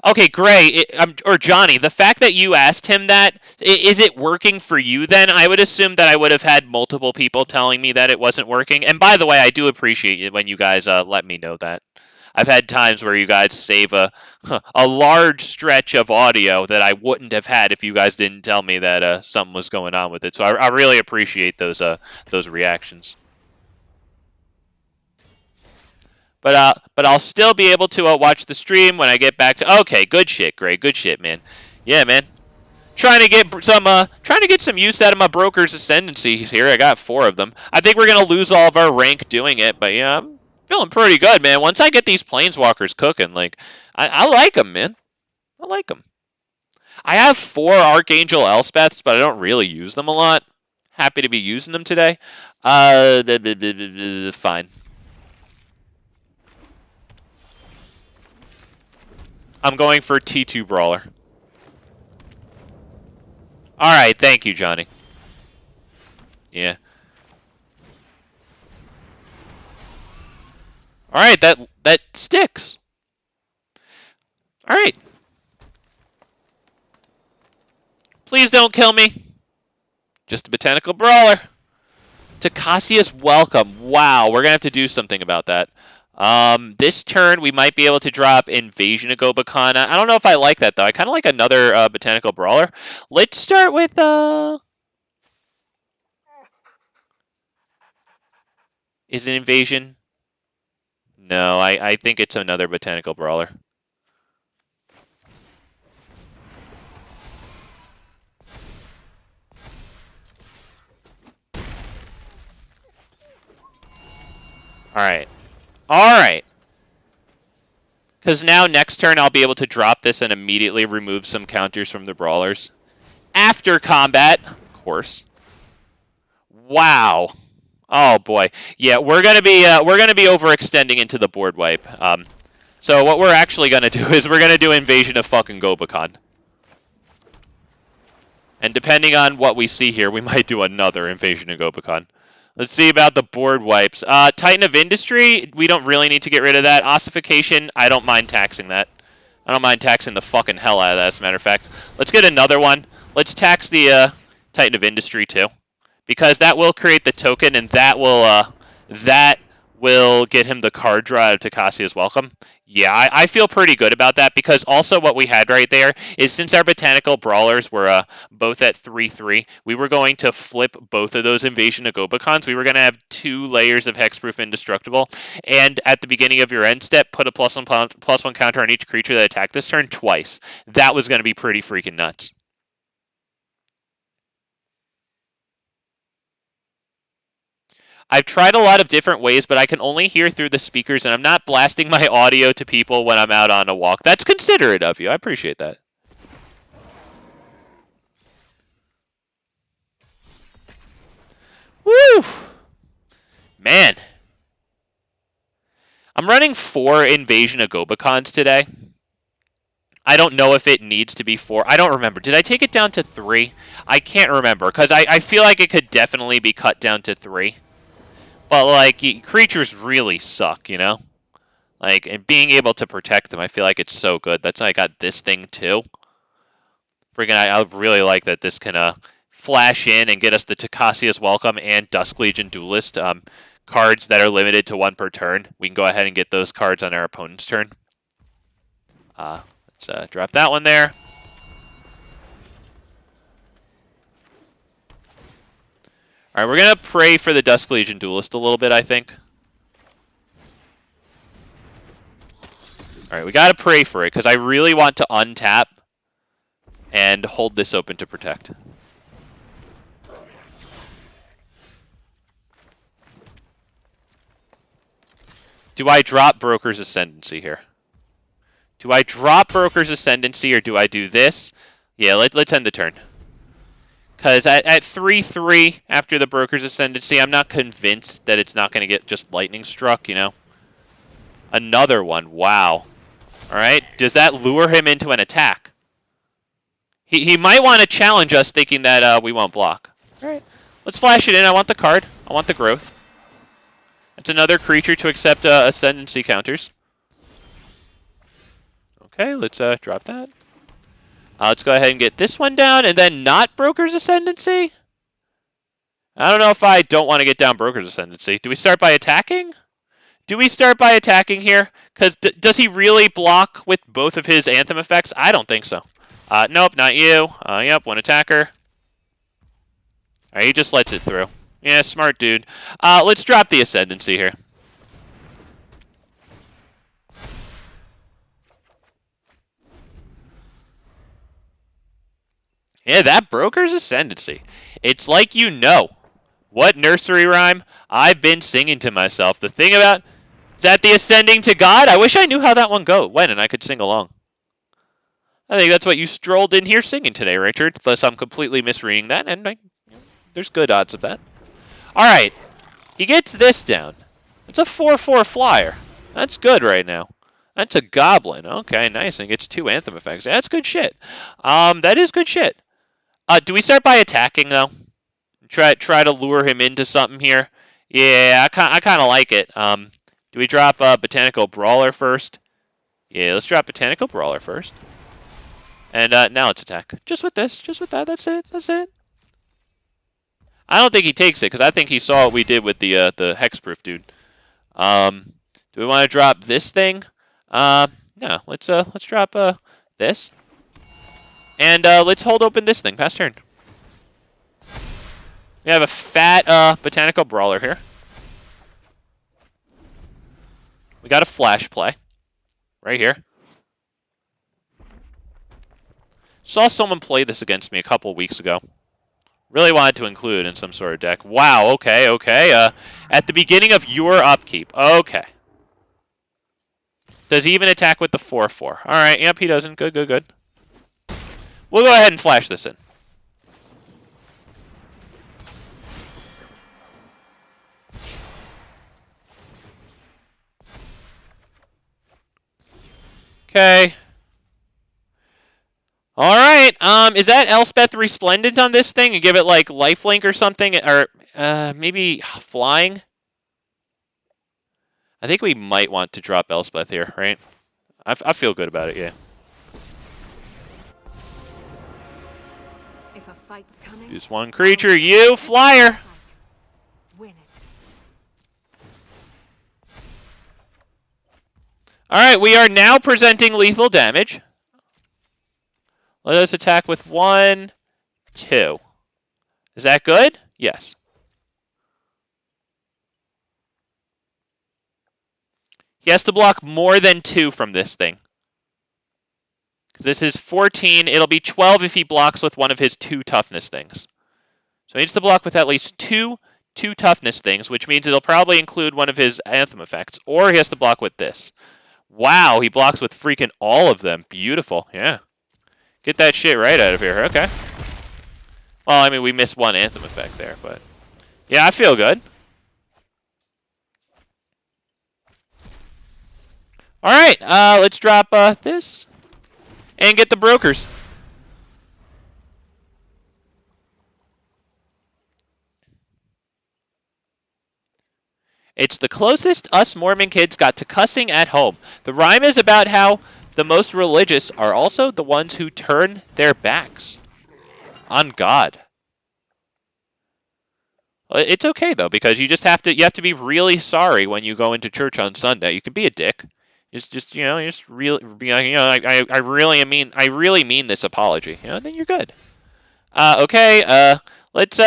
Okay, Gray, or Johnny, the fact that you asked him that, is it working for you then? I would assume that I would have had multiple people telling me that it wasn't working. And by the way, I do appreciate it when you guys let me know that. I've had times where you guys save a large stretch of audio that I wouldn't have had if you guys didn't tell me that something was going on with it. So I really appreciate those reactions. But I'll still be able to watch the stream when I get back to. Okay, good shit, Gray. Good shit, man. Yeah, man. Trying to get some use out of my Broker's Ascendancies here. I got 4 of them. I think we're gonna lose all of our rank doing it, but yeah, I'm feeling pretty good, man. Once I get these Planeswalkers cooking, like I like them, man. I like them. I have 4 Archangel Elspeths, but I don't really use them a lot. Happy to be using them today. Fine. I'm going for T2 Brawler. Alright, thank you, Johnny. Yeah. Alright, that sticks. Alright. Please don't kill me. Just a Botanical Brawler. Tocasia's Welcome. Wow, we're going to have to do something about that. This turn, we might be able to drop Invasion of Gobakhan. I don't know if I like that, though. I kind of like another Botanical Brawler. Let's start with... Is it Invasion? No, I think it's another Botanical Brawler. Alright. Alright. Because now next turn I'll be able to drop this and immediately remove some counters from the Brawlers. After combat, of course. Wow. Oh boy. Yeah, we're gonna be overextending into the board wipe. So what we're actually gonna do is we're gonna do Invasion of fucking Gobakhan. And depending on what we see here, we might do another Invasion of Gobakhan. Let's see about the board wipes. Titan of Industry, we don't really need to get rid of that. Ossification, I don't mind taxing that. I don't mind taxing the fucking hell out of that, as a matter of fact. Let's get another one. Let's tax the Titan of Industry, too. Because that will create the token, and that will get him the card draw out of Tocasia's Welcome. Yeah, I feel pretty good about that, because also what we had right there is since our Botanical Brawlers were both at 3/3, we were going to flip both of those Invasion of Gobakhans. We were going to have 2 layers of Hexproof Indestructible, and at the beginning of your end step, put a +1/+1 counter on each creature that attacked this turn twice. That was going to be pretty freaking nuts. I've tried a lot of different ways, but I can only hear through the speakers, and I'm not blasting my audio to people when I'm out on a walk. That's considerate of you. I appreciate that. Woo! Man. I'm running 4 Invasion of Gobakhans today. I don't know if it needs to be 4. I don't remember. Did I take it down to 3? I can't remember, because I feel like it could definitely be cut down to 3. But, like, creatures really suck, you know? Like, and being able to protect them, I feel like it's so good. That's why I got this thing, too. Freaking, I really like that this can flash in and get us the Tocasia's Welcome and Dusk Legion Duelist cards that are limited to 1 per turn. We can go ahead and get those cards on our opponent's turn. Let's drop that one there. Alright, we're going to pray for the Dusk Legion Duelist a little bit, I think. Alright, we got to pray for it, because I really want to untap and hold this open to protect. Do I drop Brokers Ascendancy here? Do I drop Brokers Ascendancy, or do I do this? Yeah, let's end the turn. Because at 3/3 after the Broker's Ascendancy, I'm not convinced that it's not going to get just lightning struck, you know? Another one. Wow. Alright, does that lure him into an attack? He might want to challenge us thinking that we won't block. Alright, let's flash it in. I want the card. I want the growth. It's another creature to accept Ascendancy counters. Okay, let's drop that. Let's go ahead and get this one down, and then not Broker's Ascendancy? I don't know if I don't want to get down Broker's Ascendancy. Do we start by attacking? Do we start by attacking here? Because does he really block with both of his Anthem effects? I don't think so. Nope, not you. Yep, 1 attacker. Alright, he just lets it through. Yeah, smart dude. Let's drop the Ascendancy here. Yeah, that Broker's Ascendancy. It's like you know. What nursery rhyme I've been singing to myself. The thing about... Is that the Ascending to God? I wish I knew how that one went and I could sing along. I think that's what you strolled in here singing today, Richard. Unless I'm completely misreading that, and there's good odds of that. Alright. He gets this down. It's a 4/4 flyer. That's good right now. That's a goblin. Okay, nice. And gets 2 Anthem effects. That's good shit. That is good shit. Do we start by attacking, though? Try to lure him into something here? Yeah, I kind of like it. Do we drop Botanical Brawler first? Yeah, let's drop Botanical Brawler first. And now let's attack. Just with this. Just with that. That's it. That's it. I don't think he takes it, because I think he saw what we did with the Hexproof dude. Do we want to drop this thing? No. Let's drop this. And let's hold open this thing. Pass turn. We have a fat Botanical Brawler here. We got a flash play. Right here. Saw someone play this against me a couple weeks ago. Really wanted to include in some sort of deck. Wow, okay, okay. At the beginning of your upkeep. Okay. Does he even attack with the 4/4? All right, yep, he doesn't. Good, good, good. We'll go ahead and flash this in. Okay. All right. Is that Elspeth Resplendent on this thing and give it like lifelink or something, or maybe flying? I think we might want to drop Elspeth here, right? I feel good about it. Yeah. If a fight's coming, Use one creature. You flyer. win it. All right. We are now presenting lethal damage. Let us attack with 1, 2. Is that good? Yes. He has to block more than 2 from this thing. Because this is 14. It'll be 12 if he blocks with one of his 2 toughness things. So he needs to block with at least 2 toughness things, which means it'll probably include one of his Anthem effects. Or he has to block with this. Wow, he blocks with freaking all of them. Beautiful. Yeah. Get that shit right out of here. Okay. Well, I mean, we missed one Anthem effect there, but... yeah, I feel good. Alright, let's drop this. And get the Brokers. It's the closest us Mormon kids got to cussing at home. The rhyme is about how the most religious are also the ones who turn their backs on God. It's okay though, because you just have to be really sorry when you go into church on Sunday. You can be a dick. Just really be like, I really mean this apology. Then you're good. Okay, let's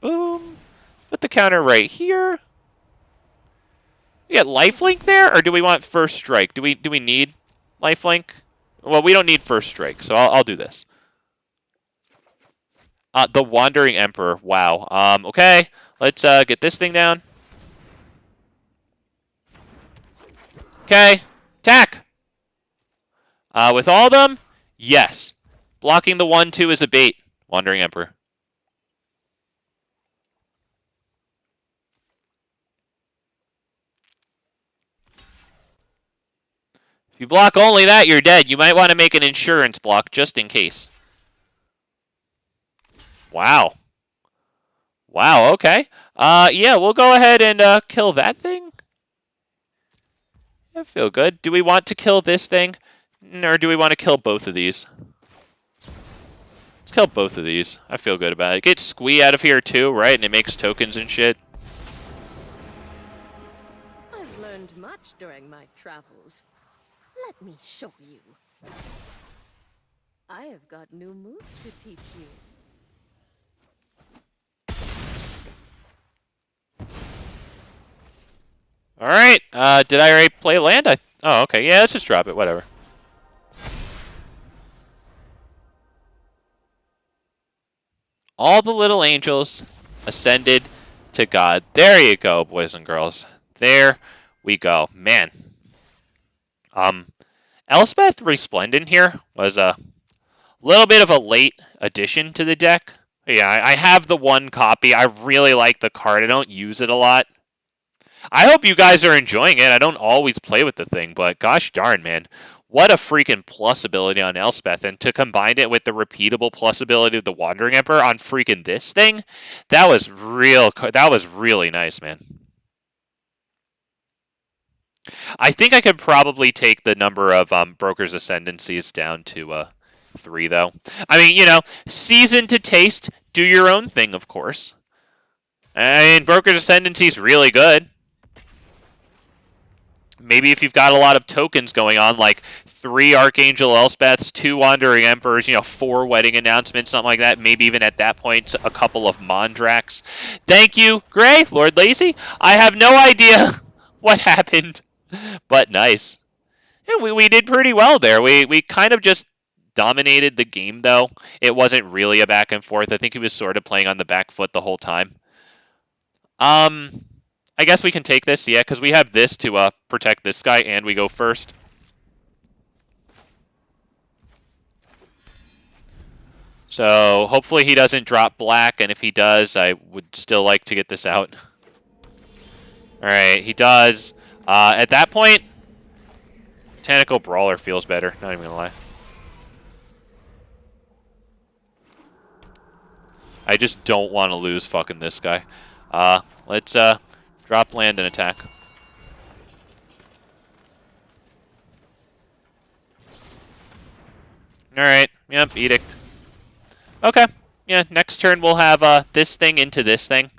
boom. Put the counter right here. We got lifelink there, or do we want first strike? Do we need lifelink? Well, we don't need first strike, so I'll do this. The Wandering Emperor. Wow. Okay. Let's get this thing down. Okay. Attack. With all of them, yes. Blocking the 1/2 is a bait. Wandering Emperor. If you block only that, you're dead. You might want to make an insurance block just in case. Wow. Wow, okay. Yeah, we'll go ahead and kill that thing. I feel good. Do we want to kill this thing? Or do we want to kill both of these? Let's kill both of these. I feel good about it. Get Squee out of here too, right? And it makes tokens and shit. I've learned much during my travels. Let me show you. I have got new moves to teach you. Alright, did I already play land? Oh, okay, yeah, let's just drop it, whatever. All the little angels ascended to God. There you go, boys and girls. There we go. Man. Elspeth Resplendent here was a little bit of a late addition to the deck. Yeah, I have the 1 copy. I really like the card. I don't use it a lot. I hope you guys are enjoying it. I don't always play with the thing, but gosh darn, man. What a freaking plus ability on Elspeth. And to combine it with the repeatable plus ability of the Wandering Emperor on freaking this thing, that was really nice, man. I think I could probably take the number of Brokers Ascendancies down to 3, though. I mean, season to taste, do your own thing, of course. I mean, Brokers Ascendancy is really good. Maybe if you've got a lot of tokens going on, like 3 Archangel Elspeths, 2 Wandering Emperors, 4 Wedding Announcements, something like that. Maybe even at that point, a couple of Mondrax. Thank you, Gray, Lord Lazy. I have no idea what happened, but nice. Yeah, we did pretty well there. We kind of just dominated the game, though. It wasn't really a back and forth. I think he was sort of playing on the back foot the whole time. I guess we can take this, yeah, because we have this to protect this guy, and we go first. So hopefully he doesn't drop black, and if he does, I would still like to get this out. All right, he does. At that point, Botanical Brawler feels better, not even gonna lie. I just don't want to lose fucking this guy. Let's drop land and attack. Alright, yep, Edict. Okay, yeah, next turn we'll have this thing into this thing.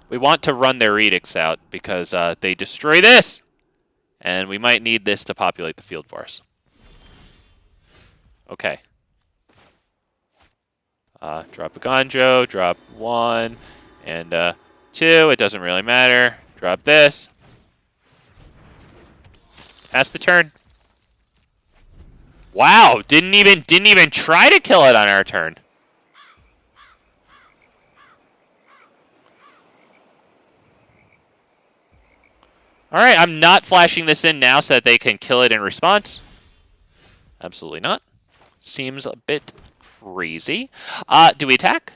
We want to run their edicts out because they destroy this! And we might need this to populate the field for us. Okay. Drop Eiganjo, drop 1, and 2. It doesn't really matter. Drop this. Pass the turn. Wow, didn't even try to kill it on our turn. Alright, I'm not flashing this in now so that they can kill it in response. Absolutely not. Seems a bit crazy. Do we attack?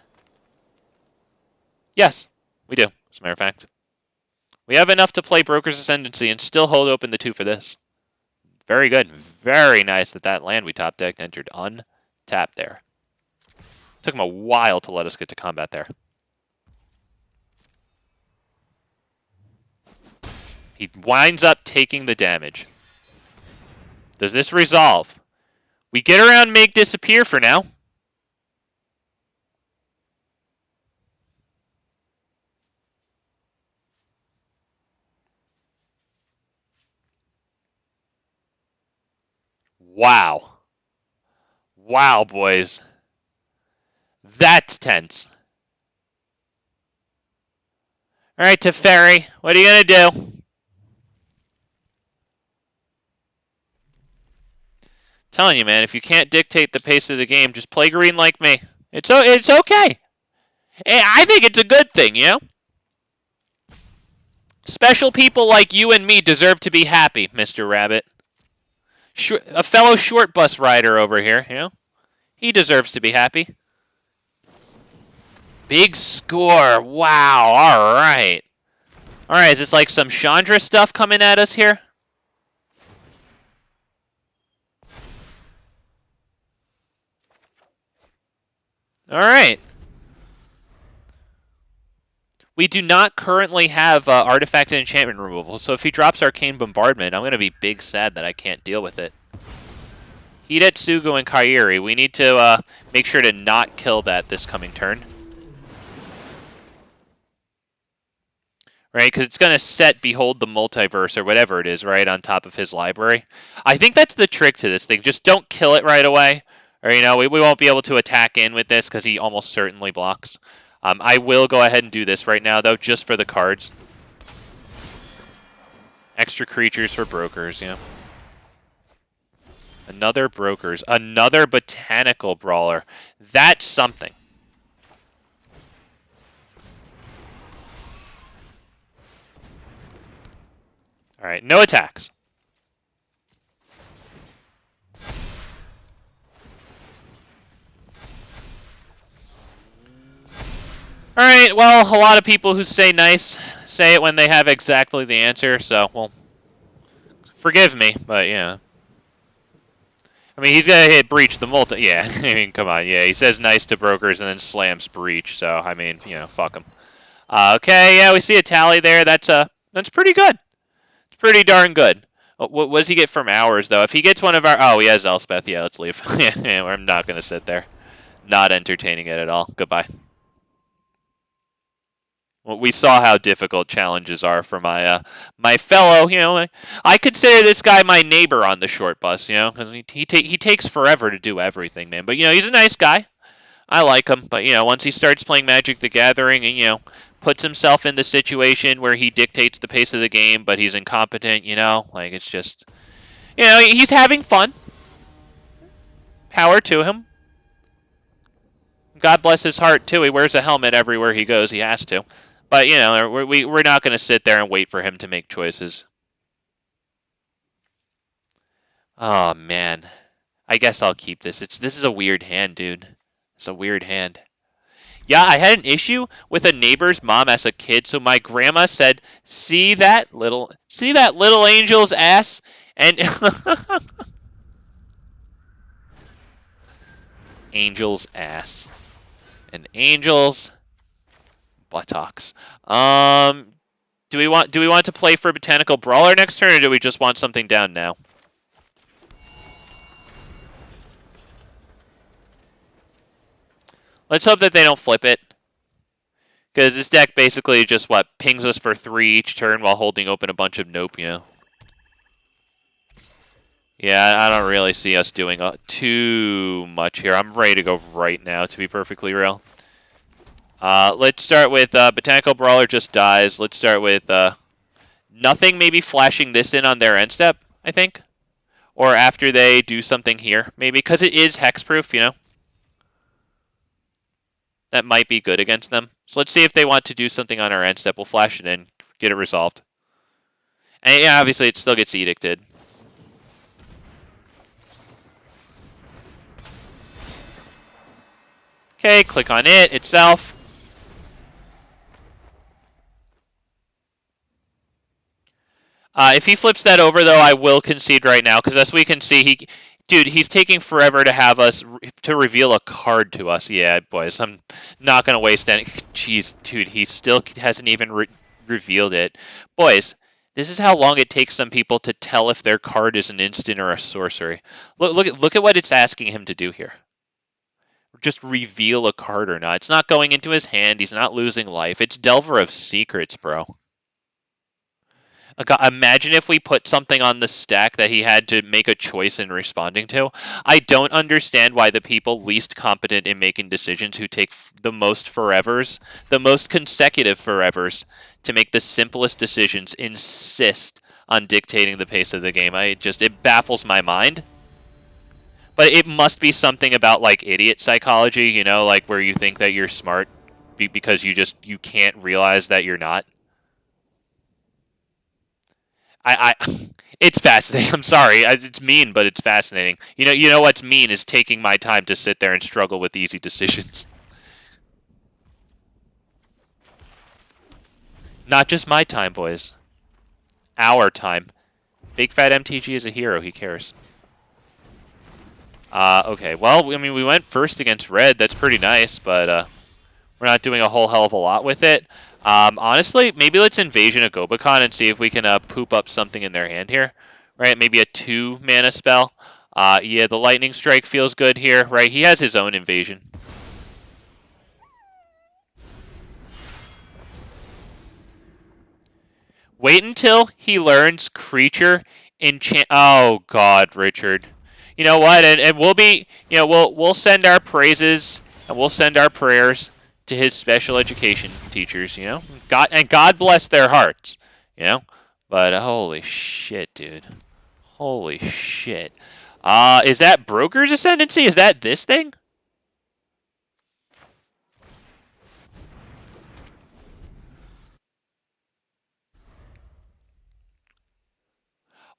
Yes, we do, as a matter of fact. We have enough to play Brokers Ascendancy and still hold open the 2 for this. Very good. Very nice that that land we top decked entered untapped there. Took him a while to let us get to combat there. He winds up taking the damage. Does this resolve? We get around make disappear for now. Wow. Wow, boys. That's tense. All right, Teferi, what are you going to do? Telling you, man, if you can't dictate the pace of the game, just play green like me. It's okay. I think it's a good thing, you know? Special people like you and me deserve to be happy, Mr. Rabbit. A fellow short bus rider over here, you know? He deserves to be happy. Big score. Wow, all right. All right, is this like some Chandra stuff coming at us here? All right. We do not currently have artifact and enchantment removal, so if he drops Arcane Bombardment, I'm going to be big sad that I can't deal with it. Hidetsugu and Kairi, we need to make sure to not kill that this coming turn. Right, because it's going to set Behold the Multiverse, or whatever it is, right, on top of his library. I think that's the trick to this thing. Just don't kill it right away. Or, you know, we won't be able to attack in with this because he almost certainly blocks. I will go ahead and do this right now, though, just for the cards. Extra creatures for Brokers, yeah. Another Brokers. Another Botanical Brawler. That's something. All right, no attacks. All right, well, a lot of people who say nice say it when they have exactly the answer, so, well, forgive me, but yeah. I mean, he's going to hit Breach the multi... Yeah, I mean, come on, yeah, he says nice to Brokers and then slams Breach, so, I mean, you know, fuck him. Okay, yeah, we see a tally there. That's pretty good. It's pretty darn good. What does he get from ours, though? If he gets one of our... Oh, he has Elspeth. Yeah, let's leave. Yeah, I'm not going to sit there. Not entertaining it at all. Goodbye. Well, we saw how difficult challenges are for my my fellow, you know. I consider this guy my neighbor on the short bus, you know, because he takes forever to do everything, man. But, you know, he's a nice guy. I like him, but, once he starts playing Magic the Gathering and, puts himself in the situation where he dictates the pace of the game, but he's incompetent, like, it's just, he's having fun. Power to him. God bless his heart, too. He wears a helmet everywhere he goes. He has to. But, we're not going to sit there and wait for him to make choices. Oh, man. I guess I'll keep this. This is a weird hand, dude. It's a weird hand. Yeah, I had an issue with a neighbor's mom as a kid, so my grandma said, see that little angel's ass? And angel's ass. And angel's buttocks. Do we want to play for Botanical Brawler next turn, or do we just want something down now? Let's hope that they don't flip it. Because this deck basically just, pings us for 3 each turn while holding open a bunch of nope, Yeah, I don't really see us doing too much here. I'm ready to go right now, to be perfectly real. Let's start with Botanical Brawler just dies. Let's start with nothing maybe flashing this in on their end step, I think. Or after they do something here, maybe. Because it is hexproof, That might be good against them. So let's see if they want to do something on our end step. We'll flash it in, get it resolved. And yeah, obviously it still gets edicted. Okay, click on it itself. If he flips that over, though, I will concede right now, because as we can see, he's taking forever to have us to reveal a card to us. Yeah, boys, I'm not gonna waste any. Jeez, dude, he still hasn't even revealed it. Boys, this is how long it takes some people to tell if their card is an instant or a sorcery. Look at what it's asking him to do here. Just reveal a card or not. It's not going into his hand. He's not losing life. It's Delver of Secrets, bro. Imagine if we put something on the stack that he had to make a choice in responding to. I don't understand why the people least competent in making decisions who take the most forevers, the most consecutive forevers, to make the simplest decisions insist on dictating the pace of the game. It baffles my mind. But it must be something about, idiot psychology, where you think that you're smart because you can't realize that you're not. It's fascinating. I'm sorry. It's mean, but it's fascinating. You know what's mean is taking my time to sit there and struggle with easy decisions. Not just my time, boys. Our time. Big fat MTG is a hero. He cares. Okay. Well, we went first against red. That's pretty nice, but we're not doing a whole hell of a lot with it. Honestly, maybe let's Invasion of Gobakhan and see if we can poop up something in their hand here. Right, maybe a 2-mana spell. Yeah, the Lightning Strike feels good here. Right, he has his own Invasion. Wait until he learns Creature Enchant. Oh God, Richard. You know what? And we'll be, we'll send our praises and we'll send our prayers to his special education teachers, God bless their hearts, But holy shit, dude. Holy shit. Is that Brokers Ascendancy? Is that this thing?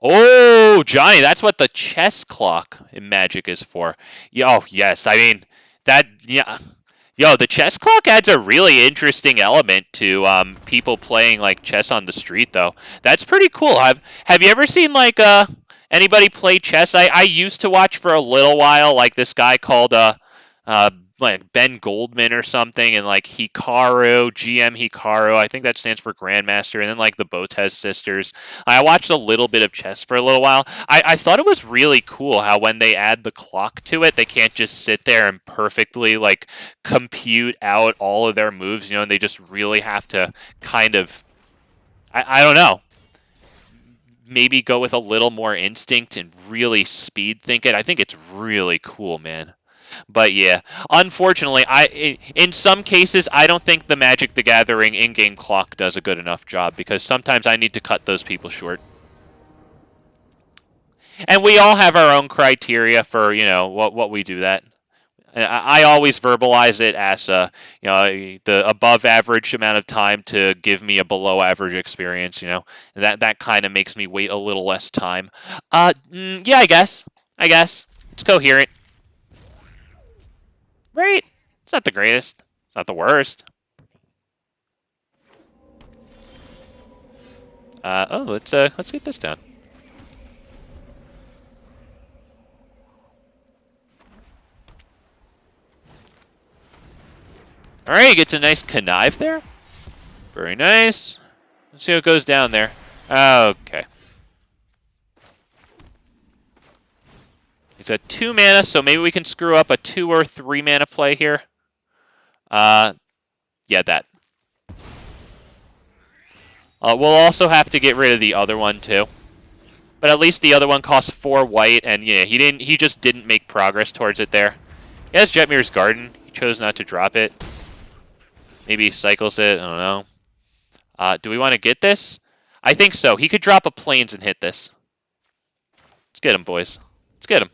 Oh, Johnny, that's what the chess clock in Magic is for. Oh, yes. Yeah. Yo, the chess clock adds a really interesting element to people playing chess on the street, though. That's pretty cool. Have you ever seen anybody play chess? I used to watch for a little while this guy called Ben Goldman or something, and Hikaru, GM Hikaru. I think that stands for Grandmaster, and then the Botez sisters. I watched a little bit of chess for a little while. I thought it was really cool how when they add the clock to it, they can't just sit there and perfectly compute out all of their moves, and they just really have to kind of, I don't know, maybe go with a little more instinct and really speed think it. I think it's really cool, man. But yeah, unfortunately, in some cases I don't think the Magic the Gathering in-game clock does a good enough job because sometimes I need to cut those people short. And we all have our own criteria for what we do that. I always verbalize it as the above average amount of time to give me a below average experience. That kind of makes me wait a little less time. Yeah, I guess it's coherent, right? It's not the greatest. It's not the worst. Oh, let's get this down. All right, he gets a nice connive there. Very nice. Let's see what goes down there. Okay. He's at 2 mana, so maybe we can screw up a 2 or 3 mana play here. Yeah, that. We'll also have to get rid of the other one too. But at least the other one costs 4 white, and yeah, he just didn't make progress towards it there. He has Jetmir's Garden. He chose not to drop it. Maybe he cycles it. I don't know. Do we want to get this? I think so. He could drop a Plains and hit this. Let's get him, boys. Let's get him.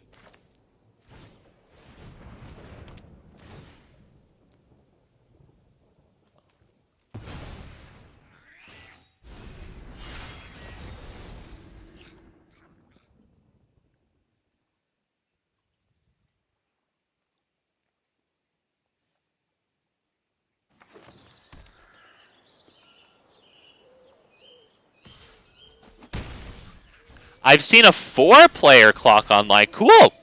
I've seen a 4-player clock online. Cool.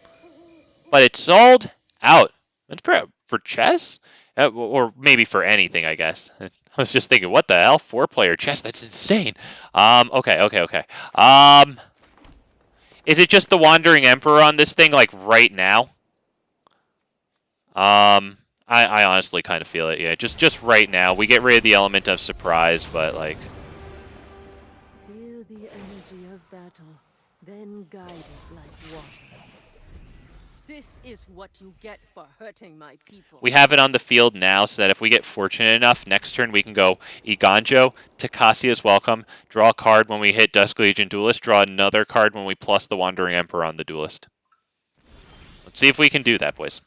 But it's sold out. That's for chess? Or maybe for anything, I guess. I was just thinking, what the hell? 4-player chess? That's insane. Okay. Is it just the Wandering Emperor on this thing, like, right now? I honestly kind of feel it, yeah. Just right now. We get rid of the element of surprise, but, like... Feel the energy of battle, then guide it like water. This is what you get for hurting my people. We have it on the field now, so that if we get fortunate enough, next turn we can go Eiganjo, Tocasia's Welcome, draw a card when we hit Dusk Legion Duelist, draw another card when we plus the Wandering Emperor on the Duelist. Let's see if we can do that, boys.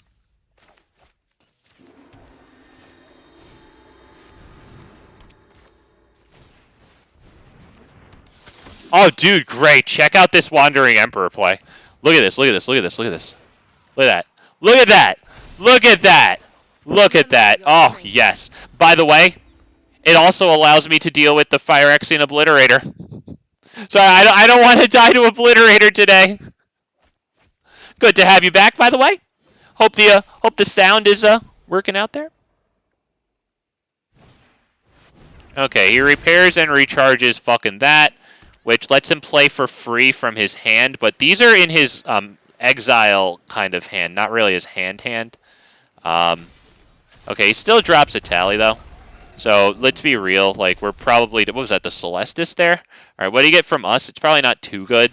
Oh, dude, great. Check out this Wandering Emperor play. Look at this, look at this, look at this, look at this. Look at that. Look at that. Look at that. Look at that. Oh, yes. By the way, it also allows me to deal with the Phyrexian Obliterator. So I don't want to die to Obliterator today. Good to have you back, by the way. Hope the sound is working out there. Okay, he repairs and recharges fucking that, which lets him play for free from his hand, but these are in his exile kind of hand, not really his hand. Okay, he still drops a tally, though. So, let's be real, like, we're probably... What was that, the Celestis there? Alright, what do you get from us? It's probably not too good.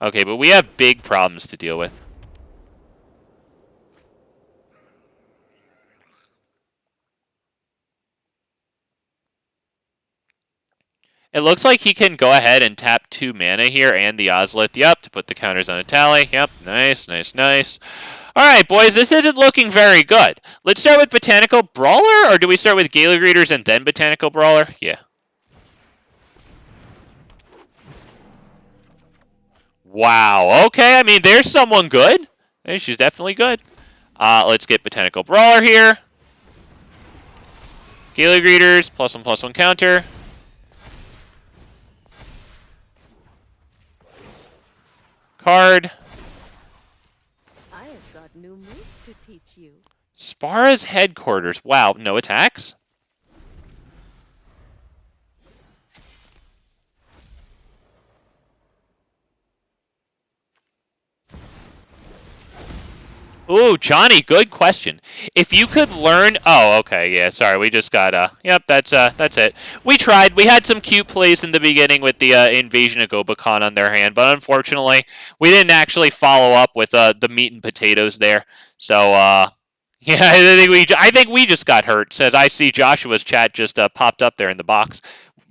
Okay, but we have big problems to deal with. It looks like he can go ahead and tap 2 mana here and the Ozolith. Yep, to put the counters on a tally. Yep, nice. Alright, boys, this isn't looking very good. Let's start with Botanical Brawler, or do we start with Gala Greeters and then Botanical Brawler? Yeah. Wow, okay, I mean, there's someone good. Hey, she's definitely good. Let's get Botanical Brawler here. Gala Greeters, +1/+1 counter. Card. I have got new moves to teach you. Spara's headquarters. Wow, no attacks? Ooh, Johnny, good question. If you could learn, oh, okay, yeah, sorry, we just got yep, that's it. We tried. We had some cute plays in the beginning with the Invasion of Gobakhan on their hand, but unfortunately, we didn't actually follow up with the meat and potatoes there. So, yeah, I think we just got hurt. Says I see Joshua's chat just popped up there in the box.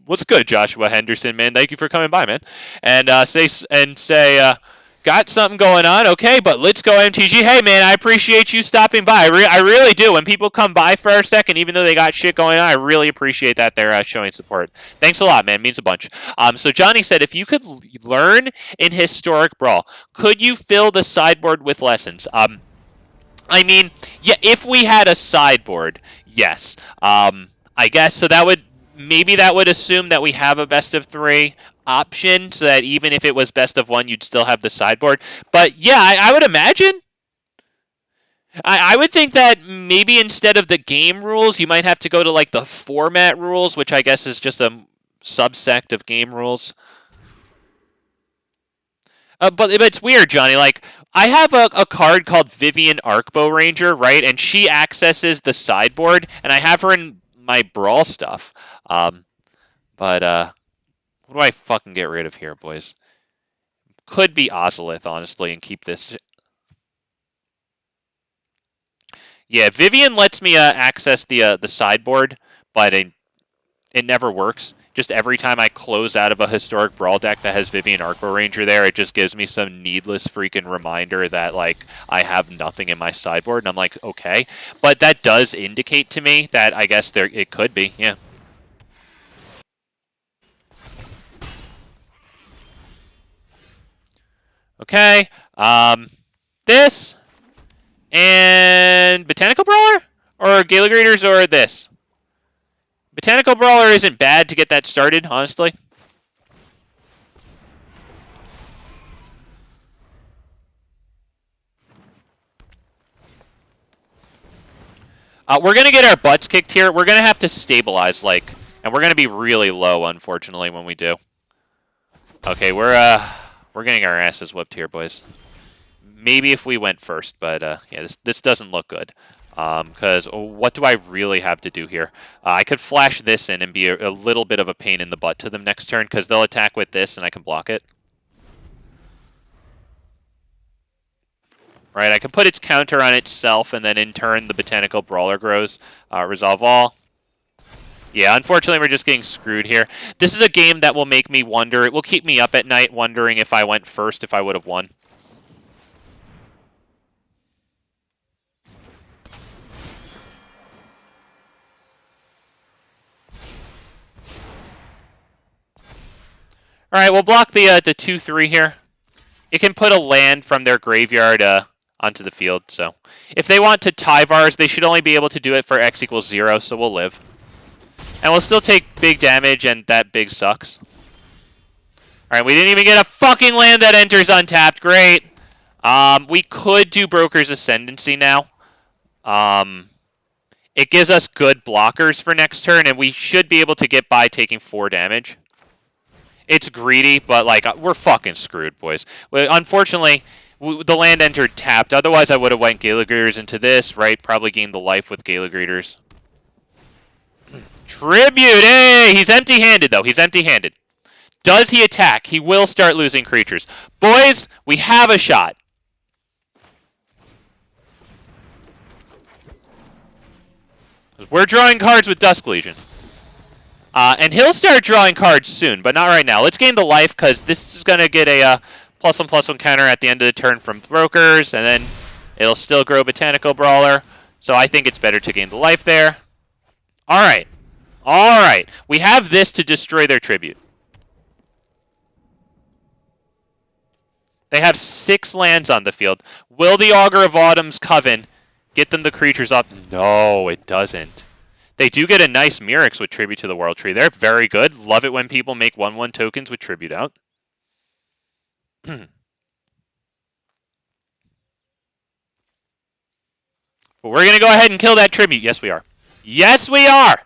What's good, Joshua Henderson, man? Thank you for coming by, man. And say. Got something going on, okay, but let's go MTG. Hey, man, I appreciate you stopping by. I really do. When people come by for a second, even though they got shit going on, I really appreciate that they're showing support. Thanks a lot, man. Means a bunch. So Johnny said, if you could learn in Historic Brawl, could you fill the sideboard with lessons? I mean, yeah, if we had a sideboard, yes. I guess so. Maybe that would assume that we have a best of 3 option, so that even if it was best of 1, you'd still have the sideboard. But yeah, I would imagine. I would think that maybe instead of the game rules, you might have to go to like the format rules, which I guess is just a subsect of game rules. But it's weird, Johnny. Like, I have a card called Vivian Arcbow Ranger, right? And she accesses the sideboard, and I have her in my Brawl stuff. But what do I fucking get rid of here, boys? Could be Ozolith, honestly, and keep this. Yeah, Vivian lets me access the sideboard, but it never works. Just every time I close out of a Historic Brawl deck that has Vivian Arcbow Ranger there, it just gives me some needless freaking reminder that, like, I have nothing in my sideboard, and I'm like, okay. But that does indicate to me that I guess it could be, yeah. Okay, this, and Botanical Brawler? Or Gala Greeters, or this? Botanical Brawler isn't bad to get that started, honestly. We're going to get our butts kicked here. We're going to have to stabilize, and we're going to be really low, unfortunately, when we do. Okay, we're getting our asses whipped here, boys. Maybe if we went first, but yeah, this doesn't look good. Because what do I really have to do here? I could flash this in and be a little bit of a pain in the butt to them next turn, because they'll attack with this and I can block it. Right, I can put its counter on itself, and then in turn the Botanical Brawler grows. Resolve all. Yeah, unfortunately we're just getting screwed here. This is a game that will make me wonder, it will keep me up at night wondering if I went first, if I would have won. Alright, we'll block the 2-3 here. It can put a land from their graveyard onto the field, so. If they want to Tyvars, they should only be able to do it for X equals 0, so we'll live. And we'll still take big damage, and that big sucks. Alright, we didn't even get a fucking land that enters untapped. Great. We could do Brokers Ascendancy now. It gives us good blockers for next turn, and we should be able to get by taking 4 damage. It's greedy, but, like, we're fucking screwed, boys. Unfortunately, the land entered tapped. Otherwise, I would have went Gala Greeters into this, right? Probably gained the life with Gala Greeters. Tribute! Hey! He's empty-handed, though. He's empty-handed. Does he attack? He will start losing creatures. Boys, we have a shot. We're drawing cards with Dusk Legion. And he'll start drawing cards soon, but not right now. Let's gain the life, because this is going to get a +1/+1 counter at the end of the turn from Brokers, and then it'll still grow Botanical Brawler. So I think it's better to gain the life there. Alright. Alright. We have this to destroy their tribute. They have 6 lands on the field. Will the Augur of Autumn's Coven get them the creatures up? No, it doesn't. They do get a nice Mirrex with Tribute to the World Tree. They're very good. Love it when people make 1/1 tokens with Tribute out. But we're going to go ahead and kill that Tribute. Yes, we are. Yes, we are!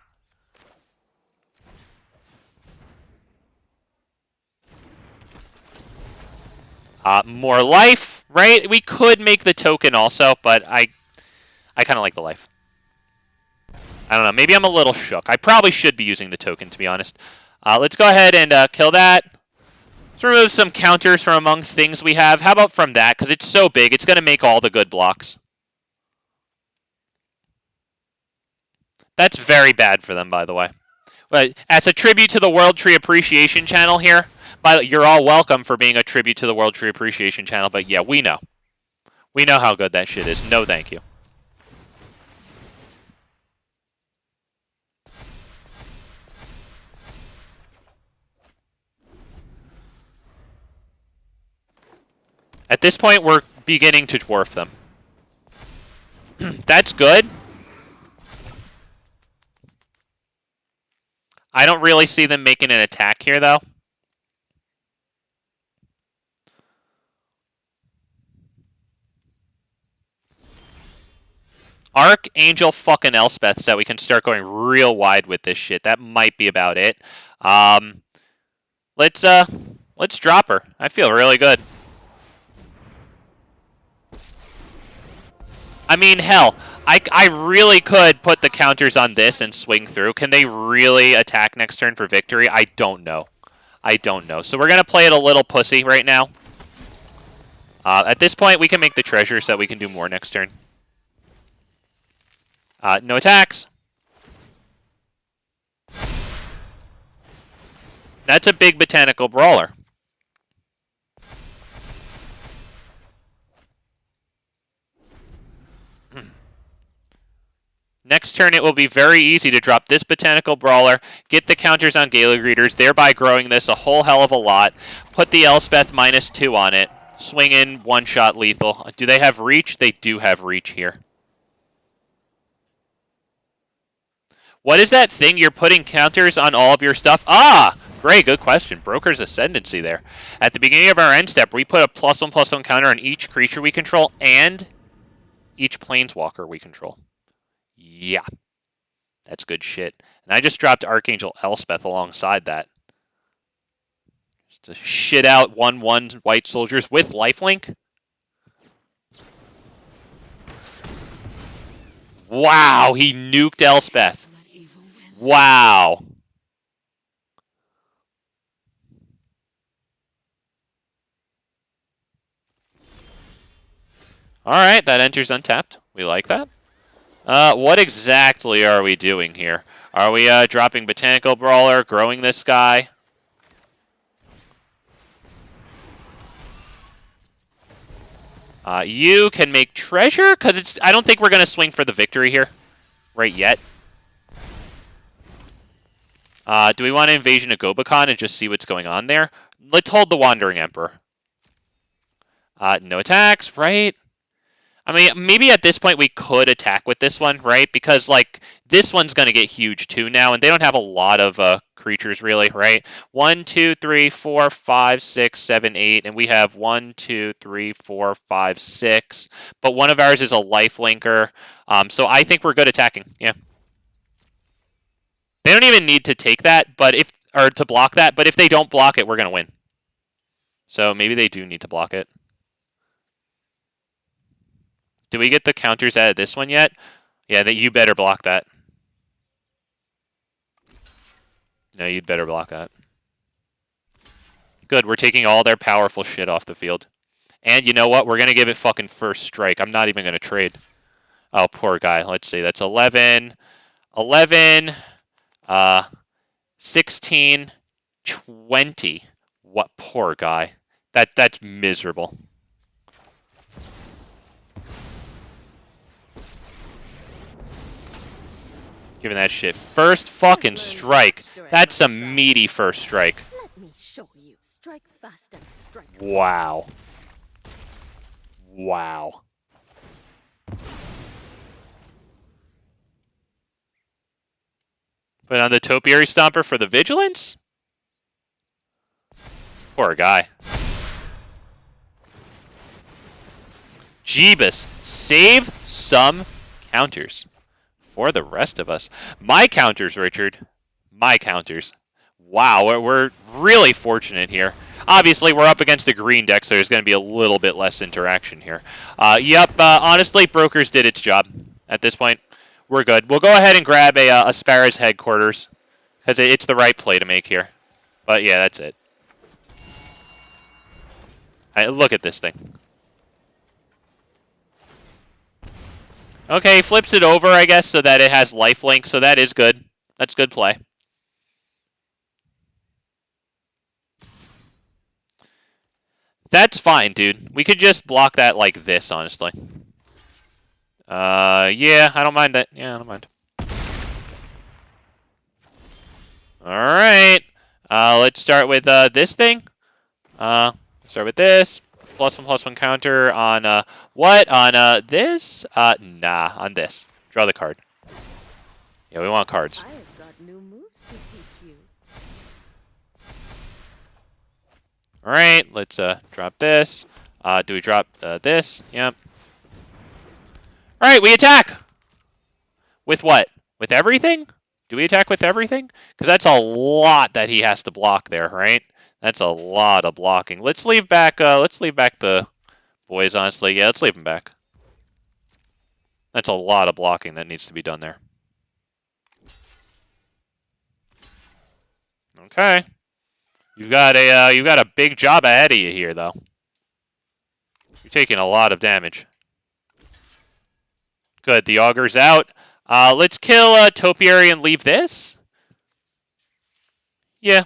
More life. right? We could make the token also, but I kind of like the life. I don't know. Maybe I'm a little shook. I probably should be using the token, to be honest. Let's go ahead and kill that. Let's remove some counters from among things we have. How about from that? Because it's so big, it's going to make all the good blocks. That's very bad for them, by the way. But as a tribute to the World Tree Appreciation channel here, you're all welcome for being a tribute to the World Tree Appreciation channel, but yeah, we know. We know how good that shit is. No thank you. At this point, we're beginning to dwarf them. That's good. I don't really see them making an attack here, though. Archangel fucking Elspeth said we can start going real wide with this shit. That might be about it. Let's drop her. I feel really good. I mean, hell, I really could put the counters on this and swing through. Can they really attack next turn for victory? I don't know. I don't know. So we're going to play it a little pussy right now. At this point, we can make the treasure so that we can do more next turn. No attacks. That's a big Botanical Brawler. Next turn, it will be very easy to drop this Botanical Brawler, get the counters on Gala Greeters, thereby growing this a whole hell of a lot. Put the Elspeth -2 on it. Swing in, one-shot lethal. Do they have reach? They do have reach here. What is that thing? You're putting counters on all of your stuff? Ah! Great, good question. Brokers Ascendancy there. At the beginning of our end step, we put a +1/+1 counter on each creature we control and each Planeswalker we control. Yeah. That's good shit. And I just dropped Archangel Elspeth alongside that. Just to shit out 1/1 white soldiers with lifelink. Wow, he nuked Elspeth. Wow. Alright, that enters untapped. We like that. What exactly are we doing here? Are we dropping Botanical Brawler, growing this guy? You can make treasure, because I don't think we're going to swing for the victory here right yet. Do we want to Invasion of Gobakhan and just see what's going on there? Let's hold the Wandering Emperor. No attacks, right? I mean, maybe at this point we could attack with this one, right? Because, like, this one's going to get huge too now, and they don't have a lot of creatures, really, right? 1, 2, 3, 4, 5, 6, 7, 8, and we have 1, 2, 3, 4, 5, 6. But one of ours is a lifelinker, so I think we're good attacking, yeah. They don't even need to take that, or to block that, but if they don't block it, we're going to win. So maybe they do need to block it. Do we get the counters out of this one yet? Yeah, you better block that. No, you'd better block that. Good, we're taking all their powerful shit off the field. And you know what? We're going to give it fucking first strike. I'm not even going to trade. Oh, poor guy. Let's see. That's 11. 11. 16. 20. What? Poor guy. That's miserable. Giving that shit first fucking strike. That's a meaty first strike. Let me show you. Strike fast and strike. Wow. Wow. Put on the Topiary Stomper for the Vigilance? Poor guy. Jeebus. Save some counters. For the rest of us. My counters, Richard. My counters. Wow, we're really fortunate here. Obviously, we're up against a green deck, so there's going to be a little bit less interaction here. Honestly, Brokers did its job at this point. We're good. We'll go ahead and grab a Spara's headquarters, because it's the right play to make here. But yeah, that's it. Look at this thing. Okay, flips it over, I guess, so that it has lifelink, so that is good. That's good play. That's fine, dude. We could just block that like this, honestly. Yeah, I don't mind that. Yeah, I don't mind. Alright. Let's start with this thing. Start with this. +1/+1 counter on, what? On, this? Nah, on this. Draw the card. Yeah, we want cards. I've got new moves to teach you. Alright, let's, drop this. Do we drop, this? Yep. Alright, we attack! With what? With everything? Do we attack with everything? Because that's a lot that he has to block there, right? That's a lot of blocking. Let's leave back the boys, honestly. Yeah, let's leave them back. That's a lot of blocking that needs to be done there. Okay. You've got a big job ahead of you here, though. You're taking a lot of damage. Good, the Augur's out. Let's kill Topiary and leave this. Yeah.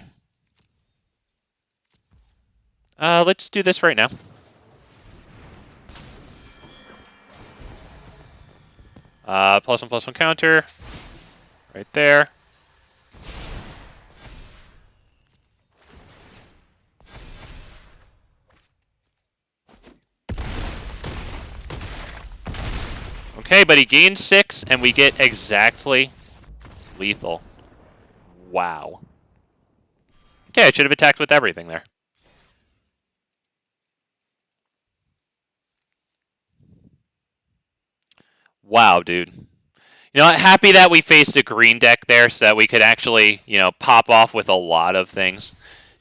Let's do this right now. +1/+1 counter. Right there. Okay, but he gains 6, and we get exactly lethal. Wow. Okay, I should have attacked with everything there. Wow, dude. You know, happy that we faced a green deck there so that we could actually, you know, pop off with a lot of things.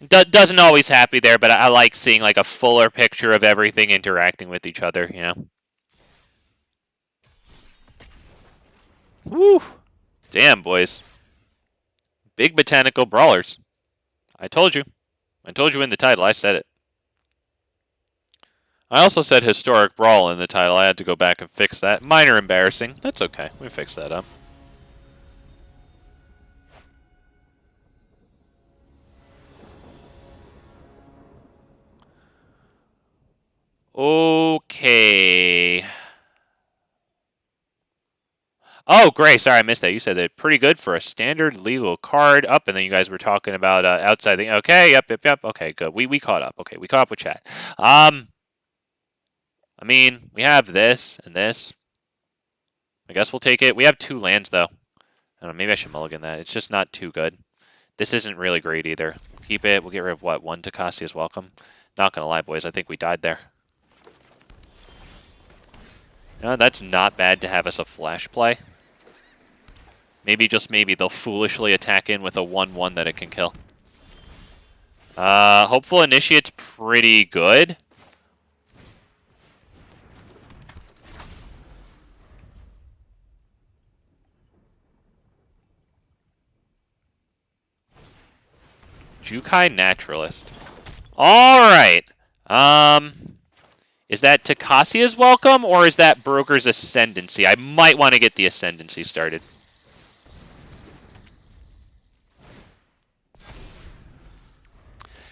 Doesn't always happy there, but I like seeing like a fuller picture of everything interacting with each other, you know. Woo! Damn, boys. Big Botanical Brawlers. I told you. I told you in the title. I said it. I also said Historic Brawl in the title. I had to go back and fix that. Minor embarrassing. That's okay. We fixed that up. Okay. Oh, great. Sorry, I missed that. You said they're pretty good for a standard legal card. Up, and then you guys were talking about outside the... Okay, yep. Okay, good. We caught up. Okay, we caught up with chat. I mean, we have this and this. I guess we'll take it. We have 2 lands, though. I don't know, maybe I should mulligan that. It's just not too good. This isn't really great either. Keep it. We'll get rid of, what, 1 Tocasia is welcome. Not gonna lie, boys. I think we died there. No, that's not bad to have as a flash play. Maybe, just maybe, they'll foolishly attack in with a 1/1 that it can kill. Hopeful Initiate's pretty good. Jukai Naturalist. Alright. Is that Tocasia's welcome, or is that Brokers Ascendancy? I might want to get the Ascendancy started.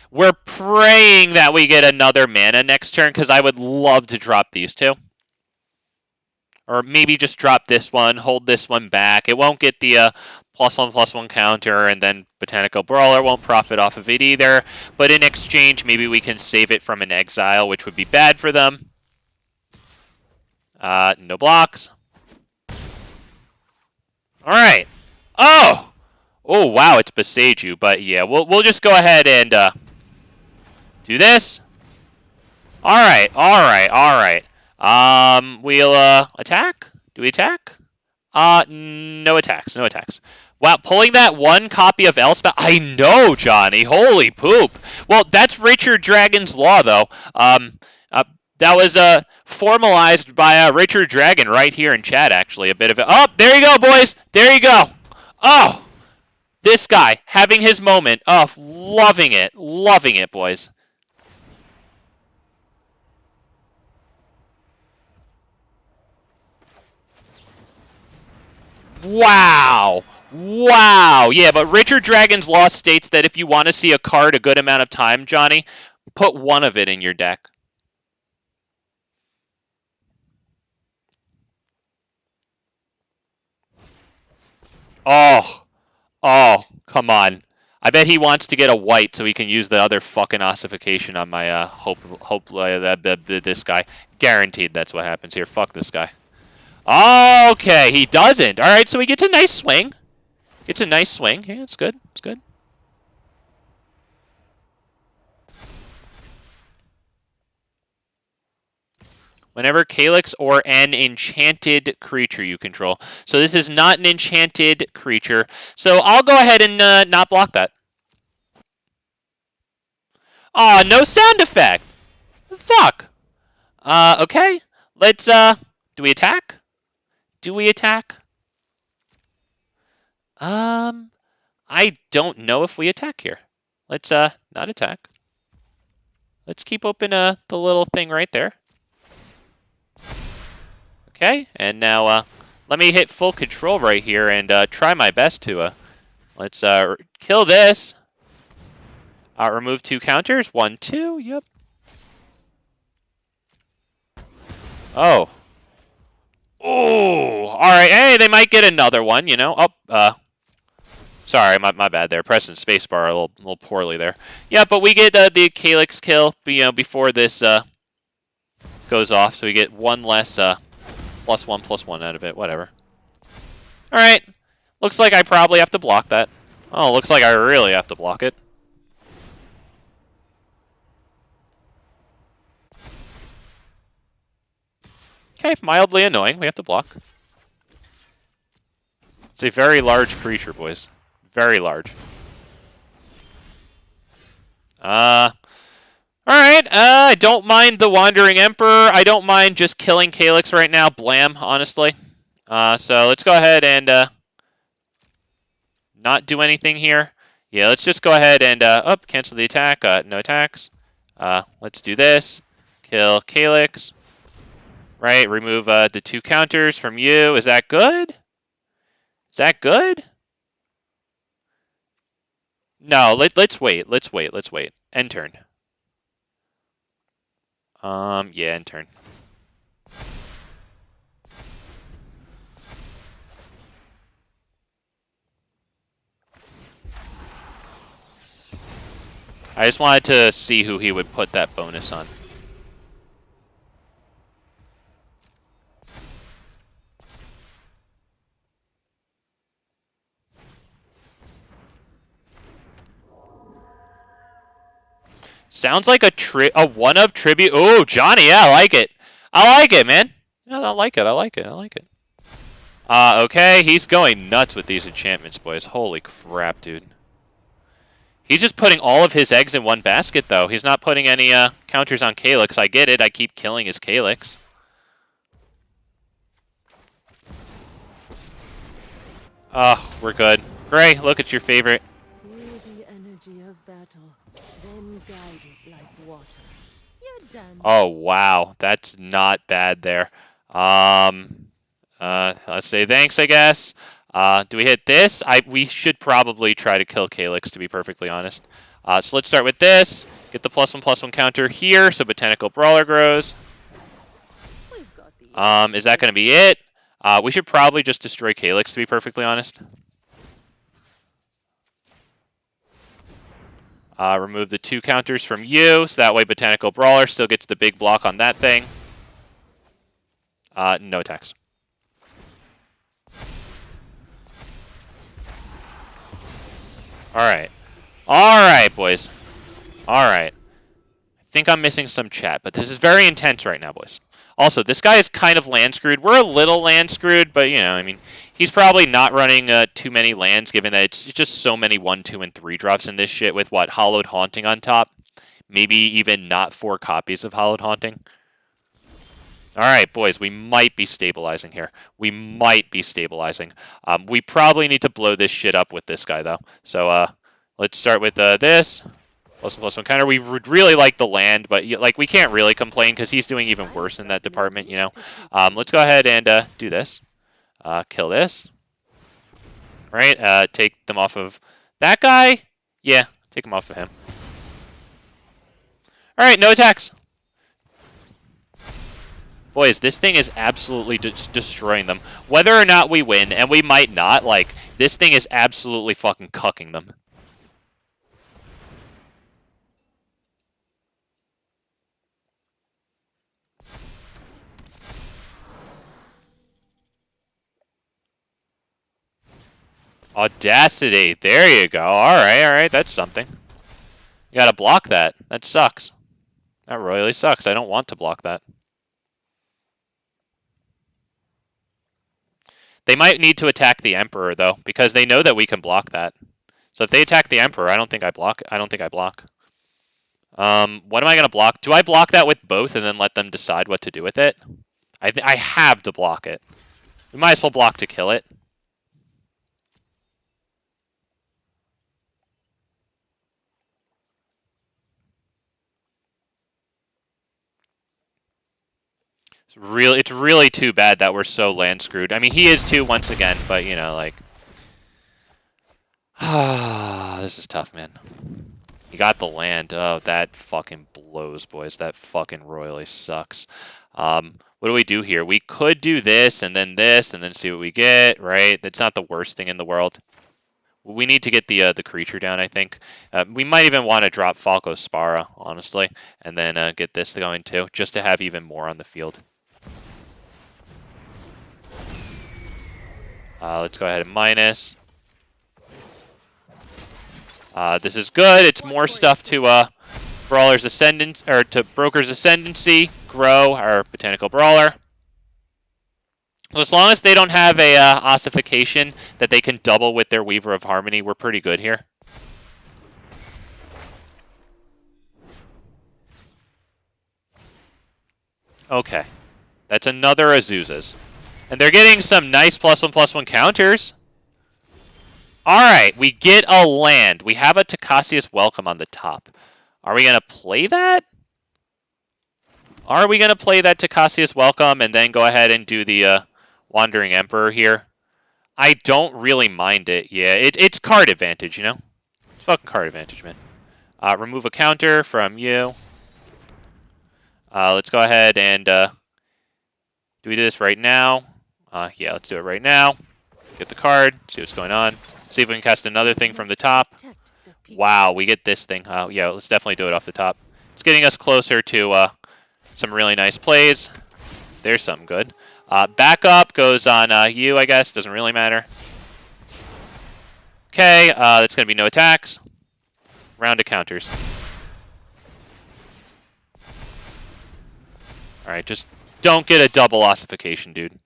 We're praying that we get another mana next turn, because I would love to drop these 2. Or maybe just drop this one, hold this one back. It won't get the +1/+1 counter, and then Botanical Brawler won't profit off of it either. But in exchange, maybe we can save it from an exile, which would be bad for them. No blocks. All right. Oh! Oh, wow, it's Beseiju. But yeah, we'll just go ahead and do this. All right. We'll attack. Do we attack? No attacks. Wow, pulling that one copy of Elspeth. I know, Johnny. Holy poop. Well, that's Richard Dragon's Law, though. That was formalized by Richard Dragon right here in chat, actually. A bit of it. Oh, there you go, boys. There you go. Oh, this guy having his moment. Oh, loving it. Loving it, boys. Wow. Wow. Yeah, but Richard Dragon's Law states that if you want to see a card a good amount of time, Johnny, put one of it in your deck. Oh. Oh, come on. I bet he wants to get a white so he can use the other fucking ossification on my this guy. Guaranteed that's what happens here. Fuck this guy. Okay, he doesn't. All right, so he gets a nice swing. Gets a nice swing. Yeah, it's good. It's good. Whenever Calyx or an enchanted creature you control. So this is not an enchanted creature. So I'll go ahead and not block that. Aw, no sound effect. Fuck. Okay. Let's, do we attack? Do we attack? I don't know if we attack here. Let's, not attack. Let's keep open, the little thing right there. Okay, and now, let me hit full control right here and, try my best to, let's, kill this. Remove 2 counters. 1, 2, yep. Oh. Oh, all right. Hey, they might get another one, you know. Oh, sorry, my bad there. Pressing spacebar a little poorly there. Yeah, but we get the Calyx kill, before this goes off, so we get one less +1/+1 out of it. Whatever. All right. Looks like I probably have to block that. Oh, looks like I really have to block it. Okay, mildly annoying. We have to block. It's a very large creature, boys. Very large. Alright, I don't mind the Wandering Emperor. I don't mind just killing Calyx right now. Blam, honestly. So let's go ahead and not do anything here. Yeah, let's just go ahead and cancel the attack. No attacks. Let's do this. Kill Calyx. Right, remove the 2 counters from you. Is that good? Is that good? No, let's wait. Let's wait. Let's wait. End turn. Yeah, end turn. I just wanted to see who he would put that bonus on. Sounds like a one of tribute. Oh, Johnny, yeah, I like it. I like it, man. Yeah, I like it. I like it. I like it. Okay, he's going nuts with these enchantments, boys. Holy crap, dude. He's just putting all of his eggs in one basket, though. He's not putting any counters on Calyx. I get it. I keep killing his Calyx. Oh, we're good. Gray, look at your favorite. Feel the energy of battle, then guide it like water. You're done. Oh, wow. That's not bad there. Let's say thanks, I guess. Do we hit this? We should probably try to kill Calyx, to be perfectly honest. So let's start with this. Get the +1/+1 counter here, so Botanical Brawler grows. Is that going to be it? We should probably just destroy Calyx, to be perfectly honest. Remove the 2 counters from you, so that way Botanical Brawler still gets the big block on that thing. No attacks. Alright. Alright, boys. Alright. I think I'm missing some chat, but this is very intense right now, boys. Also, this guy is kind of land screwed. We're a little land screwed, but, you know, I mean, he's probably not running too many lands, given that it's just so many 1, 2, and 3 drops in this shit with, what, Hallowed Haunting on top? Maybe even not 4 copies of Hallowed Haunting. All right, boys, we might be stabilizing here. We might be stabilizing. We probably need to blow this shit up with this guy, though. So let's start with this. +1/+1 counter. We would really like the land, but like we can't really complain because he's doing even worse in that department, you know. Let's go ahead and do this. Kill this. Right? Take them off of that guy. Yeah, take them off of him. All right, no attacks. Boys, this thing is absolutely destroying them. Whether or not we win, and we might not, like, this thing is absolutely fucking cucking them. Audacity. There you go. Alright, that's something. You gotta block that. That sucks. That royally sucks. I don't want to block that. They might need to attack the Emperor, though, because they know that we can block that. So if they attack the Emperor, I don't think I block. What am I going to block? Do I block that with both and then let them decide what to do with it? I have to block it. We might as well block to kill it. It's really too bad that we're so land screwed. I mean, he is too once again, but you know, like, this is tough, man. You got the land. Oh, that fucking blows, boys. That fucking royally sucks. What do we do here? We could do this and then see what we get, right? That's not the worst thing in the world. We need to get the creature down, I think. We might even want to drop Falco Spara, honestly, and then get this going too, just to have even more on the field. Let's go ahead and minus. This is good. It's more stuff to Brawlers Ascendancy, or to Brokers Ascendancy, grow our Botanical Brawler. So as long as they don't have a ossification that they can double with their Weaver of Harmony, we're pretty good here. Okay. That's another Azusa's. And they're getting some nice +1/+1 counters. Alright, we get a land. We have a Tocasia's Welcome on the top. Are we going to play that? Are we going to play that Tocasia's Welcome and then go ahead and do the Wandering Emperor here? I don't really mind it. Yeah, it's card advantage, you know? It's fucking card advantage, man. Remove a counter from you. Let's go ahead and do we do this right now? Yeah, let's do it right now. Get the card, see what's going on. See if we can cast another thing from the top. Wow, we get this thing. Yeah, let's definitely do it off the top. It's getting us closer to some really nice plays. There's something good. Backup goes on you, I guess. Doesn't really matter. Okay, that's going to be no attacks. Round of counters. Alright, just don't get a double ossification, dude.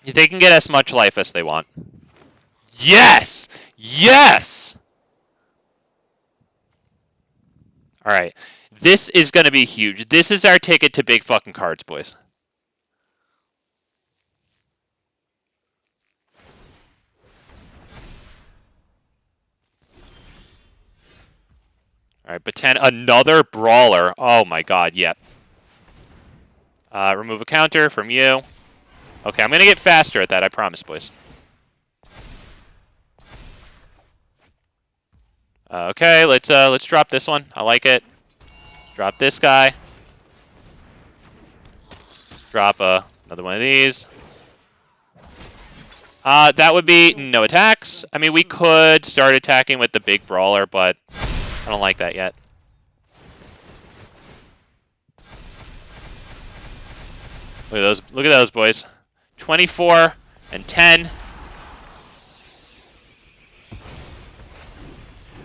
They can get as much life as they want. Yes! Yes! Alright. This is going to be huge. This is our ticket to big fucking cards, boys. Alright, another Brawler. Oh my god, yep. Remove a counter from you. Okay, I'm going to get faster at that, I promise, boys. Okay, let's drop this one. I like it. Drop this guy. Drop another one of these. That would be no attacks. I mean, we could start attacking with the big Brawler, but I don't like that yet. Look at those, boys. 24 and 10.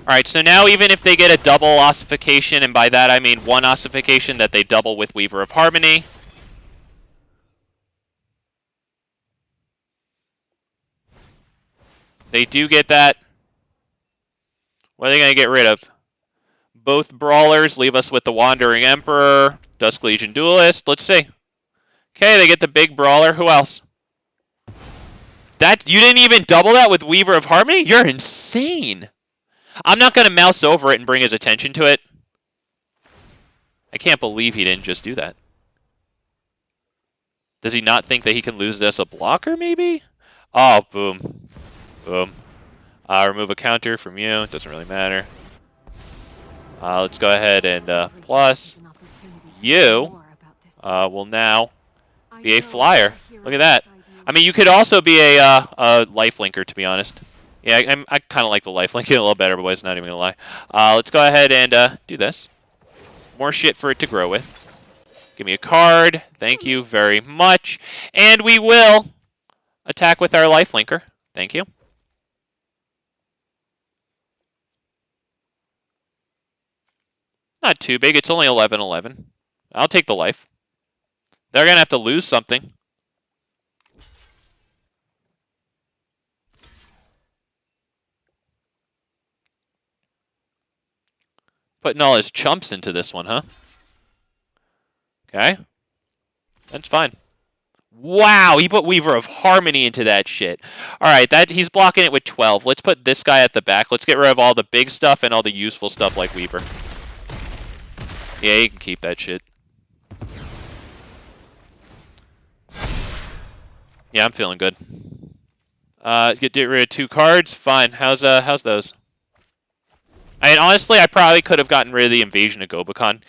Alright, so now even if they get a double ossification, and by that I mean one ossification that they double with Weaver of Harmony. They do get that. What are they going to get rid of? Both Brawlers leave us with the Wandering Emperor, Dusk Legion Duelist. Let's see. Okay, they get the big Brawler. Who else? That you didn't even double that with Weaver of Harmony? You're insane. I'm not going to mouse over it and bring his attention to it. I can't believe he didn't just do that. Does he not think that he can lose this a blocker, maybe? Oh, boom. Boom. Remove a counter from you. It doesn't really matter. Let's go ahead and plus you will now be a flyer. Look at that. I mean, you could also be a lifelinker, to be honest. Yeah, I kind of like the lifelinking a little better, but it's not even going to lie. Let's go ahead and do this. More shit for it to grow with. Give me a card. Thank you very much. And we will attack with our lifelinker. Thank you. Not too big. It's only 11/11. I'll take the life. They're going to have to lose something. Putting all his chumps into this one, huh? Okay. That's fine. Wow, he put Weaver of Harmony into that shit. Alright, he's blocking it with 12. Let's put this guy at the back. Let's get rid of all the big stuff and all the useful stuff like Weaver. Yeah, you can keep that shit. Yeah, I'm feeling good. Get rid of 2 cards. Fine. How's those? I mean, honestly, I probably could have gotten rid of the Invasion of Gobakhan.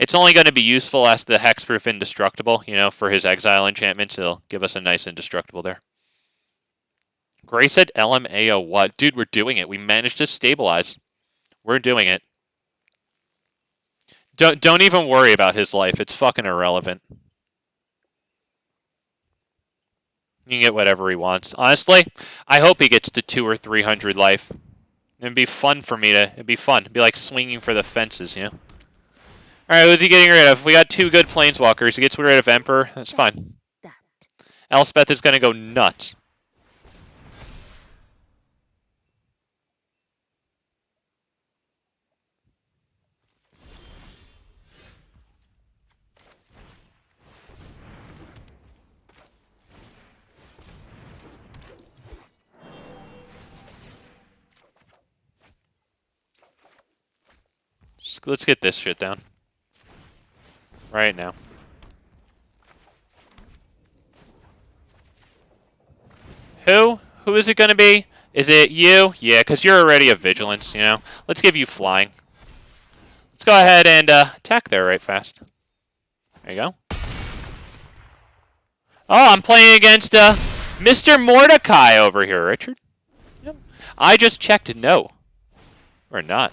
It's only going to be useful as the Hexproof Indestructible, you know, for his Exile enchantments. It'll give us a nice Indestructible there. Gray said LMAO what? Dude, we're doing it. We managed to stabilize. We're doing it. Don't even worry about his life. It's fucking irrelevant. You can get whatever he wants. Honestly, I hope he gets to 200 or 300 life. It'd be fun for me to... It'd be fun. It'd be like swinging for the fences, you know? Alright, who's he getting rid of? We got 2 good Planeswalkers. He gets rid of Emperor. That's fine. Elspeth is going to go nuts. Let's get this shit down. Right now. Who? Who is it going to be? Is it you? Yeah, because you're already a Vigilance, you know? Let's give you Flying. Let's go ahead and attack there right fast. There you go. Oh, I'm playing against Mr. Mordecai over here, Richard. Yep. I just checked no. Or not.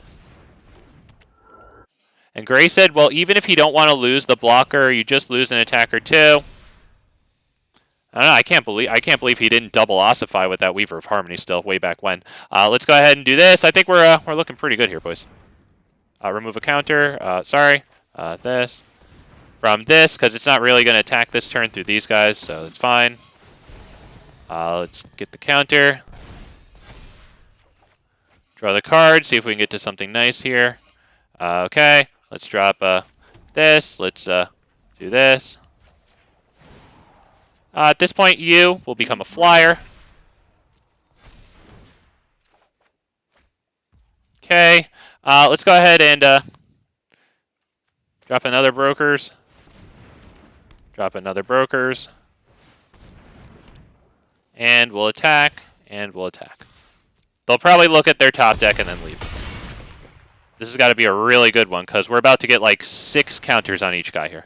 And Gray said, well, even if you don't want to lose the blocker, you just lose an attacker too. I don't know, I can't believe he didn't double ossify with that Weaver of Harmony still, way back when. Let's go ahead and do this. I think we're looking pretty good here, boys. Remove a counter. This. From this, because it's not really going to attack this turn through these guys, so it's fine. Let's get the counter. Draw the card, see if we can get to something nice here. Okay. Let's drop this. Let's do this. At this point, you will become a flyer. Okay. Let's go ahead and drop another Brokers. Drop another Brokers. And we'll attack. And we'll attack. They'll probably look at their top deck and then leave. This has got to be a really good one, because we're about to get like 6 counters on each guy here.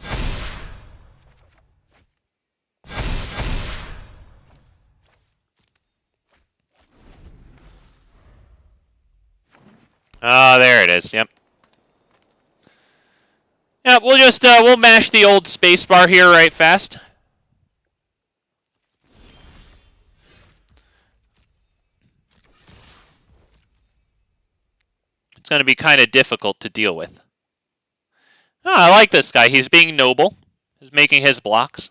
Ah, there it is. Yep. Yeah, we'll just we'll mash the old spacebar here right fast. It's going to be kind of difficult to deal with. Oh, I like this guy. He's being noble. He's making his blocks.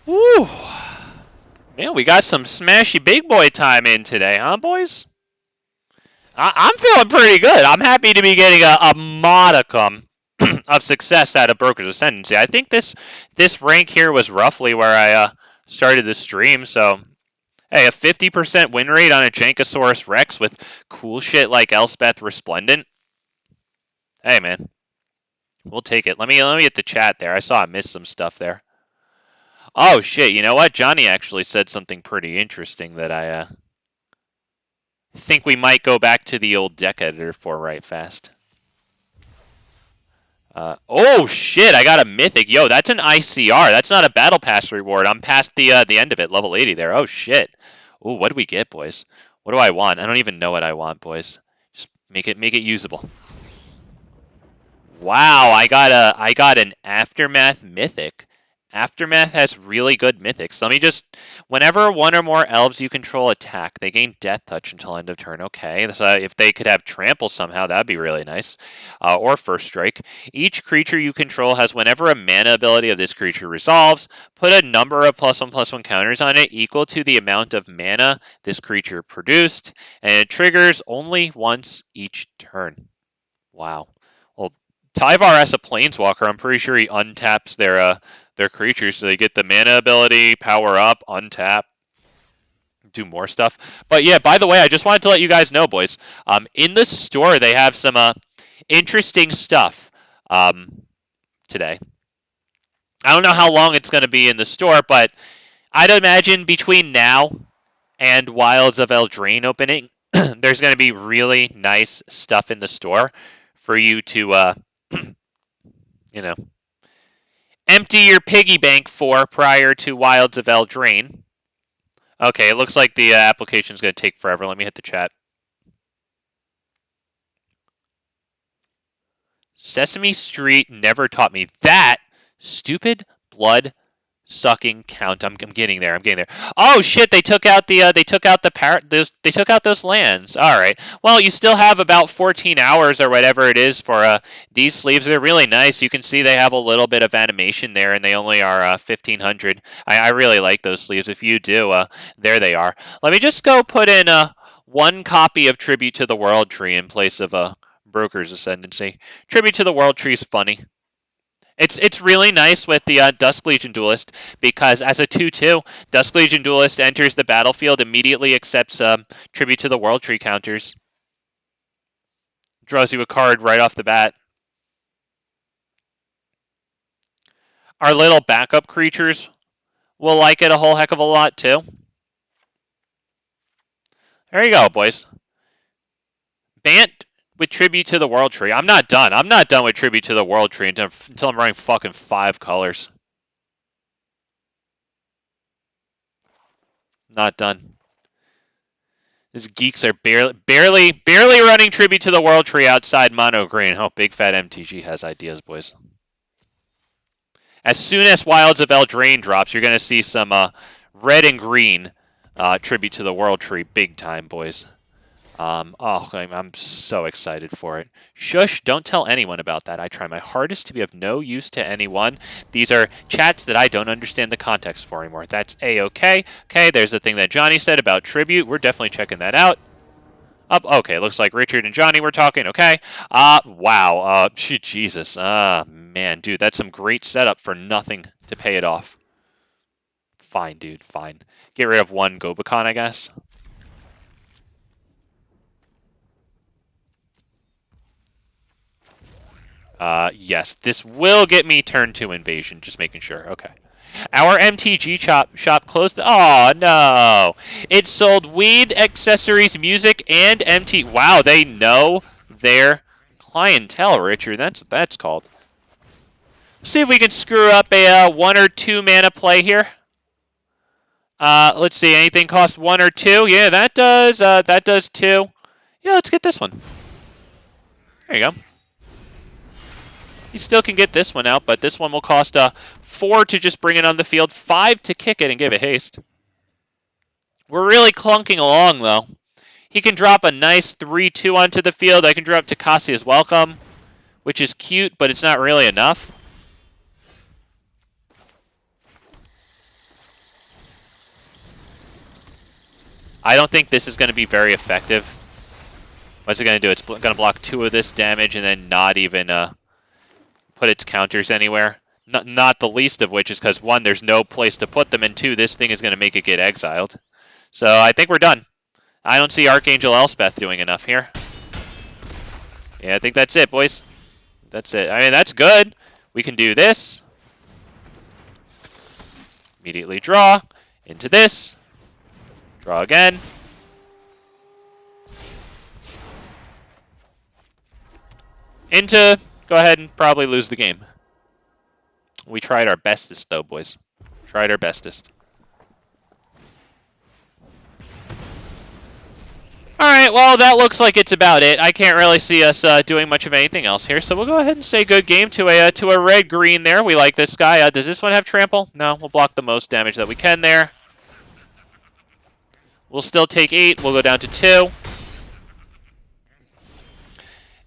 Woo! Man, we got some smashy big boy time in today, huh, boys? I'm feeling pretty good. I'm happy to be getting a modicum of success out of Brokers Ascendancy. I think this rank here was roughly where I started the stream, so hey, a 50% win rate on a Jankosaurus Rex with cool shit like Elspeth Resplendent. Hey, man. We'll take it. Let me get the chat there. I saw I missed some stuff there. Oh, shit. You know what? Johnny actually said something pretty interesting that I think we might go back to the old deck editor for right fast. Oh, shit. I got a mythic. Yo, that's an ICR. That's not a battle pass reward. I'm past the end of it. Level 80 there. Oh, shit. Oh, what do we get, boys? What do I want? I don't even know what I want, boys. Just make it usable. Wow, I got an Aftermath mythic. Aftermath has really good mythics. Let me just... Whenever one or more elves you control attack, they gain Death Touch until end of turn. Okay, so if they could have Trample somehow, that'd be really nice. Or First Strike. Each creature you control has whenever a mana ability of this creature resolves, put a number of +1/+1 counters on it equal to the amount of mana this creature produced, and it triggers only once each turn. Wow. Well, Tyvar as a Planeswalker, I'm pretty sure he untaps their creatures, so they get the mana ability, power up, untap, do more stuff. But yeah, by the way, I just wanted to let you guys know, boys, in the store they have some interesting stuff today. I don't know how long it's going to be in the store, but I'd imagine between now and Wilds of Eldraine opening, there's going to be really nice stuff in the store for you to, you know, empty your piggy bank for prior to Wilds of Eldraine. Okay, it looks like the application is going to take forever. Let me hit the chat. Sesame Street never taught me that. Stupid blood sucking count. I'm getting there. I'm getting there. Oh shit! They took out the they took out those lands. All right. Well, you still have about 14 hours or whatever it is for these sleeves. They're really nice. You can see they have a little bit of animation there, and they only are 1,500. I really like those sleeves. If you do, there they are. Let me just go put in one copy of Tribute to the World Tree in place of Brokers Ascendancy. Tribute to the World Tree is funny. It's really nice with the Dusk Legion Duelist because as a 2/2, Dusk Legion Duelist enters the battlefield, immediately accepts Tribute to the World Tree counters. Draws you a card right off the bat. Our little backup creatures will like it a whole heck of a lot too. There you go, boys. BANT with Tribute to the World Tree. I'm not done. I'm not done with Tribute to the World Tree until I'm running fucking 5 colors. Not done. These geeks are barely running Tribute to the World Tree outside mono green. Oh, big fat MTG has ideas, boys. As soon as Wilds of Eldraine drops, you're going to see some red and green Tribute to the World Tree big time, boys. I'm so excited for it. Shush, don't tell anyone about that. I try my hardest to be of no use to anyone. These are chats that I don't understand the context for anymore. That's A-okay. Okay, there's the thing that Johnny said about Tribute. We're definitely checking that out. Okay, looks like Richard and Johnny were talking. Okay. Wow. Jesus. Man, dude, that's some great setup for nothing to pay it off. Fine, dude, fine. Get rid of one Gobakhan, I guess. Yes, this will get me turn 2 invasion, just making sure. Okay. Our MTG shop closed. Oh, no. It sold weed, accessories, music, and MT. Wow, they know their clientele, Richard. That's what that's called. See if we can screw up a 1 or 2 mana play here. Let's see. Anything cost 1 or 2? Yeah, that does 2. Yeah, let's get this one. There you go. You still can get this one out, but this one will cost 4 to just bring it on the field, 5 to kick it and give it haste. We're really clunking along, though. He can drop a nice 3-2 onto the field. I can drop Tocasia's Welcome, which is cute, but it's not really enough. I don't think this is going to be very effective. What's it going to do? It's going to block 2 of this damage and then not even put its counters anywhere. Not the least of which is because, 1, there's no place to put them, and 2, this thing is going to make it get exiled. So I think we're done. I don't see Archangel Elspeth doing enough here. Yeah, I think that's it, boys. That's it. I mean, that's good. We can do this. Immediately draw into this. Draw again. Into, go ahead and probably lose the game. We tried our bestest, though, boys. Tried our bestest. Alright, well, that looks like it's about it. I can't really see us doing much of anything else here, so we'll go ahead and say good game to a red-green there. We like this guy. Does this one have trample? No, we'll block the most damage that we can there. We'll still take 8. We'll go down to 2.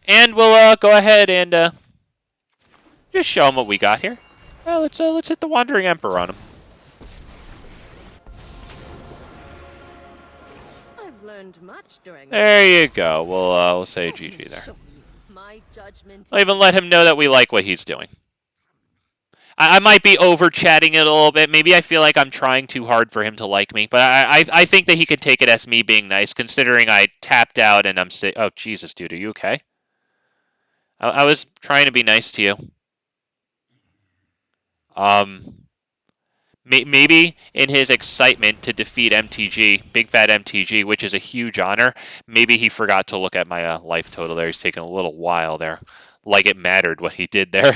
And we'll go ahead and just show him what we got here. Well, let's hit the Wandering Emperor on him. I've learned much during There you go. We'll say GG there. my judgment. I'll even let him know that we like what he's doing. I might be over-chatting it a little bit. Maybe I feel like I'm trying too hard for him to like me. But I think that he could take it as me being nice, considering I tapped out and I'm sick. Oh, Jesus, dude, are you okay? I was trying to be nice to you. Maybe in his excitement to defeat MTG, Big Fat MTG, which is a huge honor, maybe he forgot to look at my life total there. He's taking a little while there. Like it mattered what he did there.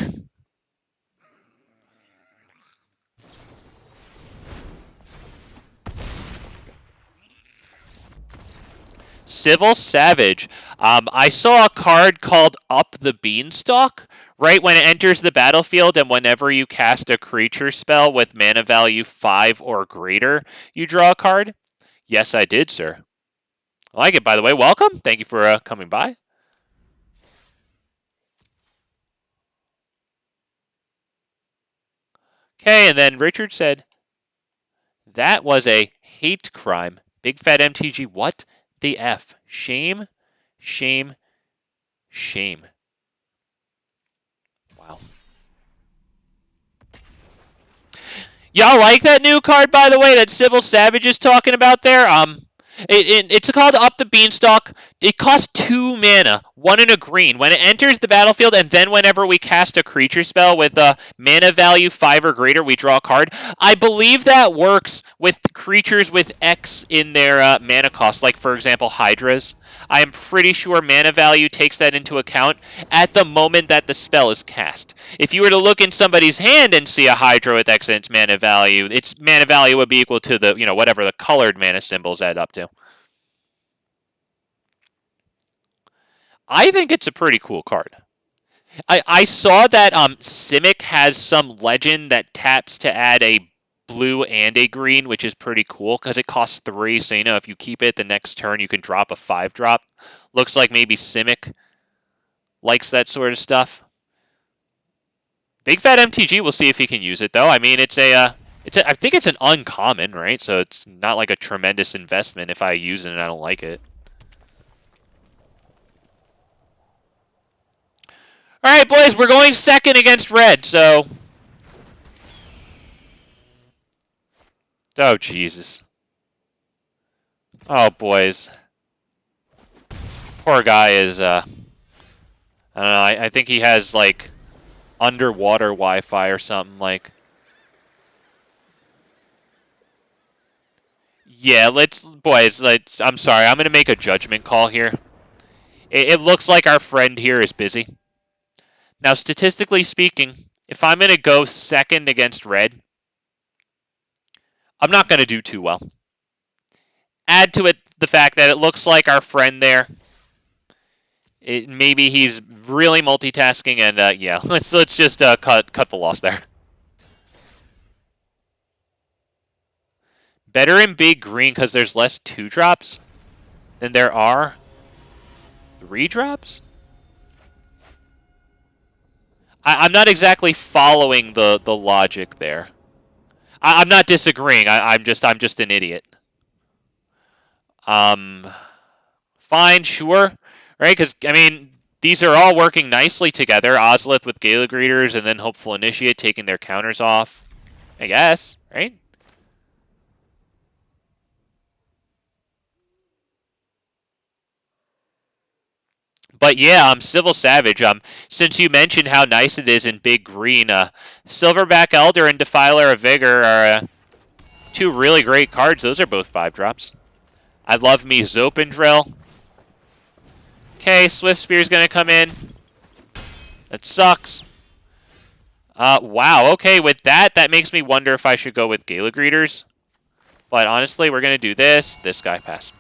Civil Savage. I saw a card called Up the Beanstalk. Right when it enters the battlefield and whenever you cast a creature spell with mana value 5 or greater, you draw a card. Yes, I did, sir. I like it, by the way. Welcome. Thank you for coming by. Okay, and then Richard said, that was a hate crime. Big Fat MTG, what the F? Shame, shame, shame. Wow. Y'all like that new card, by the way, that Civil Savage is talking about there? It's called Up the Beanstalk. It costs 2 mana, 1 and a green. When it enters the battlefield, and then whenever we cast a creature spell with a mana value 5 or greater, we draw a card. I believe that works with creatures with X in their mana cost, like, for example, Hydras. I am pretty sure mana value takes that into account at the moment that the spell is cast. If you were to look in somebody's hand and see a Hydra with X in its mana value would be equal to the, whatever the colored mana symbols add up to. I think it's a pretty cool card. I saw that Simic has some legend that taps to add a blue and a green, which is pretty cool because it costs 3. So, if you keep it the next turn, you can drop a 5-drop. Looks like maybe Simic likes that sort of stuff. Big Fat MTG, we'll see if he can use it, though. I mean, I think it's an uncommon, right? So it's not like a tremendous investment if I use it and I don't like it. All right, boys, we're going second against red, so... Oh, Jesus. Oh, boys. Poor guy is, I don't know, I think he has, like, underwater Wi-Fi or something, like... Yeah, boys, I'm sorry, I'm going to make a judgment call here. It looks like our friend here is busy. Now, statistically speaking, if I'm going to go second against red, I'm not going to do too well. Add to it the fact that it looks like our friend there, maybe he's really multitasking, and yeah, let's just cut the loss there. Better in big green because there's less 2-drops than there are 3-drops. I'm not exactly following the logic there. I'm not disagreeing. I'm just an idiot. Fine, sure, right? Because I mean, these are all working nicely together. Ozolith with Gala Greeters, and then Hopeful Initiate taking their counters off. I guess, right? But yeah, Civil Savage. Since you mentioned how nice it is in big green, Silverback Elder and Defiler of Vigor are two really great cards. Those are both 5-drops. I love me Zopendrill. Okay, Swift Spear's gonna come in. That sucks. Wow. Okay, with that makes me wonder if I should go with Gala Greeters. But honestly, we're gonna do this. This guy pass.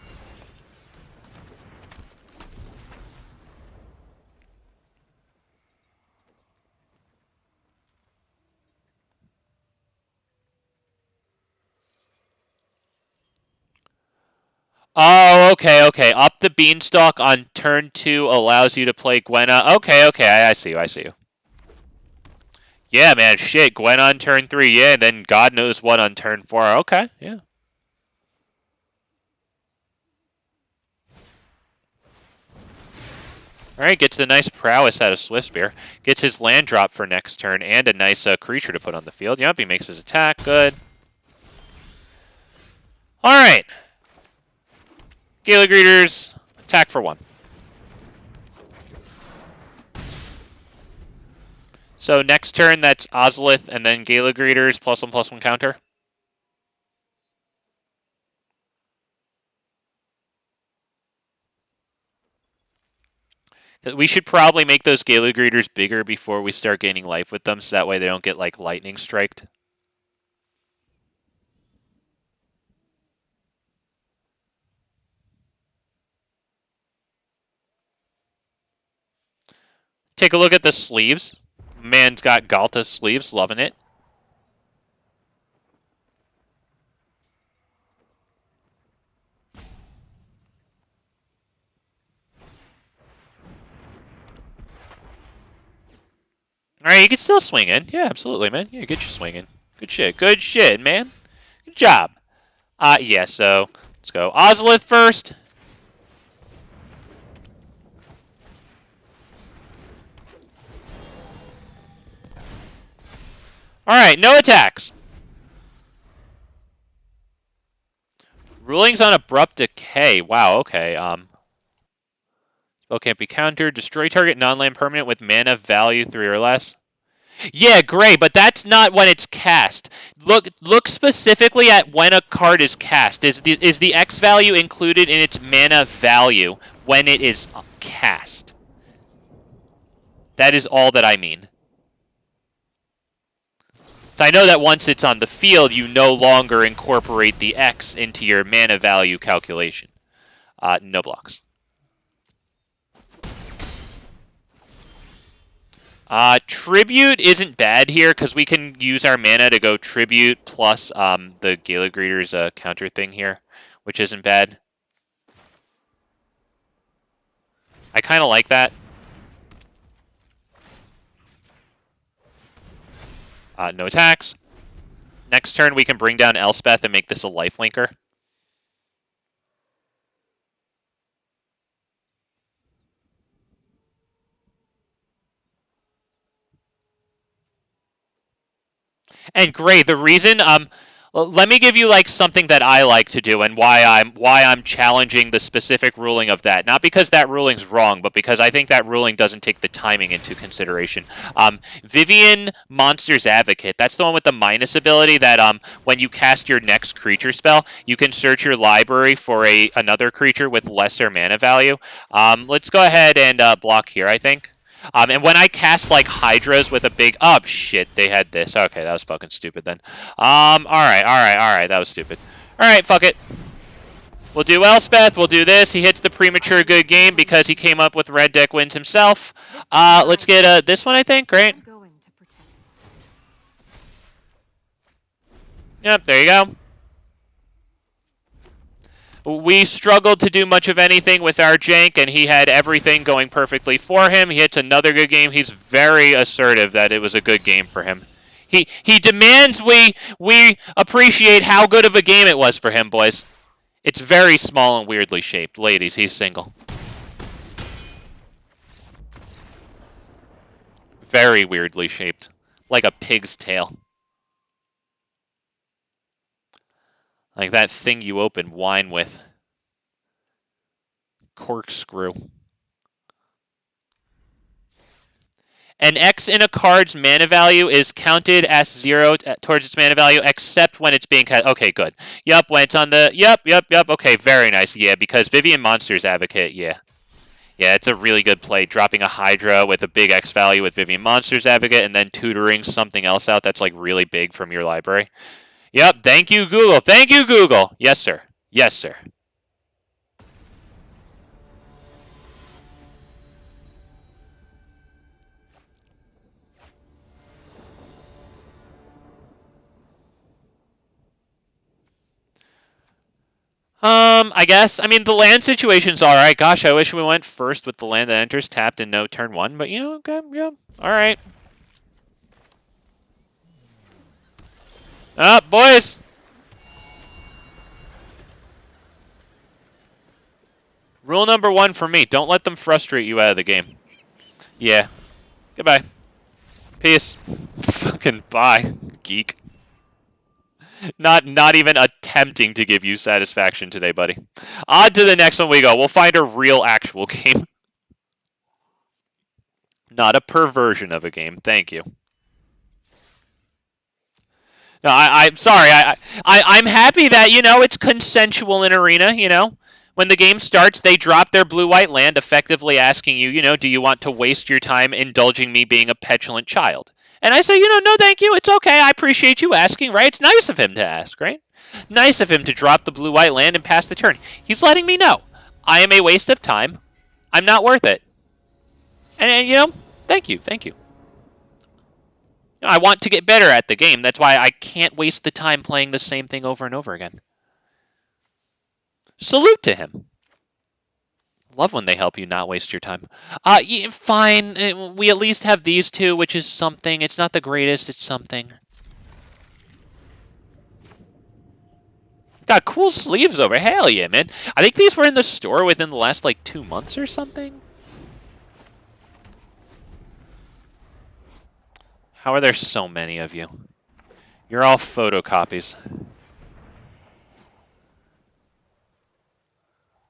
Oh, okay, okay. Up the Beanstalk on turn 2 allows you to play Gwenna. Okay, okay, I see you, I see you. Yeah, man, shit. Gwen on turn 3, yeah, and then God knows what on turn 4. Okay, yeah. Alright, gets the nice prowess out of Swiftspear. Gets his land drop for next turn and a nice creature to put on the field. Yep, he makes his attack. Good. Alright. Gala Greeters, attack for 1. So next turn, that's Ozolith and then Gala Greeters, +1/+1 counter. We should probably make those Gala Greeters bigger before we start gaining life with them, so that way they don't get, like, lightning striked. Take a look at the sleeves. Man's got Galta sleeves, loving it. Alright, you can still swing in. Yeah, absolutely, man. Yeah, get you swinging. Good shit. Good shit, man. Good job. Yeah, so let's go Ozolith first. Alright, no attacks. Rulings on Abrupt Decay. Wow, okay. Spell can't be countered. Destroy target non-land permanent with mana value 3 or less. Yeah, great, but that's not when it's cast. Look specifically at when a card is cast. Is the X value included in its mana value when it is cast? That is all that I mean. So I know that once it's on the field, you no longer incorporate the X into your mana value calculation. No blocks. Tribute isn't bad here because we can use our mana to go Tribute plus the Gala Greeters counter thing here, which isn't bad. I kind of like that. No attacks. Next turn, we can bring down Elspeth and make this a lifelinker. And great, the reason let me give you like something that I like to do and why I'm challenging the specific ruling of that. Not because that ruling's wrong, but because I think that ruling doesn't take the timing into consideration. Vivian Monster's Advocate. That's the one with the minus ability that when you cast your next creature spell, you can search your library for another creature with lesser mana value. Let's go ahead and block here, I think. And when I cast like Hydras with a big shit, they had this. Okay, that was fucking stupid then. All right, that was stupid. All right, fuck it. We'll do Elspeth. We'll do this. He hits the premature good game because he came up with red deck wins himself. Let's get this one, I think. Great. I'm going to protect it. Yep, there you go. We struggled to do much of anything with our jank, and he had everything going perfectly for him. He hits another good game. He's very assertive that it was a good game for him. He demands we appreciate how good of a game it was for him, boys. It's very small and weirdly shaped. Ladies, he's single. Very weirdly shaped. Like a pig's tail. Like that thing you open wine with. Corkscrew. An X in a card's mana value is counted as 0 towards its mana value, except when it's being cast. Okay, good. Yup, when it's on the... Yup. Okay, very nice. Yeah, because Vivien Monster's Advocate, yeah. Yeah, it's a really good play. Dropping a Hydra with a big X value with Vivien Monster's Advocate, and then tutoring something else out that's like really big from your library. Yep, thank you, Google. Thank you, Google. Yes, sir. Yes, sir. I guess. I mean, the land situation's all right. Gosh, I wish we went first with the land that enters tapped and no turn 1. But, you know, okay, yeah, all right. Up, boys. Rule number 1 for me. Don't let them frustrate you out of the game. Yeah. Goodbye. Peace. Fucking bye, geek. Not even attempting to give you satisfaction today, buddy. On to the next one we go. We'll find a real actual game. Not a perversion of a game. Thank you. No, I'm sorry. I'm happy that, you know, it's consensual in Arena, you know. When the game starts, they drop their blue-white land, effectively asking you, you know, do you want to waste your time indulging me being a petulant child? And I say, you know, no, thank you. It's okay. I appreciate you asking, right? It's nice of him to ask, right? Nice of him to drop the blue-white land and pass the turn. He's letting me know. I am a waste of time. I'm not worth it. And you know, thank you. Thank you. I want to get better at the game. That's why I can't waste the time playing the same thing over and over again. Salute to him. Love when they help you not waste your time. Yeah, fine. We at least have these two, which is something. It's not the greatest. It's something. Got cool sleeves over. Hell yeah, man. I think these were in the store within the last, like, 2 months or something. How are there so many of you? You're all photocopies.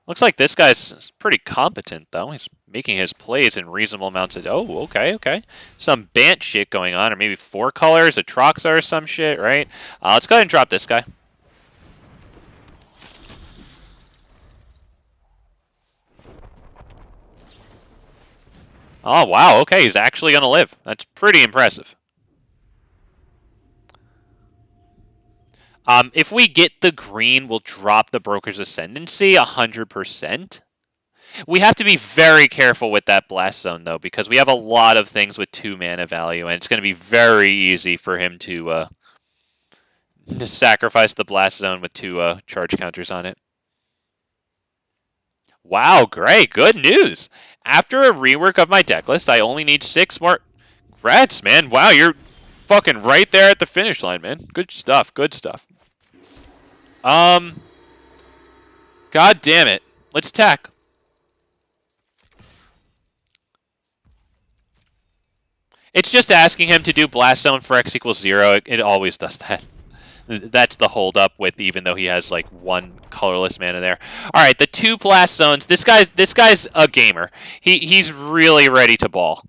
Looks like this guy's pretty competent, though. He's making his plays in reasonable amounts of... Oh, okay. Some BANT shit going on, or maybe 4 colors, a Troxa or some shit, right? Let's go ahead and drop this guy. Oh, wow, okay, he's actually going to live. That's pretty impressive. If we get the green, we'll drop the Brokers Ascendancy 100%. We have to be very careful with that Blast Zone, though, because we have a lot of things with 2 mana value, and it's going to be very easy for him to sacrifice the Blast Zone with 2 charge counters on it. Wow, great. Good news. After a rework of my deck list, I only need 6 more... Congrats, man. Wow, you're fucking right there at the finish line, man. Good stuff. Good stuff. God damn it. Let's tack. It's just asking him to do Blast Zone for X equals 0. It always does that. That's the holdup with, even though he has like 1 colorless mana there. All right, the 2 Blast Zones. This guy's a gamer. He's really ready to ball.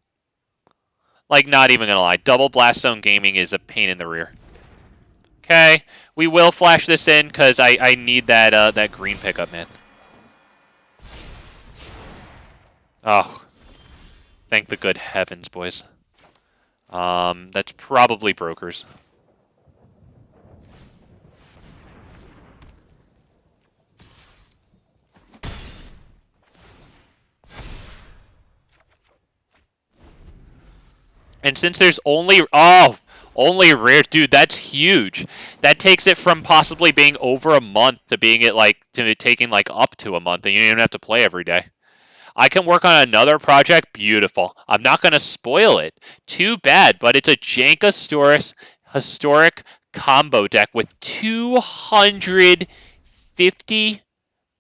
Like, not even gonna lie. Double Blast Zone gaming is a pain in the rear. Okay, we will flash this in because I need that green pickup, man. Oh, Thank the good heavens, boys. That's probably Brokers. And since there's only rare, dude, that's huge. That takes it from possibly being over a month to being taking like up to a month, and you don't even have to play every day. I can work on another project. Beautiful. I'm not going to spoil it. Too bad, but it's a Jankosaurus historic combo deck with 250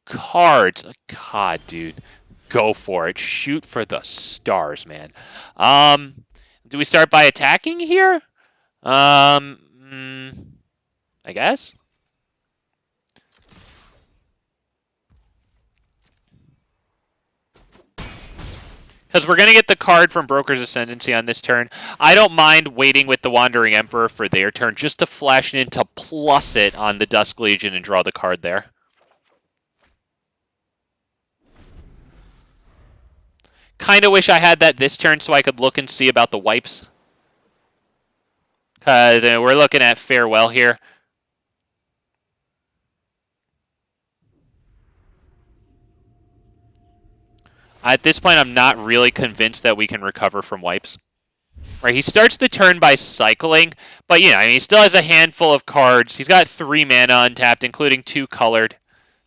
cards. God, dude. Go for it. Shoot for the stars, man. Do we start by attacking here? I guess. Because we're going to get the card from Brokers Ascendancy on this turn. I don't mind waiting with the Wandering Emperor for their turn just to flash it in to plus it on the Dusk Legion and draw the card there. Kind of wish I had that this turn so I could look and see about the wipes. Because we're looking at Farewell here. At this point, I'm not really convinced that we can recover from wipes. Right, he starts the turn by cycling, but yeah, I mean, he still has a handful of cards. He's got 3 mana untapped, including 2 colored.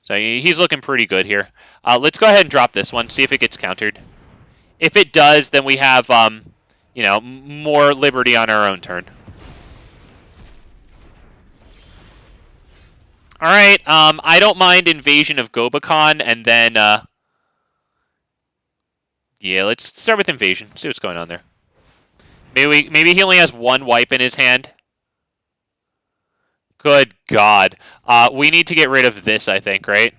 So he's looking pretty good here. Let's go ahead and drop this one, see if it gets countered. If it does, then we have, you know, more liberty on our own turn. All right, I don't mind Invasion of Gobakhan, and then, yeah, let's start with Invasion. See what's going on there. Maybe he only has 1 wipe in his hand. Good God. We need to get rid of this, I think, right?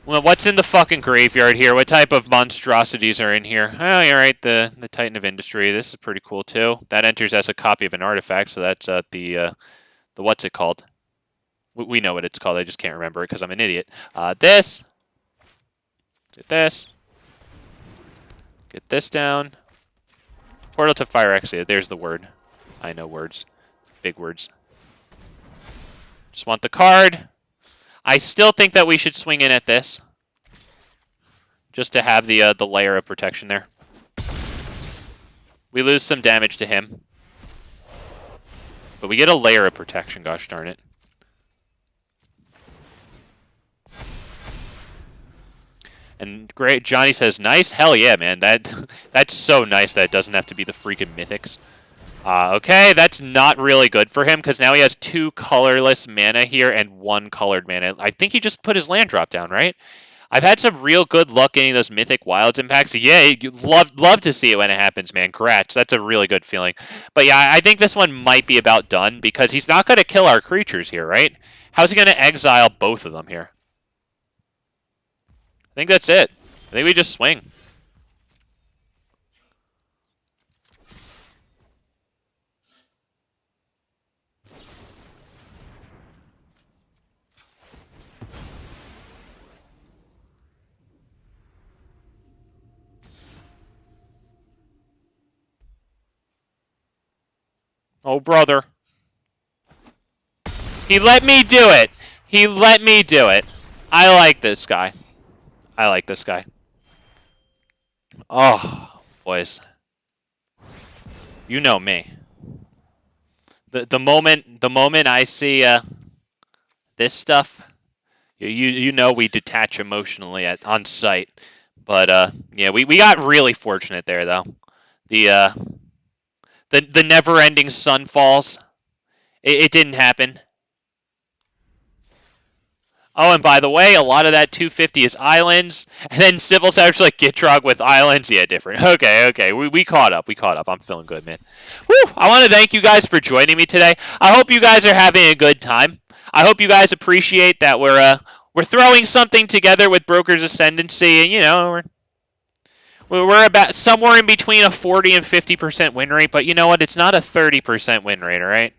Well, what's in the fucking graveyard here? What type of monstrosities are in here? Oh, you're right, the Titan of Industry. This is pretty cool, too. That enters as a copy of an artifact, so that's the what's it called? We know what it's called, I just can't remember it because I'm an idiot. This. Get this. Get this down. Portal to Fire Exit. There's the word. I know words. Big words. Just want the card. I still think that we should swing in at this. Just to have the layer of protection there. We lose some damage to him. But we get a layer of protection, gosh darn it. And great, Johnny says, nice? Hell yeah, man. That's so nice that it doesn't have to be the freaking mythics. Okay, that's not really good for him, because now he has 2 colorless mana here and 1 colored mana. I think he just put his land drop down, right? I've had some real good luck getting those Mythic Wilds impacts. Yeah, you love to see it when it happens, man. Congrats. That's a really good feeling. But yeah, I think this one might be about done, because he's not going to kill our creatures here, right? How's he going to exile both of them here? I think that's it. I think we just swing. Oh, brother. He let me do it. He let me do it. I like this guy. I like this guy. Oh, boys. You know me. The moment I see this stuff, you know we detach emotionally on sight. But yeah, we got really fortunate there though. The never-ending sun falls. It didn't happen. Oh, and by the way, a lot of that 250 is islands, and then Civil Savage like Gitrog with islands. Yeah, different. Okay. We caught up. I'm feeling good, man. Whew! I want to thank you guys for joining me today. I hope you guys are having a good time. I hope you guys appreciate that we're throwing something together with Brokers Ascendancy, and you know we're about somewhere in between a 40 and 50% win rate. But you know what? It's not a 30% win rate. All right.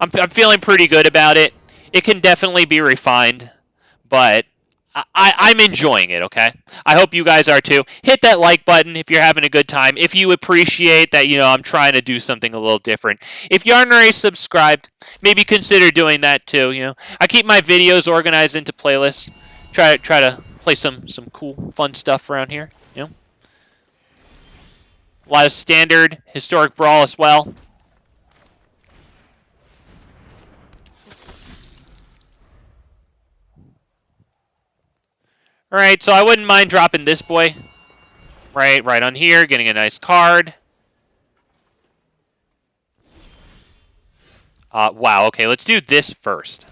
I'm feeling pretty good about it. It can definitely be refined. But I'm enjoying it, okay? I hope you guys are too. Hit that like button if you're having a good time. If you appreciate that, I'm trying to do something a little different. If you aren't already subscribed, maybe consider doing that too, I keep my videos organized into playlists. Try to play some cool, fun stuff around here. A lot of standard historic brawl as well. All right, so I wouldn't mind dropping this boy. Right on here, getting a nice card. Wow, okay, let's do this first.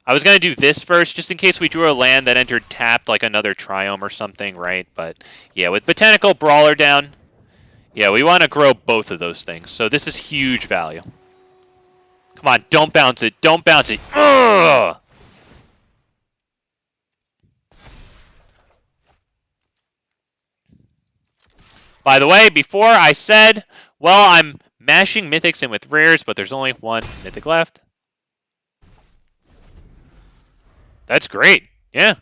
I was going to do this first, just in case we drew a land that entered tapped, like another Triome or something, right? But, yeah, with Botanical Brawler down, yeah, we want to grow both of those things. So this is huge value. Come on, don't bounce it. Don't bounce it. Ugh! By the way, before I said, well, I'm mashing mythics in with rares, but there's only one mythic left. That's great. Yeah.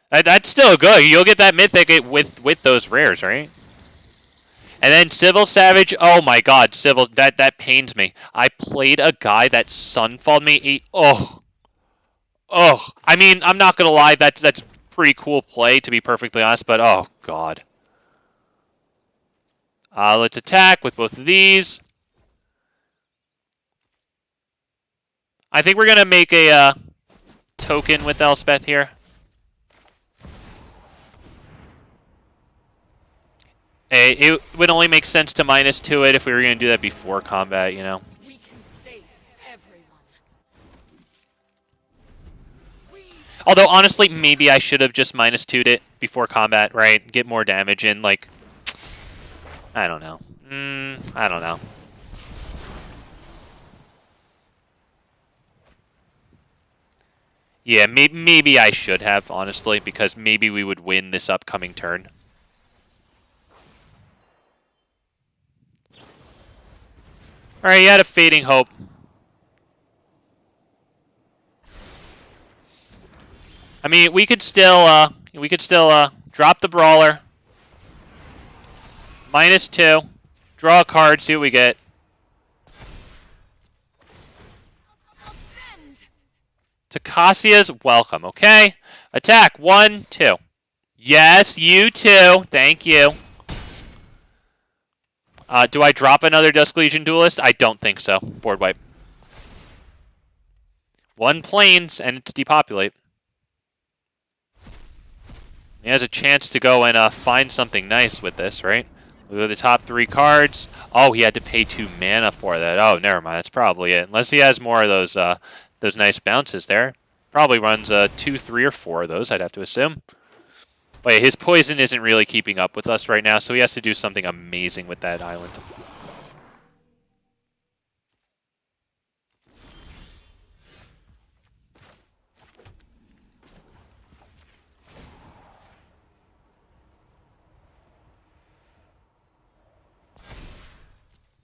That's still good. You'll get that mythic with those rares, right? And then Civil Savage. Oh my god, Civil. That pains me. I played a guy that Sunfalled me. Oh. I mean, I'm not going to lie. That's pretty cool play, to be perfectly honest, but oh god. Let's attack with both of these. I think we're going to make a token with Elspeth here. It would only make sense to -2 it if we were going to do that before combat, We can save everyone. Although, honestly, maybe I should have just -2'd it before combat, right? Get more damage in, like... I don't know. I don't know. Yeah, maybe I should have, honestly, because maybe we would win this upcoming turn. Alright, you had a fading hope. I mean, we could still drop the Brawler. -2. Draw a card, see what we get. Tocasia's welcome, okay? Attack, 1, 2. Yes, you too. Thank you. Do I drop another Dusk Legion Duelist? I don't think so. Board wipe. 1 Plains, and it's depopulate. He has a chance to go and find something nice with this, right? Look at the top 3 cards. Oh, he had to pay 2 mana for that. Oh, never mind. That's probably it. Unless he has more of those nice bounces there. Probably runs 2, 3, or 4 of those, I'd have to assume. But yeah, his poison isn't really keeping up with us right now, so he has to do something amazing with that island.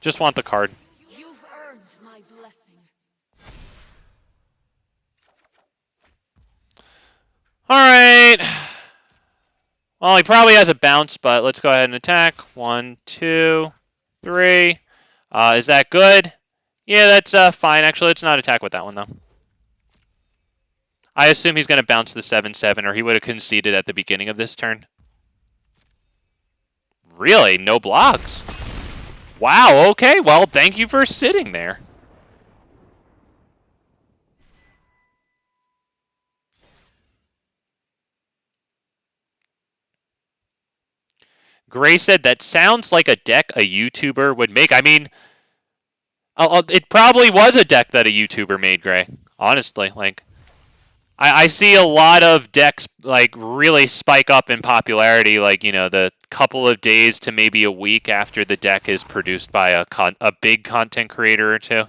Just want the card. You've earned my blessing. Alright. Well, he probably has a bounce, but let's go ahead and attack. 1, 2, 3. Is that good? Yeah, that's fine. Actually, let's not attack with that one, though. I assume he's going to bounce the 7/7, or he would have conceded at the beginning of this turn. Really? No blocks? Wow, okay. Well, thank you for sitting there. Gray said, that sounds like a deck a YouTuber would make. I mean, it probably was a deck that a YouTuber made, Gray. Honestly, like, I see a lot of decks, like, really spike up in popularity, like, the couple of days to maybe a week after the deck is produced by a big content creator or two.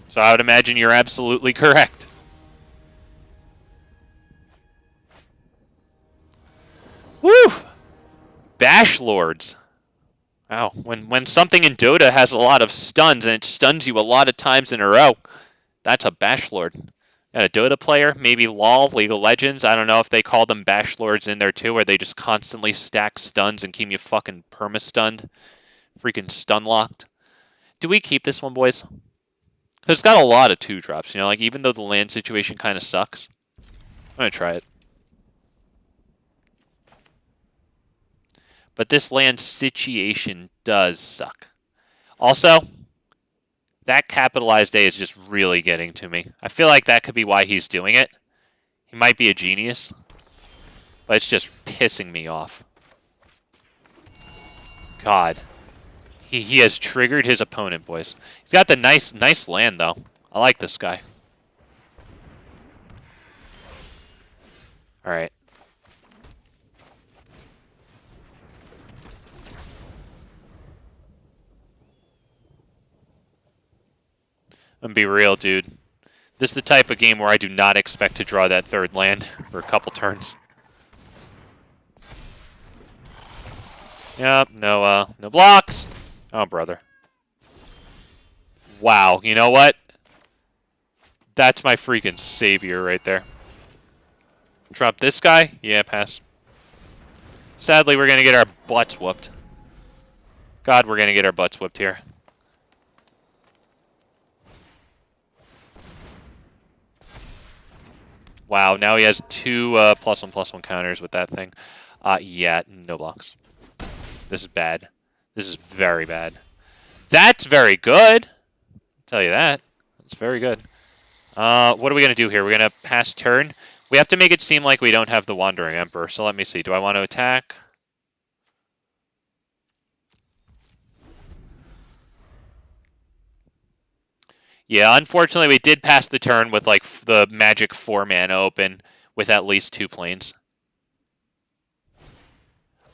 So I would imagine you're absolutely correct. Woo! Bash Lords. Wow, when something in Dota has a lot of stuns and it stuns you a lot of times in a row, that's a Bashlord. And a Dota player, maybe LoL, League of Legends, I don't know if they call them Bashlords in there too, where they just constantly stack stuns and keep you fucking perma-stunned. Freaking stun-locked. Do we keep this one, boys? Because it's got a lot of 2-drops, you know, like even though the land situation kind of sucks. I'm going to try it. But this land situation does suck. Also, that capitalized A is just really getting to me. I feel like that could be why he's doing it. He might be a genius, but it's just pissing me off. God. He has triggered his opponent, boys. He's got the nice land, though. I like this guy. All right. I'm gonna be real, dude. This is the type of game where I do not expect to draw that third land for a couple turns. Yep, no blocks. Oh, brother. Wow, you know what? That's my freaking savior right there. Drop this guy? Yeah, pass. Sadly, we're gonna get our butts whooped. God, we're gonna get our butts whooped here. Wow, now he has 2 +1/+1 counters with that thing. Yeah, no blocks. This is bad. This is very bad. That's very good. I'll tell you that. That's very good. What are we going to do here? We're going to pass turn. We have to make it seem like we don't have the Wandering Emperor. So let me see. Do I want to attack? Yeah, unfortunately, we did pass the turn with like the magic 4-mana open with at least 2 planes.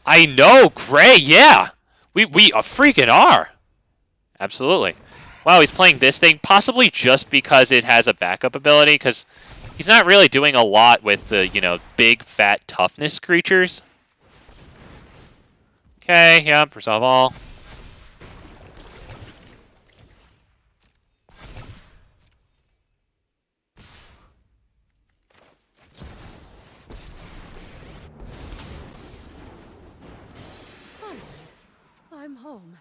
I know, Gray, yeah! We freaking are! Absolutely. Wow, he's playing this thing, possibly just because it has a backup ability, because he's not really doing a lot with the, you know, big, fat toughness creatures. Okay, yeah, resolve all. I'm home.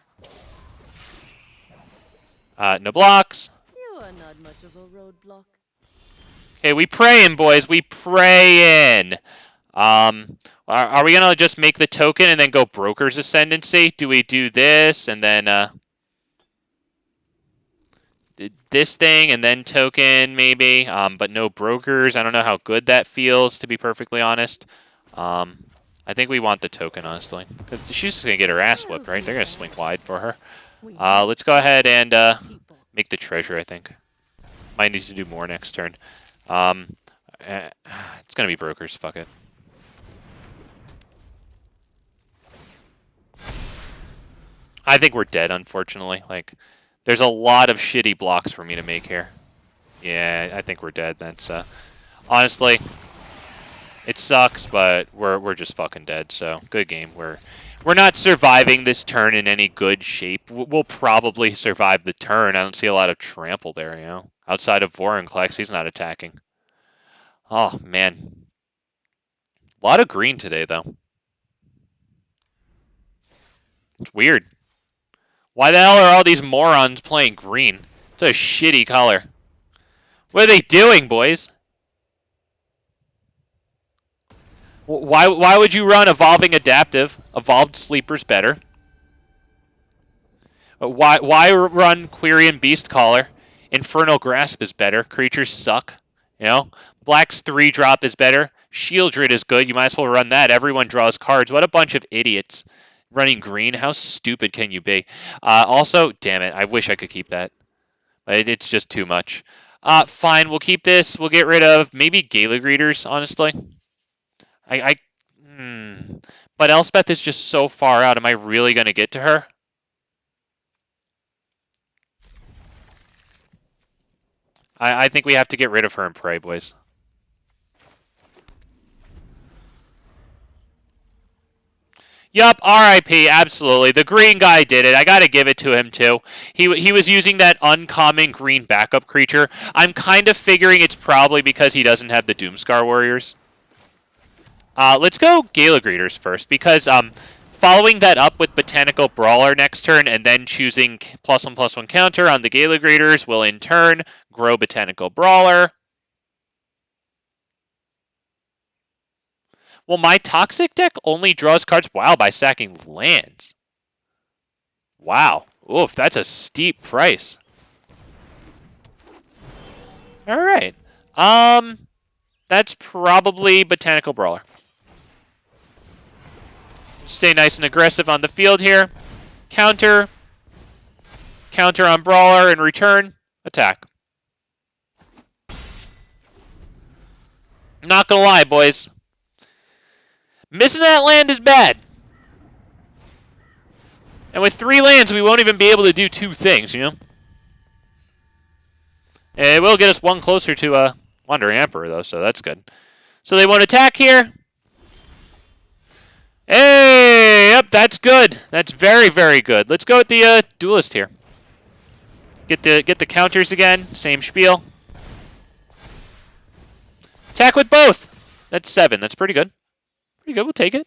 No blocks. You are not much of a roadblock. Okay, we praying, boys. We praying. Are we gonna just make the token and then go Brokers Ascendancy? Do we do this and then this thing and then token maybe? But no brokers. I don't know how good that feels, to be perfectly honest. I think we want the token, honestly, because she's just gonna get her ass whipped, right? They're gonna swing wide for her. Let's go ahead and make the treasure. I think might need to do more next turn. It's gonna be brokers. Fuck it. I think we're dead, unfortunately. Like, there's a lot of shitty blocks for me to make here. Yeah, I think we're dead. That's honestly, it sucks, but we're just fucking dead. So good game. We're not surviving this turn in any good shape. We'll probably survive the turn. I don't see a lot of trample there, you know. Outside of Vorinclex, he's not attacking. Oh man, a lot of green today though. It's weird. Why the hell are all these morons playing green? It's a shitty color. What are they doing, boys? Why would you run Evolving Adaptive? Evolved Sleeper's better. Why run Quirion Beast Caller? Infernal Grasp is better. Creatures suck. You know? Black's 3-drop is better. Shieldred is good. You might as well run that. Everyone draws cards. What a bunch of idiots. Running green? How stupid can you be? Also, damn it. I wish I could keep that. It's just too much. Fine. We'll keep this. We'll get rid of maybe Gala Greeters, honestly. But Elspeth is just so far out. Am I really going to get to her? I think we have to get rid of her and pray, boys. Yup, R.I.P. Absolutely. The green guy did it. I gotta give it to him, too. He was using that uncommon green backup creature. I'm kind of figuring it's probably because he doesn't have the Doomscar Warriors. Let's go Gala Greeters first, because following that up with Botanical Brawler next turn and then choosing +1/+1 counter on the Gala Greeters will in turn grow Botanical Brawler. Well, my Toxic deck only draws cards by sacking lands. Wow. Oof, that's a steep price. Alright. That's probably Botanical Brawler. Stay nice and aggressive on the field here. Counter. Counter on Brawler in return. Attack. I'm not gonna lie, boys. Missing that land is bad. And with 3 lands, we won't even be able to do 2 things, you know? And it will get us 1 closer to Wandering Emperor, though, so that's good. So they won't attack here. Hey, yep, that's good. That's very, very good. Let's go with the Duelist here. Get the counters again. Same spiel. Attack with both. That's 7. That's pretty good. Pretty good. We'll take it.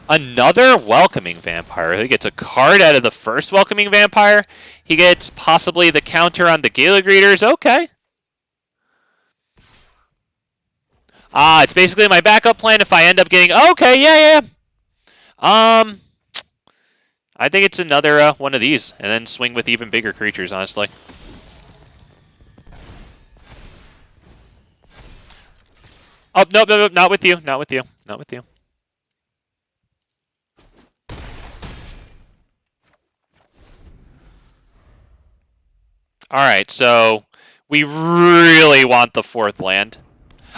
Another Welcoming Vampire. He gets a card out of the first Welcoming Vampire. He gets possibly the counter on the Gala Greeters. Okay. It's basically my backup plan if I end up getting... Okay, yeah. I think it's another one of these, and then swing with even bigger creatures, honestly. Oh, nope, not with you, not with you, not with you. Alright, so we really want the 4th land.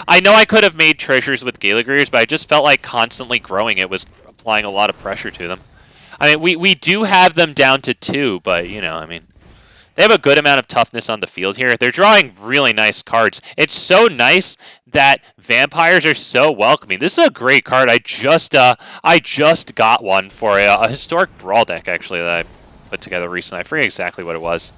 I know I could have made treasures with Gala Greeters, but I just felt like constantly growing it was applying a lot of pressure to them. I mean, we do have them down to 2, but, you know, I mean, they have a good amount of toughness on the field here. They're drawing really nice cards. It's so nice that vampires are so welcoming. This is a great card. I just got one for a historic brawl deck, actually, that I put together recently. I forget exactly what it was.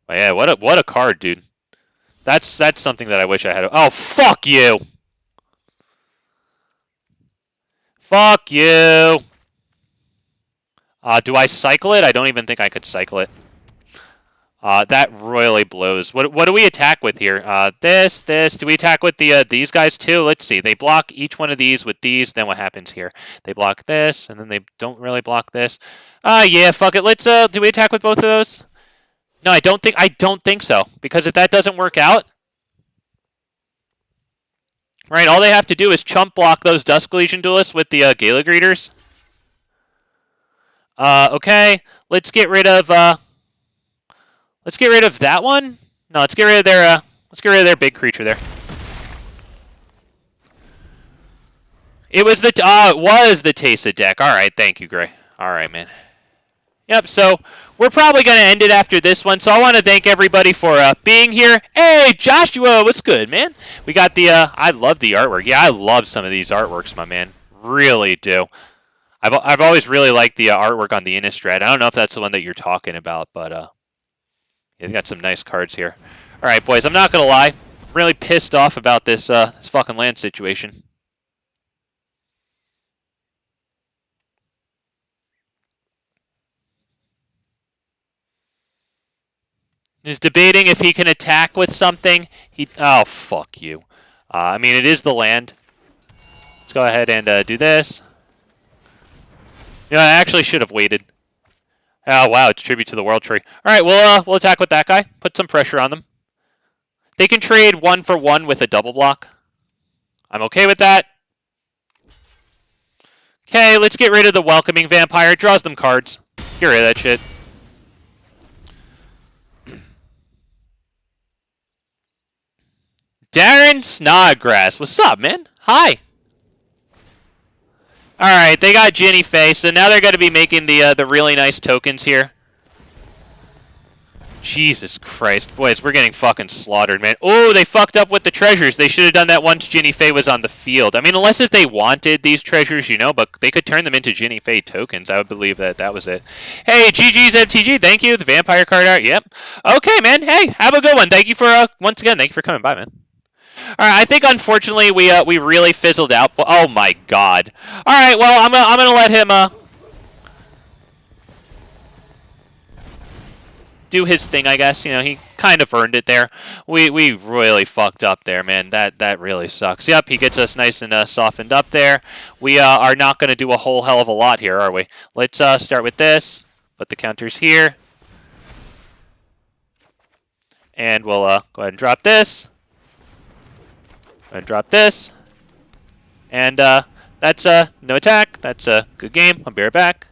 But yeah, what a card, dude. That's something that I wish I had. Oh, fuck you! Fuck you! Do I cycle it? I don't even think I could cycle it. That royally blows. What do we attack with here? This. Do we attack with these guys too? Let's see. They block each one of these with these. Then what happens here? They block this, and then they don't really block this. Yeah, fuck it. Let's do we attack with both of those? No, I don't think so. Because if that doesn't work out, right, all they have to do is chump block those Dusk Legion Duelists with the Gala Greeters. Okay, let's get rid of that one. No, let's get rid of their big creature there. It was the Tesa deck. All right, thank you, Gray. All right, man. Yep, so we're probably going to end it after this one. So I want to thank everybody for being here. Hey, Joshua, what's good, man? We got the, I love the artwork. Yeah, I love some of these artworks, my man. Really do. I've always really liked the artwork on the Innistrad. I don't know if that's the one that you're talking about, but yeah, they got some nice cards here. All right, boys, I'm not going to lie. I'm really pissed off about this, this fucking land situation. He's debating if he can attack with something. Oh, fuck you. I mean, it is the land. Let's go ahead and do this. You know, I actually should have waited. Oh, wow, it's Tribute to the World Tree. All right, we'll attack with that guy. Put some pressure on them. They can trade 1-for-1 with a double block. I'm okay with that. Okay, let's get rid of the Welcoming Vampire. It draws them cards. Get rid of that shit. Darren Snodgrass. What's up, man? Hi. All right, they got Ginny Faye, so now they're going to be making the really nice tokens here. Jesus Christ, boys, we're getting fucking slaughtered, man. Oh, they fucked up with the treasures. They should have done that once Ginny Faye was on the field. I mean, unless if they wanted these treasures, you know, but they could turn them into Ginny Faye tokens. I would believe that was it. Hey, GG's MTG, thank you. The vampire card art, yep. Okay, man. Hey, have a good one. Thank you for once again. Thank you for coming by, man. All right, I think unfortunately we really fizzled out. Oh my god. All right, well I'm gonna let him do his thing, I guess. You know, he kind of earned it there. We really fucked up there, man. That really sucks. Yep, he gets us nice and softened up there. We are not going to do a whole hell of a lot here, are we? Let's start with this. Put the counters here. And we'll go ahead and drop this. Go ahead and drop this. And that's no attack. That's a good game. I'll be right back.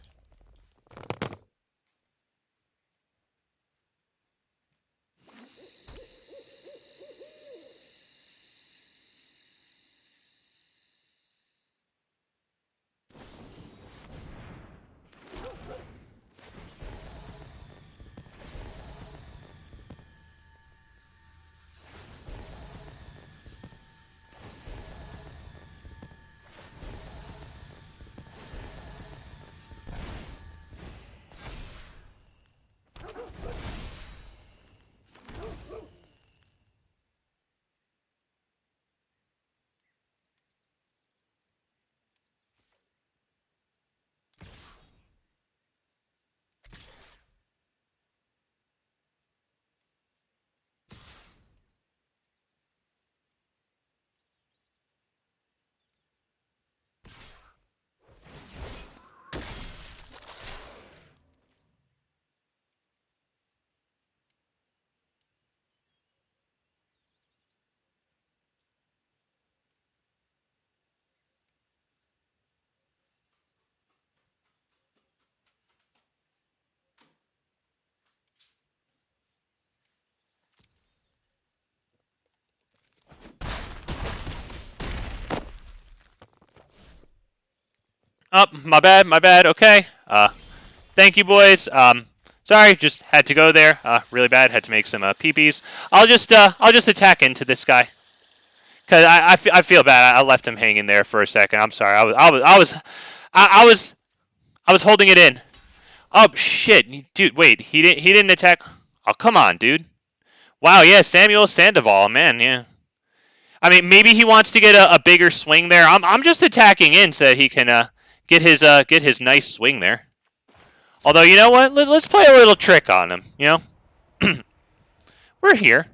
Oh, my bad. Okay. Thank you, boys. Sorry, just had to go there. Really bad. Had to make some peepees. I'll just attack into this guy. Cause I feel bad. I left him hanging there for a second. I'm sorry. I was holding it in. Oh shit, dude. Wait, he didn't attack. Oh come on, dude. Wow, yeah, Samuel Sandoval, man, yeah. I mean, maybe he wants to get a bigger swing there. I'm just attacking in so that he can get his nice swing there. Although, you know what? Let's play a little trick on him, you know? We're here.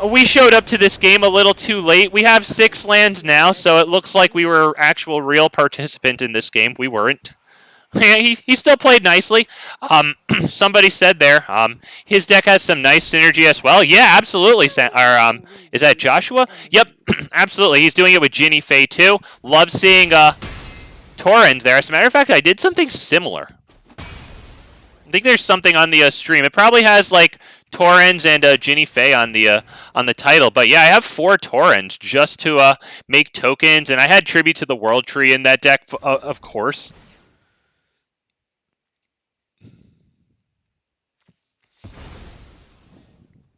We showed up to this game a little too late. We have 6 lands now, so it looks like we were actual real participant in this game. We weren't. Yeah, he still played nicely. Somebody said there, his deck has some nice synergy as well. Yeah, absolutely. Is that Joshua? Yep, absolutely. He's doing it with Ginny Faye too. Love seeing Torrens there. As a matter of fact, I did something similar. I think there's something on the stream. It probably has like Torrens and Ginny Faye on the title. But yeah, I have 4 Torrens just to make tokens, and I had Tribute to the World Tree in that deck, of course.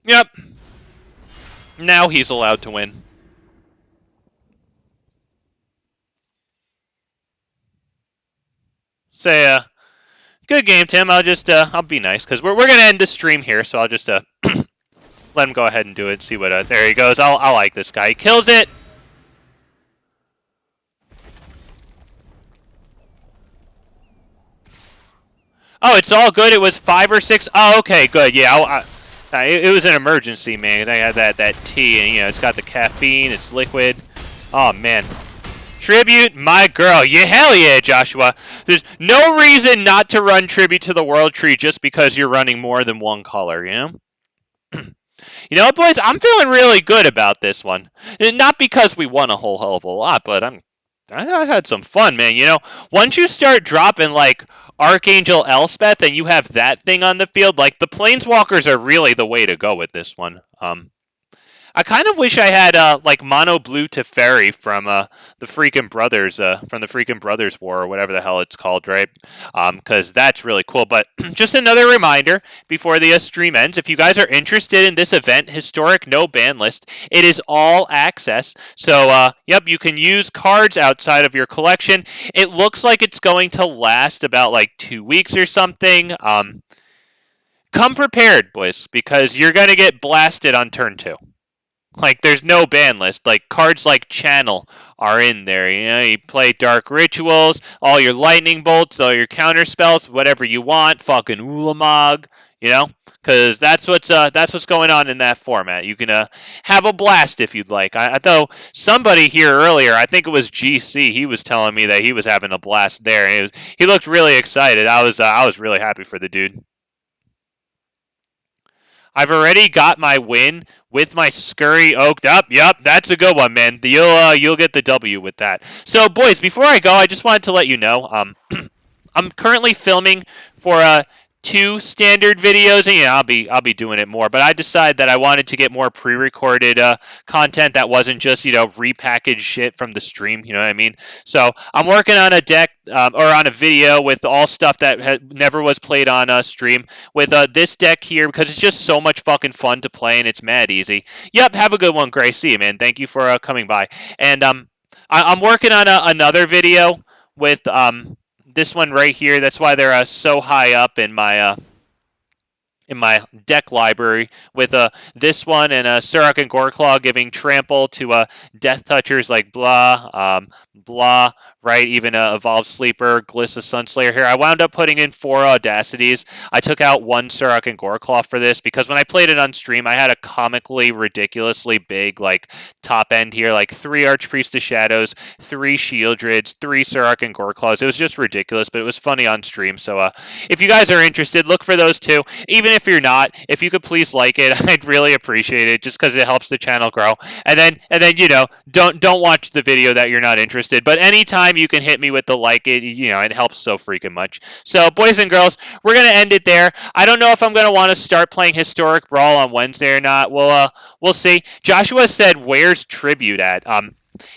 Yep. Now he's allowed to win. Say, good game, Tim. I'll be nice, because we're going to end the stream here, so I'll just, let him go ahead and do it and see what, there he goes. I like this guy. He kills it. Oh, it's all good. It was 5 or 6. Oh, okay, good. Yeah, it was an emergency, man. I had that tea, and, you know, it's got the caffeine. It's liquid. Oh, man. Tribute, my girl. Yeah, hell yeah, Joshua. There's no reason not to run Tribute to the World Tree just because you're running more than one color, you know? You know what, boys? I'm feeling really good about this one. Not because we won a whole hell of a lot, but I had some fun, man. You know, once you start dropping, like, Archangel Elspeth and you have that thing on the field, like, the Planeswalkers are really the way to go with this one. I kind of wish I had like mono blue Teferi from the freaking Brothers War or whatever the hell it's called, right? Because that's really cool. But just another reminder before the stream ends, if you guys are interested in this event, historic no ban list, it is all access. So yep, you can use cards outside of your collection. It looks like it's going to last about like 2 weeks or something. Come prepared, boys, because you're gonna get blasted on turn 2. Like, there's no ban list. Like, cards like Channel are in there. You know, you play Dark Rituals, all your Lightning Bolts, all your counter spells, whatever you want. Fucking Ulamog, you know, because that's what's going on in that format. You can have a blast if you'd like. I thought somebody here earlier, I think it was GC, he was telling me that he was having a blast there. And he looked really excited. I was really happy for the dude. I've already got my win with my Scurry Oaked up. Yep, that's a good one, man. You'll get the W with that. So, boys, before I go, I just wanted to let you know, I'm currently filming for 2 standard videos, and I'll be doing it more. But I decided that I wanted to get more pre-recorded content that wasn't just repackaged shit from the stream. You know what I mean? So I'm working on a deck or on a video with all stuff that never was played on stream with this deck here because it's just so much fucking fun to play and it's mad easy. Yep, have a good one, Gray. See you, man. Thank you for coming by. And I'm working on another video with this one right here. That's why they're so high up in my deck library with this one and Surak and Goreclaw giving trample to death touchers like blah, right? Even Evolved Sleeper, Glissa Sunslayer here. I wound up putting in 4 Audacities. I took out 1 Surak and Goreclaw for this because when I played it on stream, I had a comically, ridiculously big like top end here, like 3 Archpriest of Shadows, 3 Shieldrids, 3 Surak and Goreclaws. It was just ridiculous, but it was funny on stream. So if you guys are interested, look for those 2. Even if you're not, if you could please like it, I'd really appreciate it just because it helps the channel grow. And then don't watch the video that you're not interested. But anytime you can hit me with the like it helps so freaking much. So boys and girls, we're gonna end it there. I don't know if I'm gonna want to start playing Historic Brawl on Wednesday or not. We'll see. Joshua said, "Where's Tribute at?"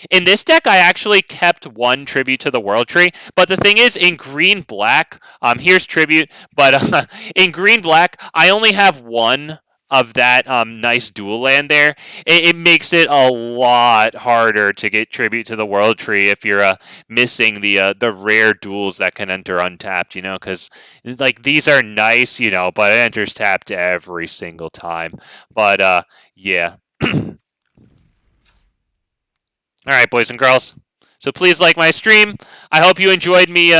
In this deck, I actually kept 1 Tribute to the World Tree, but the thing is, in green-black, here's Tribute, but in green-black, I only have 1 of that nice dual land there. It makes it a lot harder to get Tribute to the World Tree if you're missing the rare duels that can enter untapped, because like these are nice, but it enters tapped every single time. But yeah. All right, boys and girls. So please like my stream. I hope you enjoyed me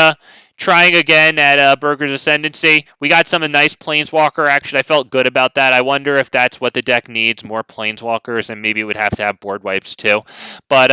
trying again at Brokers Ascendancy. We got some nice Planeswalker action. I felt good about that. I wonder if that's what the deck needs, more Planeswalkers, and maybe it would have to have board wipes too. But